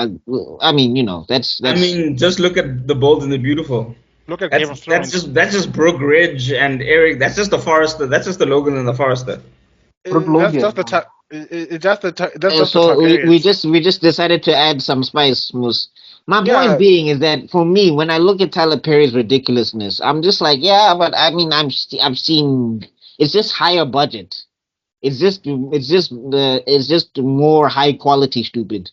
I mean, I that's mean, just look at the bold and the beautiful. look at Game That's of that's Thrones. just that's just Brooke Ridge and Eric. That's just the Forester. That's just the Logan and the Forester. Brooke That's just Logan. that's just the so Targaryens. we just decided to add some spice, Moose. My point Yeah, being is that for me, when I look at Tyler Perry's ridiculousness, I'm just like, yeah, but I mean, I've seen it's just higher budget. It's just more high quality stupid.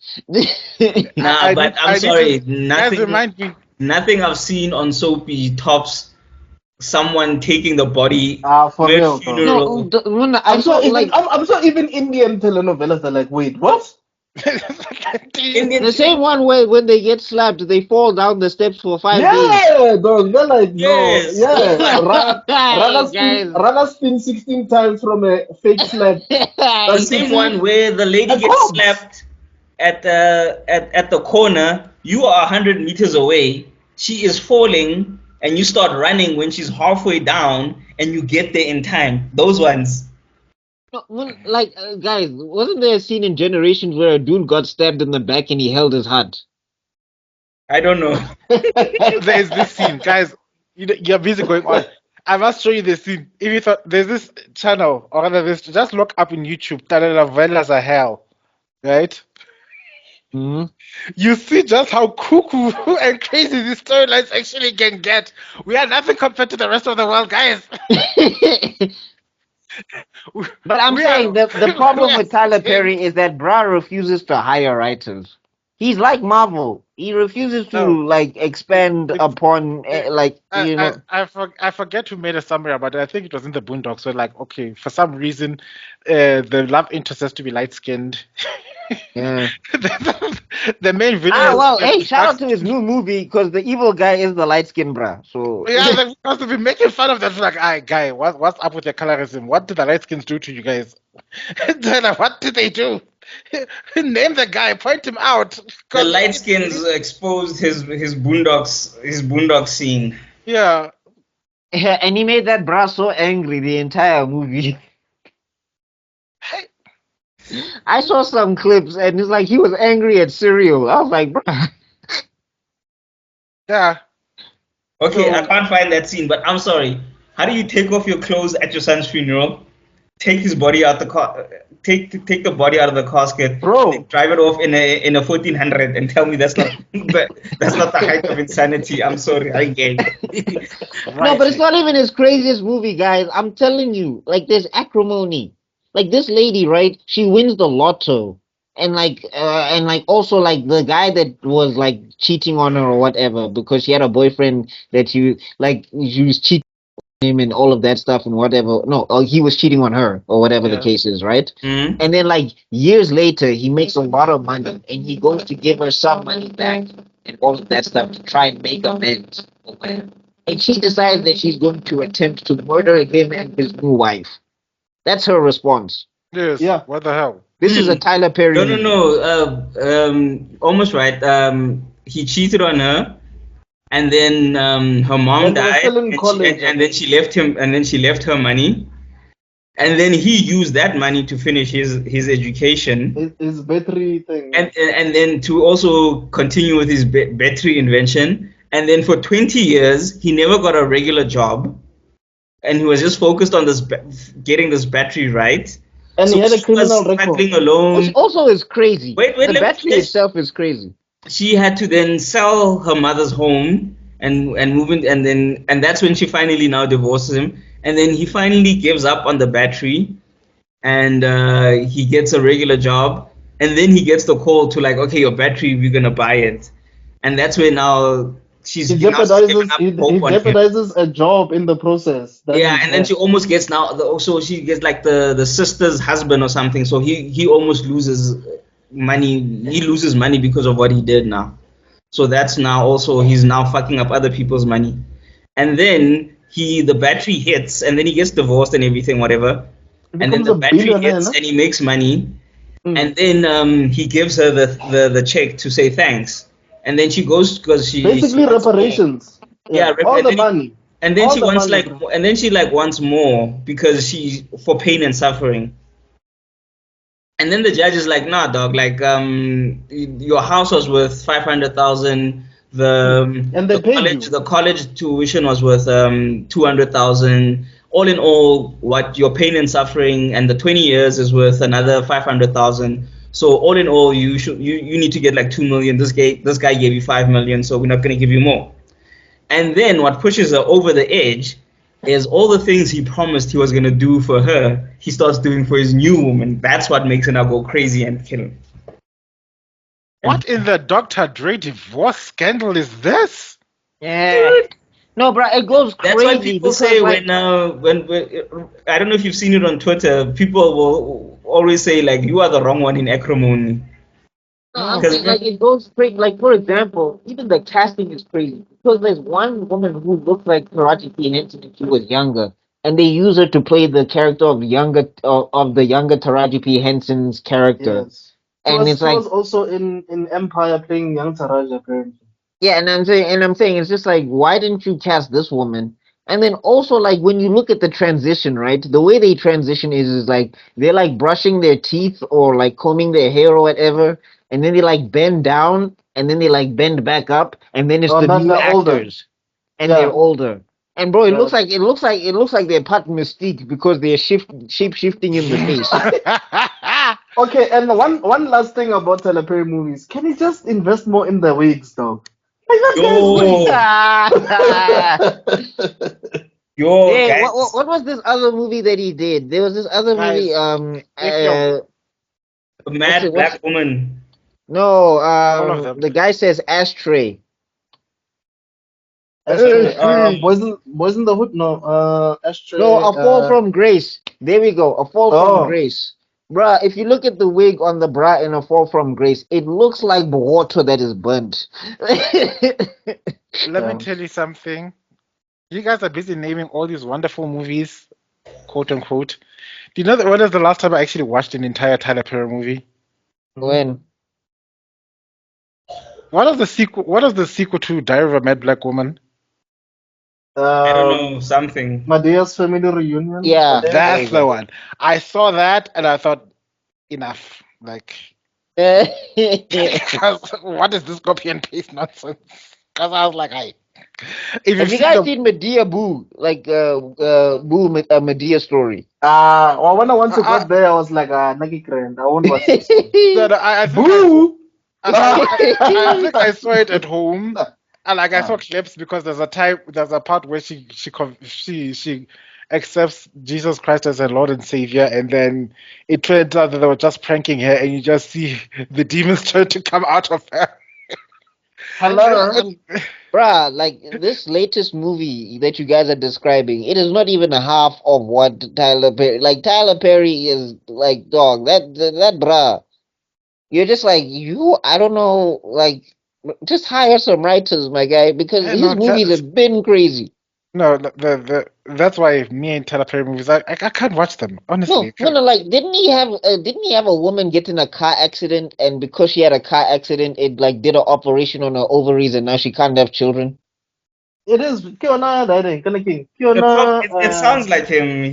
Nah, but I'm I need to sorry. guys remind me. Nothing I've seen on Soapy tops someone taking the body For mid real though. No, funeral. when I I'm saw sure even like I'm sure even Indian telenovelas are like, wait, what? Indian. the same one where when they get slapped, they fall down the steps for 5 days. Yeah, dog. They're like, no, Yes. yeah. Hey, guys. Raga spin 16 times from a fake slap. The That's same one 16 where the lady a gets corpse. slapped at the corner. You are 100 meters away. She is falling, and you start running when she's halfway down, and you get there in time. Those ones. No, guys, wasn't there a scene in Generations where a dude got stabbed in the back and he held his heart? I don't know. There is this scene, guys. You're busy going on. I must show you this scene. If you thought there's this channel or rather this, just look up in YouTube. Telenovelas are hell, right? Hmm. You see just how cuckoo and crazy these storylines actually can get. We are nothing compared to the rest of the world, guys. But I'm We saying are, the we problem are with Tyler saying- Perry is that Bra refuses to hire writers. He's like Marvel. He refuses to no. expand It's upon I forget who made a summary about it. I think it was in the Boondocks. So like, okay, for some reason, the love interest has to be light skinned. Yeah. The main villain Well, hey, is shout dark. out to his new movie because the evil guy is the light skinned bra. So Yeah, they're supposed to be making fun of that. Like, "Aye, guy, what's up with your colorism? What did the light skins do to you guys? They're like, what did they do? Name the guy, point him out. The 'Cause light skins exposed his boondocks scene. yeah, and he made that bra so angry the entire movie. I saw some clips and it's like he was angry at cereal. I was like, bro. yeah. Okay, So I can't find that scene, but I'm sorry. How do you take off your clothes at your son's funeral? take his body out the car, take the body out of the casket, Bro. and drive it off in a 1400, and tell me that's not that's not the height of insanity. I'm sorry, I gay. No, but it's not even as crazy as movie, guys. I'm telling you, like there's acrimony. Like this lady, right? She wins the lotto, and like also like the guy that was like cheating on her or whatever because she had a boyfriend that she was cheating on him and all of that stuff and whatever. No, he was cheating on her or whatever the case is, right? Mm. And then like years later, he makes a lot of money and he goes to give her some money back and all of that stuff to try and make amends or whatever. And she decides that she's going to attempt to murder him and his new wife. That's her response. Yes. Yeah. What the hell? This is a Tyler Perry No, movie. almost right. He cheated on her, and then her mom When they were died, still in and, college, and then she left him, and then she left her money, and then he used that money to finish his education, his battery thing. and then to also continue with his battery invention. And then for 20 years, he never got a regular job, and he was just focused on this getting this battery right. And he had a she criminal was record. struggling alone. Which also is crazy. Wait, the let me battery finish. itself is crazy. She had to then sell her mother's home and move in, and that's when she finally now divorces him, and then he finally gives up on the battery, and he gets a regular job, and then he gets the call to like, okay, your battery, we're gonna buy it, and that's where now He jeopardizes a job in the process. And then she almost gets so she gets like the sister's husband or something, so he almost loses money. He loses money because of what he did now. So that's now also he's now fucking up other people's money. And then the battery hits, and then he gets divorced and everything, whatever. And then the battery hits, and he makes money. And then he gives her the check to say thanks. And then she goes because she basically reparations. All the money. And then she wants wants more because she for pain and suffering. And then the judge is like, nah, dog, like your house was worth 500,000. The college tuition was worth 200,000. All in all, what your pain and suffering and the 20 years is worth another 500,000. So all in all, you need to get like 2 million. This guy gave you 5 million, so we're not gonna give you more. And then what pushes her over the edge is all the things he promised he was gonna do for her, he starts doing for his new woman. That's what makes her now go crazy and kill him. What in the Dr. Dre divorce scandal is this? Yeah. Dude. No, bro, it goes crazy. That's why people say when I don't know if you've seen it on Twitter, people will always say like you are the wrong one in acrimony. No, I'm saying like it goes crazy. Like for example, even the casting is crazy because there's one woman who looks like Taraji P. Henson if she was younger, and they use her to play the character of the younger Taraji P. Henson's character. Yes. And she was also in Empire playing young Taraji apparently. Yeah, and I'm saying it's just like, why didn't you cast this woman? And then also like when you look at the transition, right? The way they transition is like they're like brushing their teeth or like combing their hair or whatever, and then they like bend down and then they like bend back up, and then it's the new actors, and they're older. And bro, it looks like they're part Mystique because they're shape shifting in the face. Okay, and one last thing about Tyler Perry movies, can he just invest more in the wigs, though? Like hey, what was this other movie that he did? There was this other movie, Mad Black Woman. No, the guy says ashtray. Boys in the Hood? No, ashtray. No, A Fall from Grace. There we go, A Fall from Grace. Bruh, if you look at the wig on the bra in A Fall from Grace, it looks like water that is burnt. Let me tell you something. You guys are busy naming all these wonderful movies, quote unquote. Do you know when was the last time I actually watched an entire Tyler Perry movie? When? What is the sequel to Diary of a Mad Black Woman? I don't know, something. Madea's Family Reunion? Yeah. That's the one. I saw that and I thought, enough. Like, what is this copy and paste nonsense? Because I was like, If Have you you've guys seen seen Medea Boo? Like Boo a Medea story. Well, when I once I, got there, I was like, Nagi Krend. I won't watch this one. I think Boo! I think I saw it at home. I saw clips because there's a part where she accepts Jesus Christ as her Lord and Savior, and then it turns out that they were just pranking her, and you just see the demons trying to come out of her. Hello. Bruh, like this latest movie that you guys are describing, it is not even a half of what Tyler Perry. Like Tyler Perry is like dog. That bruh, you're just like you. I don't know. Like just hire some writers, my guy, because No, his movies have been crazy. no, that's why me and Tyler Perry movies, I can't watch them honestly. No. Like, didn't he have a woman get in a car accident, and because she had a car accident, it like did an operation on her ovaries, and now she can't have children. It is Kiona Dade, King. It Kiona sounds like him.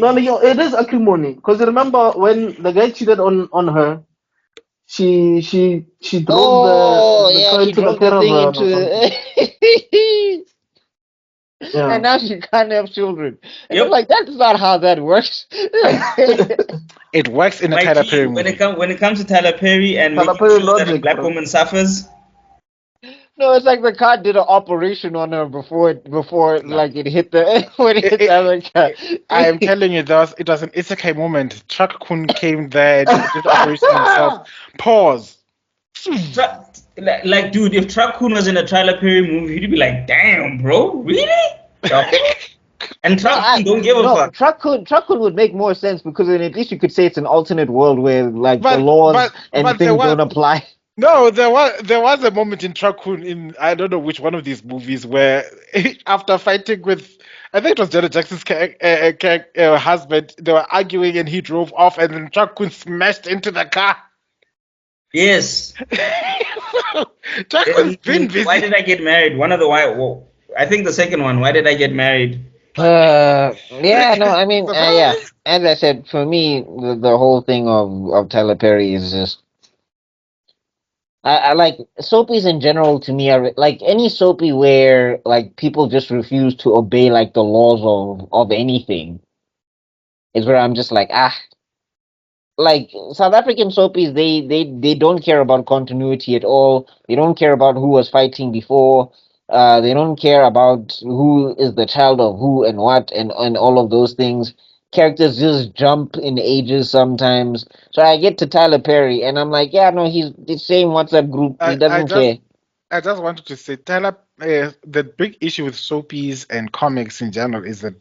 no, it is acrimony. Because remember when the guy cheated on her, she drove Oh the yeah, car she into the drove the thing caravan or something. into. And Yeah. now she can't have children. And I'm Yep. like, that's not how that works. It works in a Like Tyler Perry movie. when it comes to Tyler Perry and making Talapay sure that a logic, black bro. woman suffers, No, it's like the car did an operation on her before No. like it hit the when it It, hit the it, other car. I am telling you, it was an isekai moment. Chuck Kun came there, did the operation himself. Pause. dude, if Truck-kun was in a Tyler Perry movie, he'd be like, "Damn, bro, really?" The fuck? And Truck-kun don't give a fuck. Truck would make more sense because then at least you could say it's an alternate world where like the But laws and but there things was don't apply. no, there was a moment in Truck Kun in I don't know which one of these movies where after fighting with I think it was Janet Jackson's husband, they were arguing and he drove off and then Truck Kun smashed into the car. Yes. Truck Kun's been Why busy. did I get married? One of the why. Well, I think the second one. Why did I get married? Yeah, no, I mean, yeah. Surprise! As I said, for me, the whole thing of Tyler Perry is just I like soapies in general. To me, are like any soapy where like people just refuse to obey like the laws of anything is where I'm just like like South African soapies, they don't care about continuity at all. They don't care about who was fighting before. They don't care about who is the child of who and what and all of those things. Characters just jump in ages sometimes. So I get to Tyler Perry and I'm like, yeah, no, he's the same WhatsApp group. He I, I doesn't just care. I just wanted to say, Tyler, the big issue with soapies and comics in general is that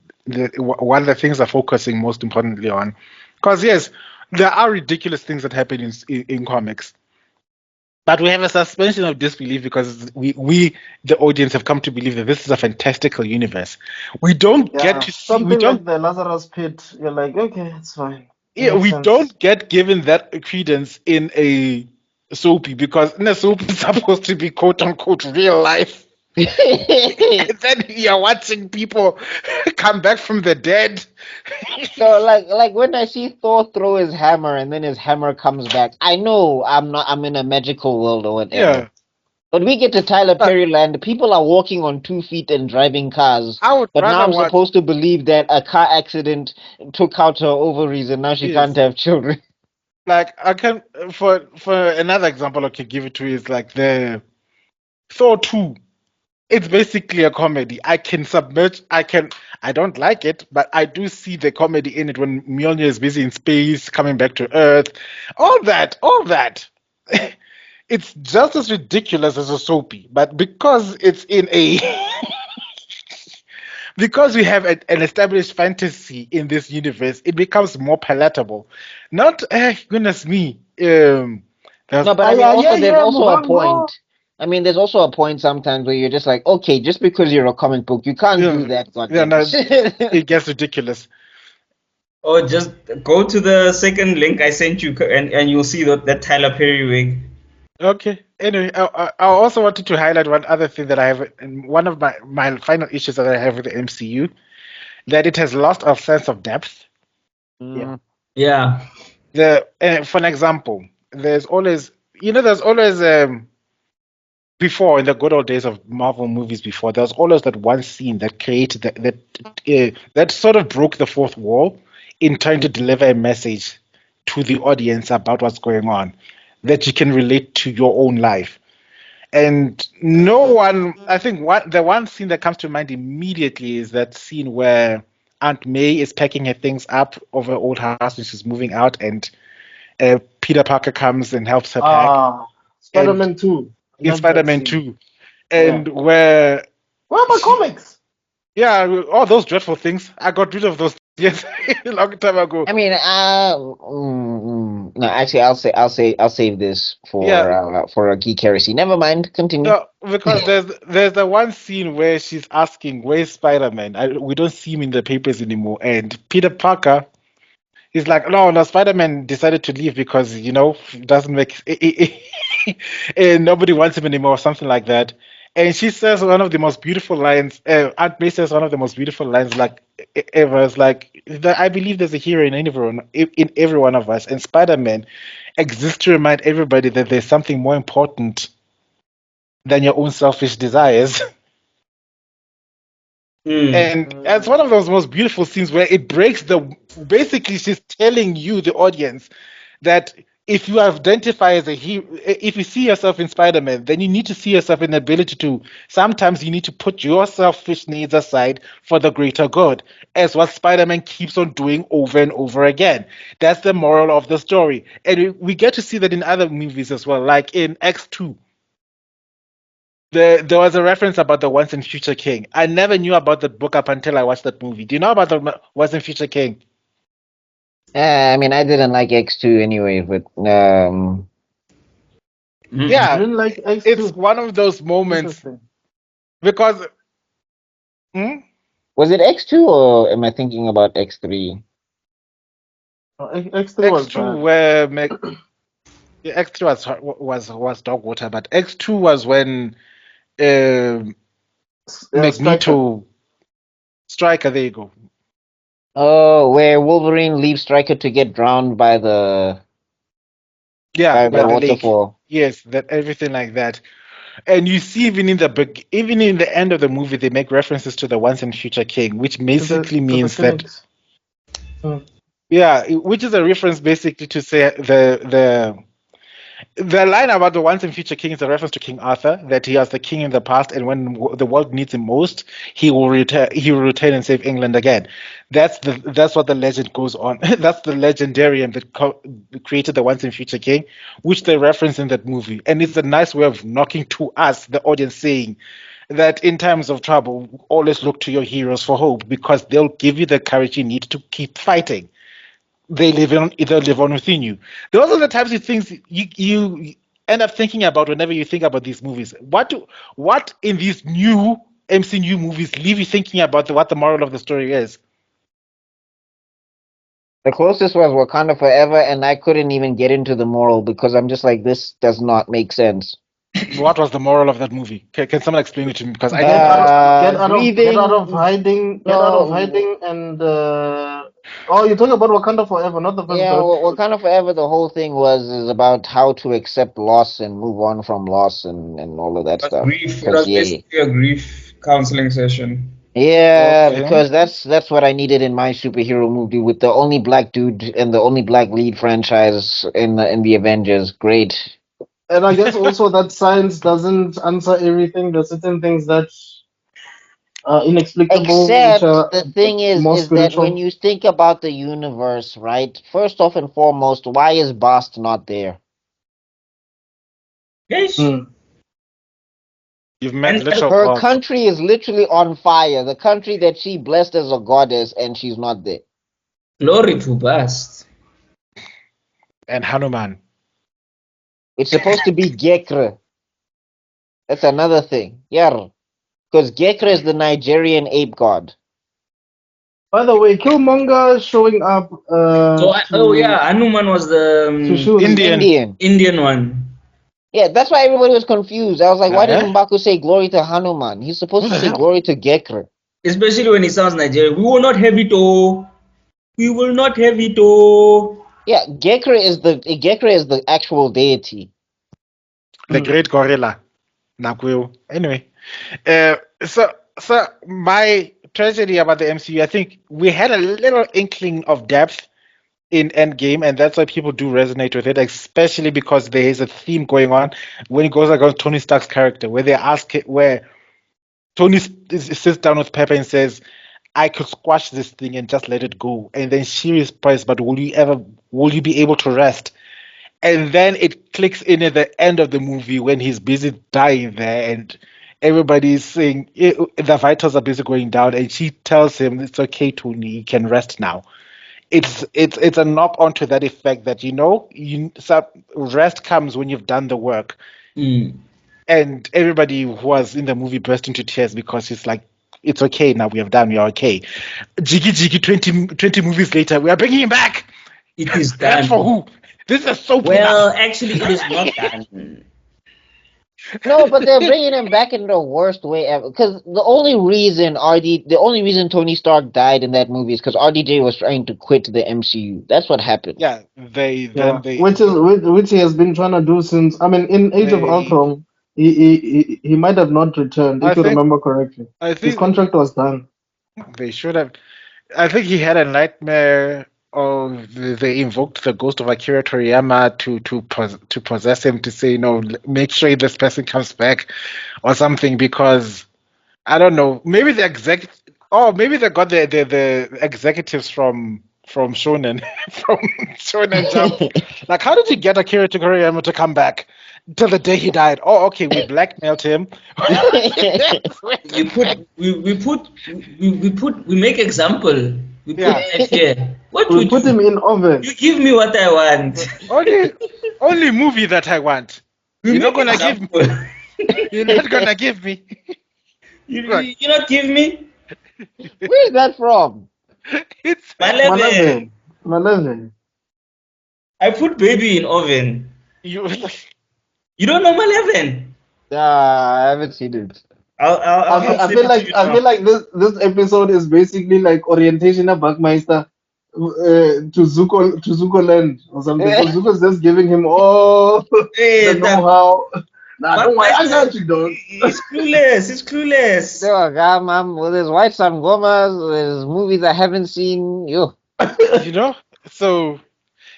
one of the things are focusing most importantly on, because yes, there are ridiculous things that happen in comics, but we have a suspension of disbelief because we the audience have come to believe that this is a fantastical universe. We don't get Yeah. to see we Something don't like the Lazarus Pit. You're like, okay, it's fine. It yeah, makes we sense. don't get given that credence in a soapy because in a soap it's supposed to be quote unquote real life. And then you're watching people come back from the dead. So like when I see Thor throw his hammer and then his hammer comes back, I know I'm in a magical world or whatever. Yeah, But we get to Tyler but Perry land, people are walking on 2 feet and driving cars. I would But now rather I'm watch. supposed to believe that a car accident took out her ovaries and now she can't Yes, have children. like I can for another example I can give it to you is like the Thor 2. It's basically a comedy. I can submerge. I don't like it, but I do see the comedy in it when Mjolnir is busy in space, coming back to Earth. All that. It's just as ridiculous as a soapy, but because it's in a because we have an established fantasy in this universe, it becomes more palatable. Not goodness me. There's No, but I mean also there's also a Mugango. point. I mean there's also a point sometimes where you're just like, okay, just because you're a comic book, you can't do yeah, that, yeah, goddamn no, it. it gets ridiculous. Or just go to the second link I sent you, and you'll see that Tyler Perry wig. Okay. Anyway, I also wanted to highlight one other thing that I have, and one of my final issues that I have with the MCU, that it has lost a sense of depth. Yeah. Yeah. For an example, there's always before, in the good old days of Marvel movies, before there was always that one scene that created that sort of broke the fourth wall in trying to deliver a message to the audience about what's going on that you can relate to your own life. And no one, I think, the one scene that comes to mind immediately is that scene where Aunt May is packing her things up of her old house and she's moving out, and Peter Parker comes and helps her pack. Spider-Man 2. In Love that Spider-Man scene. 2. And where are my comics? Yeah, all those dreadful things. I got rid of those yes a long time ago. I mean, no, actually, I'll save this for a geek heresy. Never mind. Continue. No, because there's the one scene where she's asking, "Where's Spider-Man?" We don't see him in the papers anymore, and Peter Parker is like, "No, Spider-Man decided to leave because it doesn't make nobody wants him anymore," or something like that. And she says one of the most beautiful lines. Aunt May says one of the most beautiful lines like ever. It's like, I believe there's a hero in every one of us, and Spider-Man exists to remind everybody that there's something more important than your own selfish desires. And it's one of those most beautiful scenes where it breaks basically she's telling you, the audience, that if you identify as a hero, if you see yourself in Spider-Man, then you need to see yourself in the ability to, sometimes you need to put your selfish needs aside for the greater good, as what Spider-Man keeps on doing over and over again. That's the moral of the story. And we get to see that in other movies as well, like in X2. There was a reference about the Once and Future King. I never knew about the book up until I watched that movie. Do you know about the Once and Future King? I mean, I didn't like X2 anyway, but yeah, I didn't like X2. It's one of those moments because was it X2 or am I thinking about X3? X3 was X2 where X2 was dog water, but X2 was when Magneto Striker. There you go. Oh, where Wolverine leaves Stryker to get drowned by the by the waterfall. Lake. Yes, that everything like that. And you see, even in the end of the movie, they make references to the Once and Future King, which basically means that. Yeah, which is a reference basically to say the line about the Once and Future King is a reference to King Arthur, that he was the king in the past, and when the world needs him most, he will return. He will return and save England again. That's what the legend goes on. That's the legendarium that created the Once and Future King, which they reference in that movie, and it's a nice way of knocking to us, the audience, saying that in times of trouble, always look to your heroes for hope, because they'll give you the courage you need to keep fighting. They live on within you. Those are the types of things you end up thinking about whenever you think about these movies. What in these new MCU movies leave you thinking about what the moral of the story is? The closest was Wakanda Forever, and I couldn't even get into the moral because I'm just like, this does not make sense. What was the moral of that movie? Can someone explain it to me? Because I get out of hiding, and you're talking about Wakanda Forever, not the first. Yeah, Wakanda Forever. The whole thing is about how to accept loss and move on from loss and all of that stuff. Grief. It was basically a grief counseling session. Yeah, because that's what I needed in my superhero movie, with the only black dude and the only black lead franchise in the Avengers. Great. And I guess also that science doesn't answer everything. There's certain things that are inexplicable. Except the thing is that when you think about the universe, right? First off and foremost, why is Bast not there? Yes. You've met her country is literally on fire. The country that she blessed as a goddess, and she's not there. Glory to Bast. And Hanuman. It's supposed to be Gekre. That's another thing. Yeah. Because Gekre is the Nigerian ape god. By the way, Killmonger showing up. Hanuman was the Indian one. Yeah, that's why everybody was confused. I was like, why didn't Mbaku say glory to Hanuman? He's supposed to say glory to Gekre. Especially when he sounds Nigerian. We will not have it all. We will not have it all. Yeah, Gekre is the actual deity. The great gorilla. Nakuyo. Anyway, so my tragedy about the MCU, I think we had a little inkling of depth in Endgame, and that's why people do resonate with it, especially because there is a theme going on when it goes against Tony Stark's character, where they ask it, where Tony sits down with Pepper and says, "I could squash this thing and just let it go," and then she replies, "But will you be able to rest?" And then it clicks in at the end of the movie when he's busy dying there, and everybody's saying the vitals are busy going down, and she tells him, "It's okay, Tony, you can rest now." It's a knock on to that effect that rest comes when you've done the work. And everybody who was in the movie burst into tears because it's like, it's okay now, we are okay. Jiggy Jiggy 20 movies later, we are bringing him back. It is Back done. for who? This is a soap Well, opera. actually, it is not done. No, but they're bringing him back in the worst way ever. Because the only reason Tony Stark died in that movie is because RDJ was trying to quit the MCU. That's what happened. Yeah, Which he has been trying to do since. I mean, in Age of Ultron, he might have not returned, if you remember correctly. His contract was done. They should have. I think he had a nightmare of they invoked the ghost of Akira Toriyama to possess him to say, make sure this person comes back or something, because I don't know. Maybe maybe they got the executives from Shonen from Shonen Jump. Like, how did you get Akira Toriyama to come back till the day he died? Oh, okay, we blackmailed him. We make example. We put that here. What we put him in oven. You give me what I want. Only movie that I want. You're not gonna give me. You're not gonna give me. You not give me? Where's that from? It's Maleven. I put baby in oven. You don't know Maleven? I haven't seen it. I feel like this episode is basically like orientation of BuckMeister to Zuko land or something. So Zuko's just giving him all the know-how. Nah, don't worry, I got you, dog. He's clueless. With his white sangomas, his movies I haven't seen. So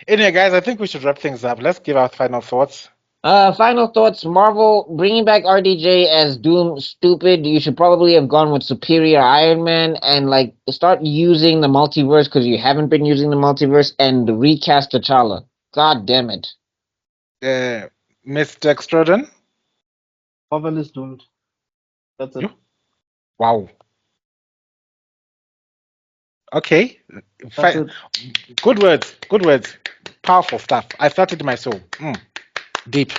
anyway, guys, I think we should wrap things up. Let's give our final thoughts. Final thoughts. Marvel bringing back RDJ as Doom, stupid. You should probably have gone with Superior Iron Man and start using the multiverse, because you haven't been using the multiverse, and recast T'Challa. God damn it. Mr. Extrodin? Marvel is doomed. That's it. Wow. Okay. Good words. Powerful stuff. I felt it in my soul. Deep.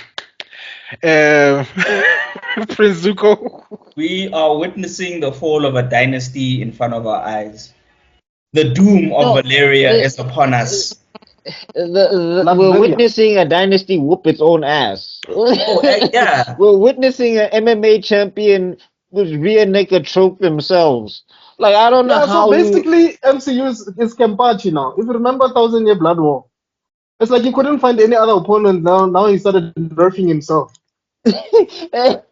Prince Zuko. We are witnessing the fall of a dynasty in front of our eyes. The doom of Valeria is upon us. We're witnessing a dynasty whoop its own ass. Yeah. We're witnessing an MMA champion with rear naked choke themselves. I don't know how. So basically, MCU is Kenpachi now. If you remember 1,000 Year Blood War, it's like he couldn't find any other opponent. Now he started nerfing himself. No,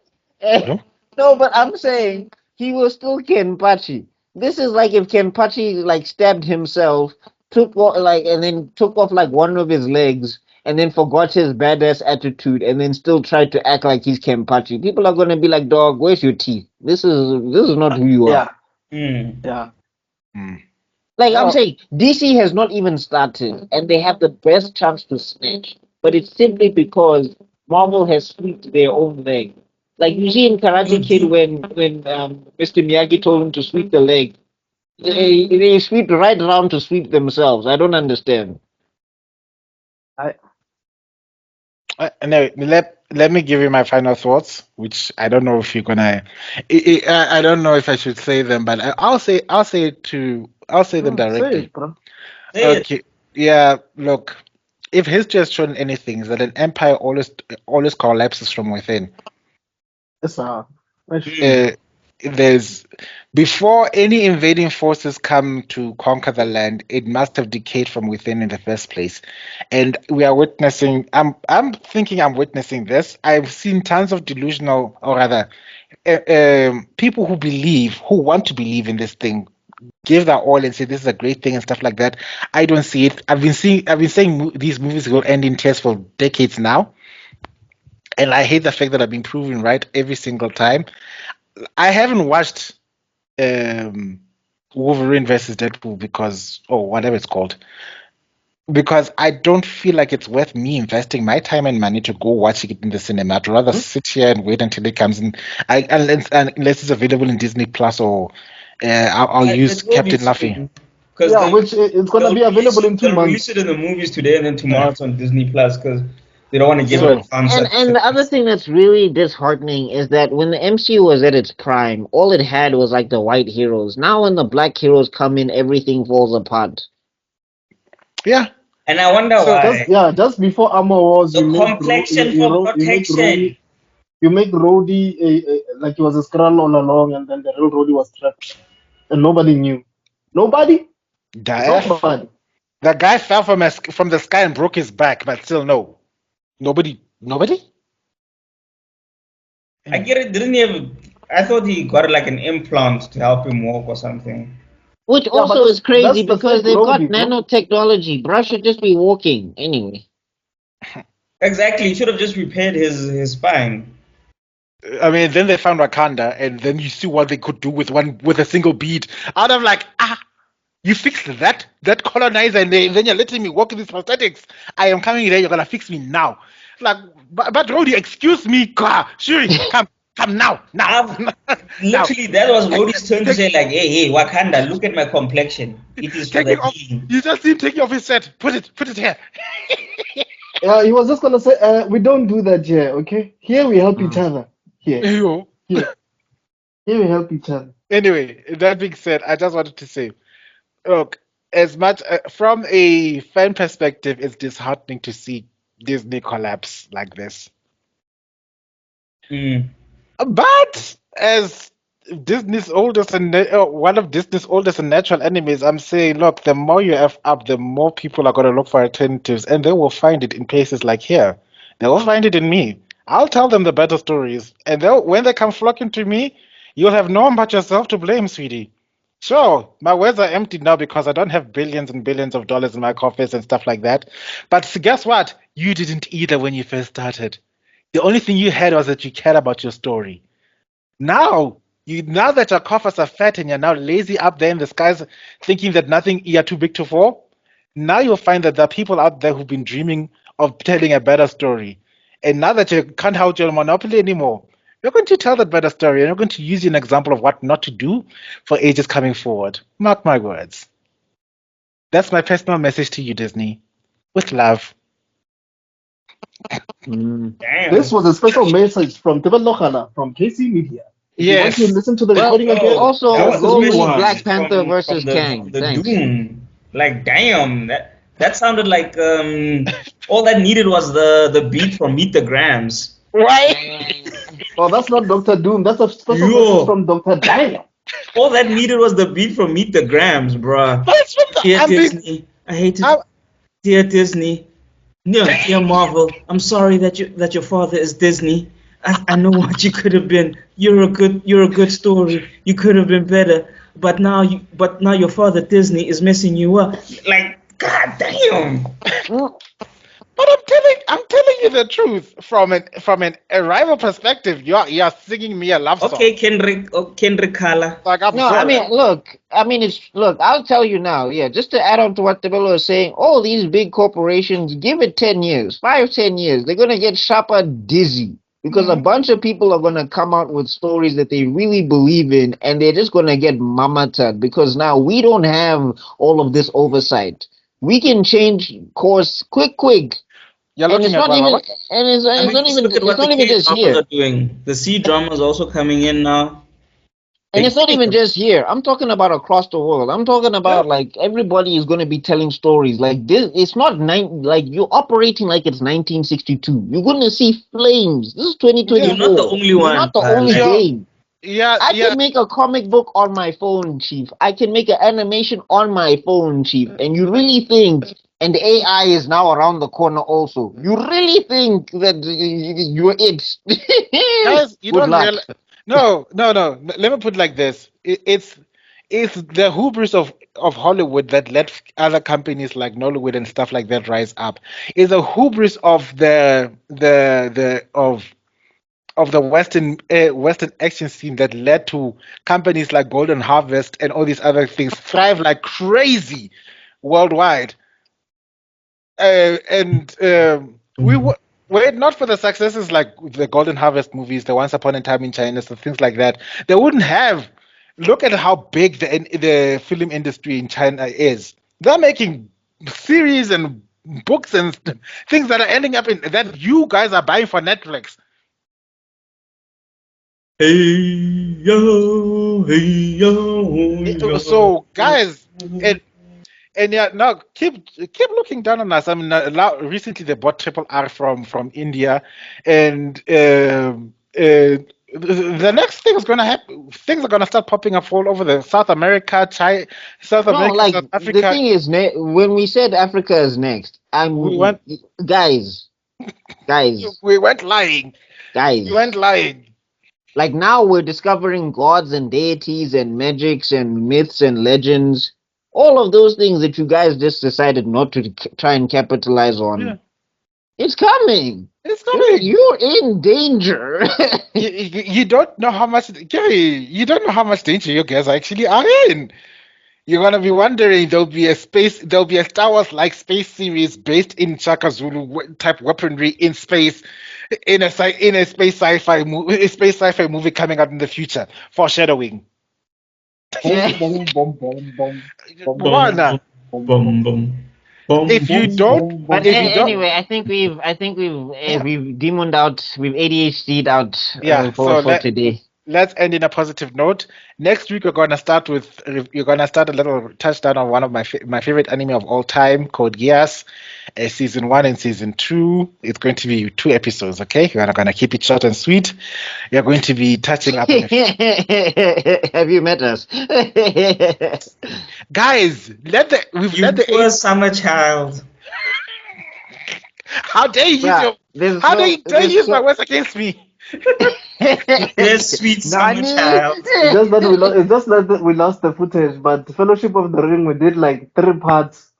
but I'm saying he was still Kenpachi. This is like if Kenpachi stabbed himself, took off one of his legs, and then forgot his badass attitude, and then still tried to act like he's Kenpachi. People are gonna be like, "Dog, where's your teeth? This is not who you are." Yeah. I'm saying, DC has not even started, and they have the best chance to snitch, but it's simply because Marvel has swept their own leg. You see in Karate Kid when Mr. Miyagi told him to sweep the leg, they sweep right around to sweep themselves. I don't understand. No, let me give you my final thoughts, which I don't know if you're gonna. I don't know if I should say them, but I'll say them directly. Say it, bro. Okay. Yeah. Look, if history has shown anything, is that an empire always collapses from within. Yes, sir. there's before any invading forces come to conquer the land, it must have decayed from within in the first place. And we are witnessing. I'm thinking I'm witnessing this. I've seen tons of delusional, or rather, people who want to believe in this thing, give their all and say this is a great thing and stuff like that. I don't see it. I've been saying these movies will end in tears for decades now, and I hate the fact that I've been proven right every single time. I haven't watched Wolverine versus Deadpool or whatever it's called, because I don't feel like it's worth me investing my time and money to go watch it in the cinema. I'd rather sit here and wait until it comes in, unless it's available in Disney Plus, or I'll use Captain Laffy. Yeah, which it's gonna be available in 2 months. Release it in the movies today, and then tomorrow it's on Disney Plus because they don't want to give it And the other thing that's really disheartening is that when the MCU was at its prime, all it had was like the white heroes. Now when the black heroes come in, everything falls apart. Yeah. And I wonder why. Just before Armor Wars, the complexion for protection. You make Rhodey like he was a Skrull all along, and then the real Rhodey was trapped, and nobody knew. Nobody. The guy fell from the sky and broke his back, but still no. Nobody. I get it. Didn't he have? I thought he got like an implant to help him walk or something. Which also is crazy because they've got nanotechnology. Bruh should just be walking anyway. Exactly. He should have just repaired his spine. I mean, then they found Wakanda, and then you see what they could do with a single bead. Out of like, you fixed that colonizer, and then you're letting me walk in these prosthetics. I am coming there. You're gonna fix me now. Like, but Rhodey, excuse me, Shuri, come now. Literally, that was Rhodey's turn to say like, hey, Wakanda, look at my complexion. It is for the healing. You just see him taking off his set. Put it here. He was just gonna say, we don't do that here, okay? Here we help each other. Here we help each other. Anyway, that being said, I just wanted to say, look, as much from a fan perspective, it's disheartening to see Disney collapse like this. But as Disney's oldest and one of Disney's oldest and natural enemies, I'm saying, look, the more you F up, the more people are going to look for alternatives, and they will find it in places like here. They will find it in me. I'll tell them the better stories, and when they come flocking to me, you'll have no one but yourself to blame, sweetie. Sure, my words are empty now because I don't have billions and billions of dollars in my coffers and stuff like that. But guess what? You didn't either when you first started. The only thing you had was that you cared about your story. Now that your coffers are fat and you're now lazy up there in the skies, thinking that you're too big to fall, now you'll find that there are people out there who've been dreaming of telling a better story. And now that you can't hold your monopoly anymore, you're going to tell that better story, and you're going to use an example of what not to do for ages coming forward. Mark my words. That's my personal message to you, Disney. With love. Damn. This was a special message from tebellokhala from KC Media. Yes. You want to listen to the recording again? Also, go with Black Panther versus Kang. The Doom. Like, damn. That sounded like all that needed was the beat from Meet the Grams. Right? Oh, that's not Dr. Doom. That's a special message from Dr. Daniel. All that needed was the beat from Meet the Grams, bruh. Dear Disney, I hate it. Dear Disney, no, dear Marvel, I'm sorry that your father is Disney. I know what you could have been. You're a good story. You could have been better. But now your father Disney is messing you up. Like, god damn. But I'm telling you the truth from an arrival perspective. You're singing me a love song. Okay, Kendrick Khala. Like, I'll tell you now, just to add on to what Tebello is saying, all these big corporations, give it 10 years, 5-10 years, they're going to get sharper dizzy. Because a bunch of people are going to come out with stories that they really believe in, and they're just going to get mamata because now we don't have all of this oversight. We can change course quick. You're looking at it's not even just here. The C drama is also coming in now. And it's not even just here. I'm talking about across the world. I'm talking about like everybody is going to be telling stories like this. It's not like you're operating like it's 1962. You're going to see flames. This is 2024. You're not the only one. You're not the only game. I yeah. can make a comic book on my phone, Chief. I can make an animation on my phone, Chief. And you really think, and AI is now around the corner also. You really think that you're it? Guys, you Good don't luck. realize. No, no, no. Let me put it like this. It's the hubris of Hollywood that let other companies like Nollywood and stuff like that rise up. It's a hubris of the Western action scene that led to companies like Golden Harvest and all these other things thrive like crazy worldwide. And were it not for the successes like the Golden Harvest movies, the Once Upon a Time in China, so things like that, they wouldn't have. Look at how big the film industry in China is. They're making series and books and things that are ending up in that you guys are buying for Netflix. Hey yo, hey yo. So, guys, and yeah, now keep looking down on us. I mean, recently they bought Triple R from India, and the next thing is gonna happen. Things are gonna start popping up all over the South America, China, South No, America, like South the Africa. thing is, when we said Africa is next, We went, guys, we went lying. We went guys. lying. Like now we're discovering gods and deities and magics and myths and legends. All of those things that you guys just decided not to try and capitalize on. Yeah, It's coming. it's coming. You're in danger. You don't know how much, Gary. You don't know how much danger you guys actually are in. You're gonna be wondering there'll be a Star Wars like space series based in Shaka Zulu type weaponry in space in a space sci-fi movie coming out in the future. Foreshadowing. Boom, boom, boom, boom, boom, Come on now. Bum, bum, If you boom, don't, boom, But if you don't, anyway, we've demoned out, we've ADHD'd out yeah. for today. Let's end in a positive note. Next week you're gonna start a little touchdown on one of my favorite anime of all time, Code Geass, season 1 and season 2. It's going to be 2 episodes. Okay, we're gonna keep it short and sweet. You're going to be touching up on Have you met us? guys. You poor summer child. How dare you use Bruh, use my words against me? Yes, sweet summer Nani? child. It's just that we lost the footage, but Fellowship of the Ring we did like 3 parts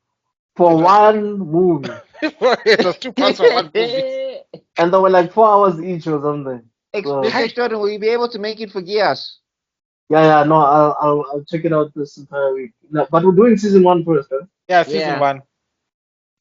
for one movie, It was 2 parts of one movie. and they were like 4 hours each or something. So, Mr. Extrodin, will you be able to make it for Geass? yeah, no, I'll check it out this entire week. No, but we're doing season 1 first, huh? Yeah, season Yeah. 1.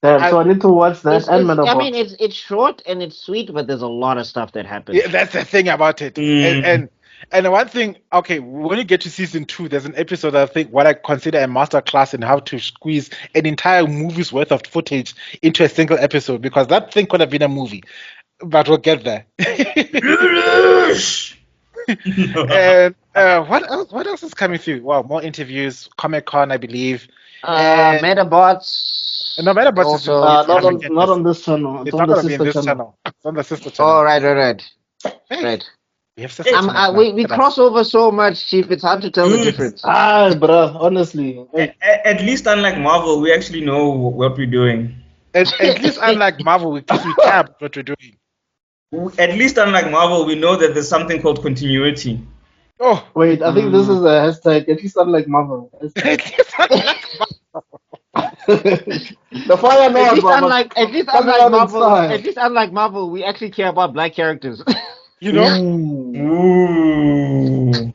Damn, so I need to watch that and I Metabots. mean, it's short and it's sweet, but there's a lot of stuff that happens. Yeah, that's the thing about it. Mm. And one thing, okay, when you get to season 2, there's an episode I think what I consider a master class in how to squeeze an entire movie's worth of footage into a single episode because that thing could have been a movie, but we'll get there. And what else? What else is coming through? Wow, more interviews, Comic Con, I believe. And Metabots. no matter what, Also, Not on this channel. It's it's on not the gonna be in sister this channel. channel. It's on the sister channel. oh, right. Hey, we have sister We channels now. cross over so much, Chief. It's hard to tell the Dude. difference. Bruh, honestly. At least unlike Marvel, we actually know what we're doing. At least unlike Marvel, we care about what we're doing. At least unlike Marvel, we know that there's something called continuity. Oh, Wait, I think this is a hashtag. At least unlike Marvel. at least unlike The fire At least Lord, unlike Marvel, we actually care about black characters. you know. Ooh.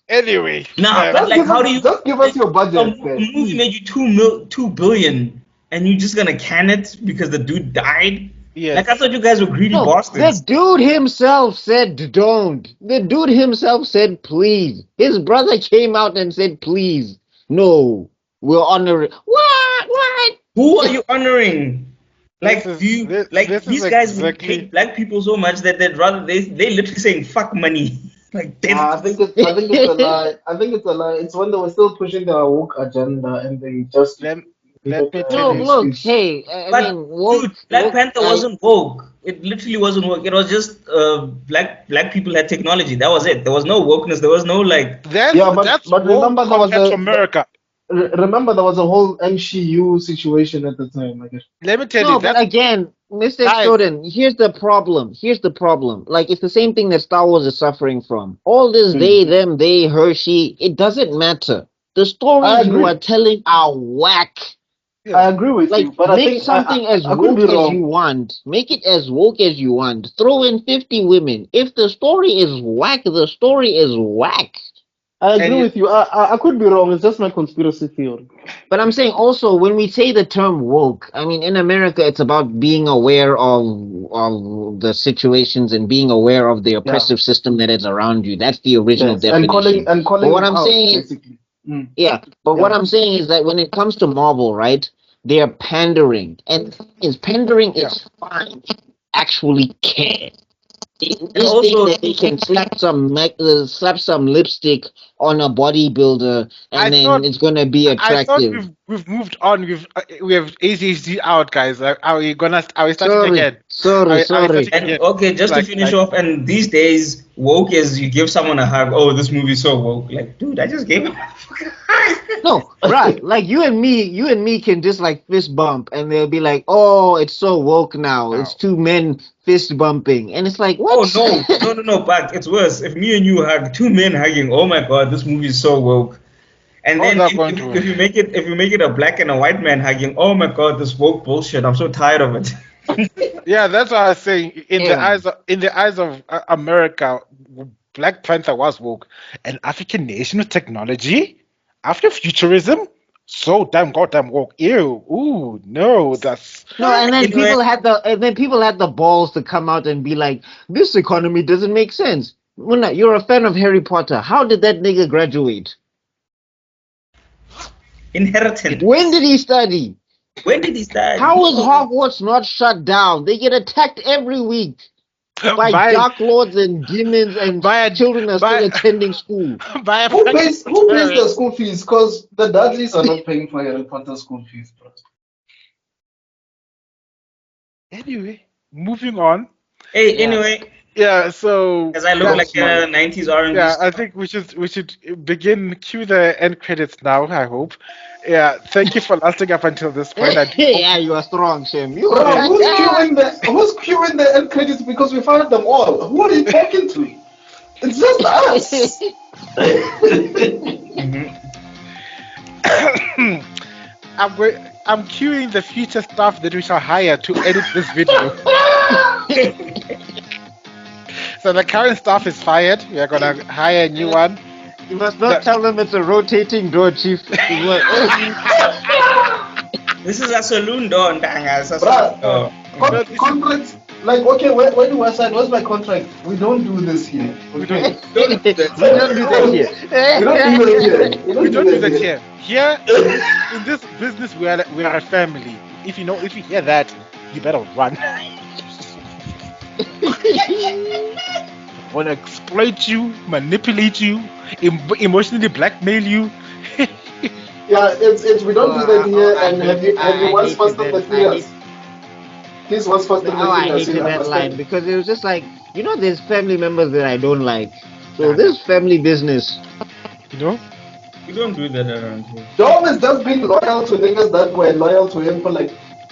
Anyway, Now, but like, how do you just give us your budget? A movie made you 2 billion, and you're just gonna can it because the dude died? yes. Like I thought you guys were greedy No, bastards. the dude himself said don't. The dude himself said please. His brother came out and said please. No, we'll honor it. What? Who are you honoring? Like This is- do you this- like this these is guys exactly- hate black people so much that they'd rather they literally saying fuck money. Like I think it's a lie. I think it's a lie. It's when they were still pushing their woke agenda and they just let me needed tell to No, you. look, speech. hey, I But mean, woke, dude, Black woke, Panther wasn't woke. It literally wasn't woke. It was just black people had technology. That was it. There was no wokeness. There was no like. That's but woke remember there was compared to America. Remember there was a whole MCU situation at the time. I guess. Let me tell No, you but that, again, Mr. guys. Extrodin, here's the problem. Here's the problem. Like, it's the same thing that Star Wars is suffering from. All this they, them, they, her, she, it doesn't matter. The stories you are telling are whack. I agree with Like, you, but make I think something as I could woke be as wrong. you want. Make it as woke as you want. Throw in 50 women. If the story is whack, the story is whack. I agree with you. I could be wrong. It's just my conspiracy theory. But I'm saying also, when we say the term woke, I mean, in America, it's about being aware of the situations and being aware of the oppressive system that is around you. That's the original definition. and calling But what it I'm out, saying is, basically. what I'm saying is that when it comes to Marvel, right, they're pandering. And pandering is fine. Actually care. This also- thing that they can slap some lipstick on a bodybuilder and then it's gonna be attractive. I thought we've moved on. We have ADHD out, guys. Are we starting again? Sorry. And okay, just to finish off, and these days, woke is you give someone a hug. Oh, this movie's so woke. Like, dude, I just gave him a fucking hug. No, right. Like you and me can just like fist bump and they'll be like, oh, it's so woke now. It's two men fist bumping. And it's like, what? Oh, no, but it's worse. If me and you hug, two men hugging, oh my god, this movie is so woke. And then if you make it a black and a white man hugging, oh my god, this woke bullshit. I'm so tired of it. Yeah, that's what I was saying. In the eyes of America, Black Panther was woke. An African nation with technology, Afrofuturism, so damn goddamn woke. Ew, ooh, no, that's no. And then people had the balls to come out and be like, this economy doesn't make sense. Well, you're a fan of Harry Potter. How did that nigga graduate? Inheritance. When did he study? When did he study? How is Hogwarts not shut down? They get attacked every week by Dark Lords and demons, and children are still attending school. Who pays the school fees? Because the Dudleys are not paying for Harry Potter school fees, bro. Anyway, moving on. Hey, anyway. Yeah, so as I look like a 90s R&B. Yeah, I think we should cue the end credits now, I hope. Yeah, thank you for lasting up until this point. Yeah, you are strong, Shem. Who's queuing the end credits because we found them all? Who are you talking to? It's just us. I'm queuing the future staff that we shall hire to edit this video. So the current staff is fired. We are gonna hire a new one. You must not tell them it's a rotating door, Chief. This is a saloon door, contracts. Like, okay, where do I sign? Where's my contract? We don't do this here. We don't do that here. Here, in this business, we are a family. If you hear that, you better run. Want to exploit you, manipulate you, emotionally blackmail you. Yeah, it's we don't do that here. And have you once Fast and the Furious? This was Fast and the Furious. I hated that line because it was just like, there's family members that I don't like. So this family business. You don't do that around here. Dom is just being loyal to niggas that were loyal to him for like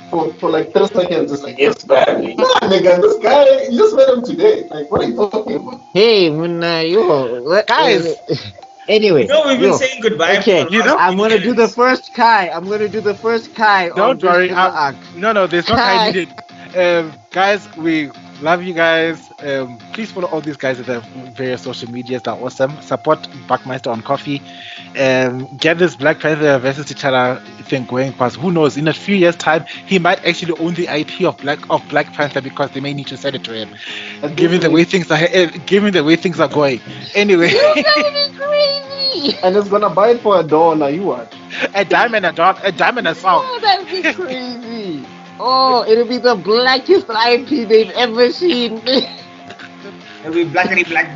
3 seconds. It's like, yes, family. Nah, nigga, this guy, you just met him today. Like, what are you talking about? Hey, guys. Anyway, we've been saying goodbye. Okay, I'm gonna do the first Kai. Don't worry. No, there's no Kai needed. Guys, we love you guys. Please follow all these guys at their various social medias. They're awesome. Support BuckMeister on Kofi. Get this Black Panther versus T'Challa thing going, because who knows, in a few years' time he might actually own the IP of Black Panther, because they may need to sell it to him. Given the way things are going. Anyway. You're gonna be crazy. And it's gonna buy it for $1. You what? A dime and a song. Oh, that'd be crazy. Oh, it'll be the blackest IP they've ever seen. It'll be blackity black.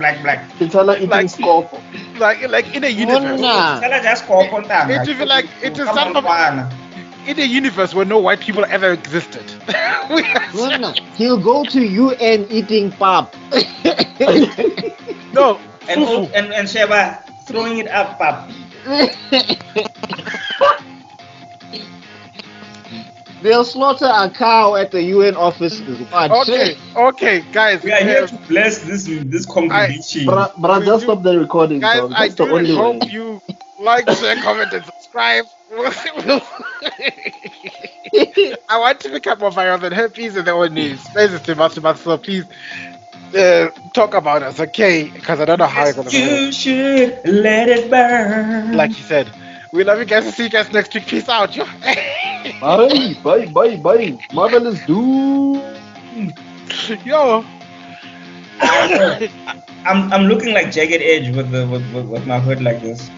T'Challa eating Scorpo. Like in a universe. T'Challa just Scorpo. It will be like, it is some of in a universe where no white people ever existed. He'll go to UN eating pap. No, And fufu. and Sheba throwing it up. They'll slaughter a cow at the UN offices. Okay, guys. We are here to bless this congregation. Bruh, just stop the recording, guys, bro. I That's the do only hope way. you like, share, comment, and subscribe. I want to become more viral than herpes and their own names. This is Sebastian, so please talk about us, okay? Because I don't know how it's gonna You work. should let it burn. Like you said, we love you guys. See you guys next week. Peace out. Yo. Bye. Marvelous dude. Yo. I'm looking like Jagged Edge with my hood like this.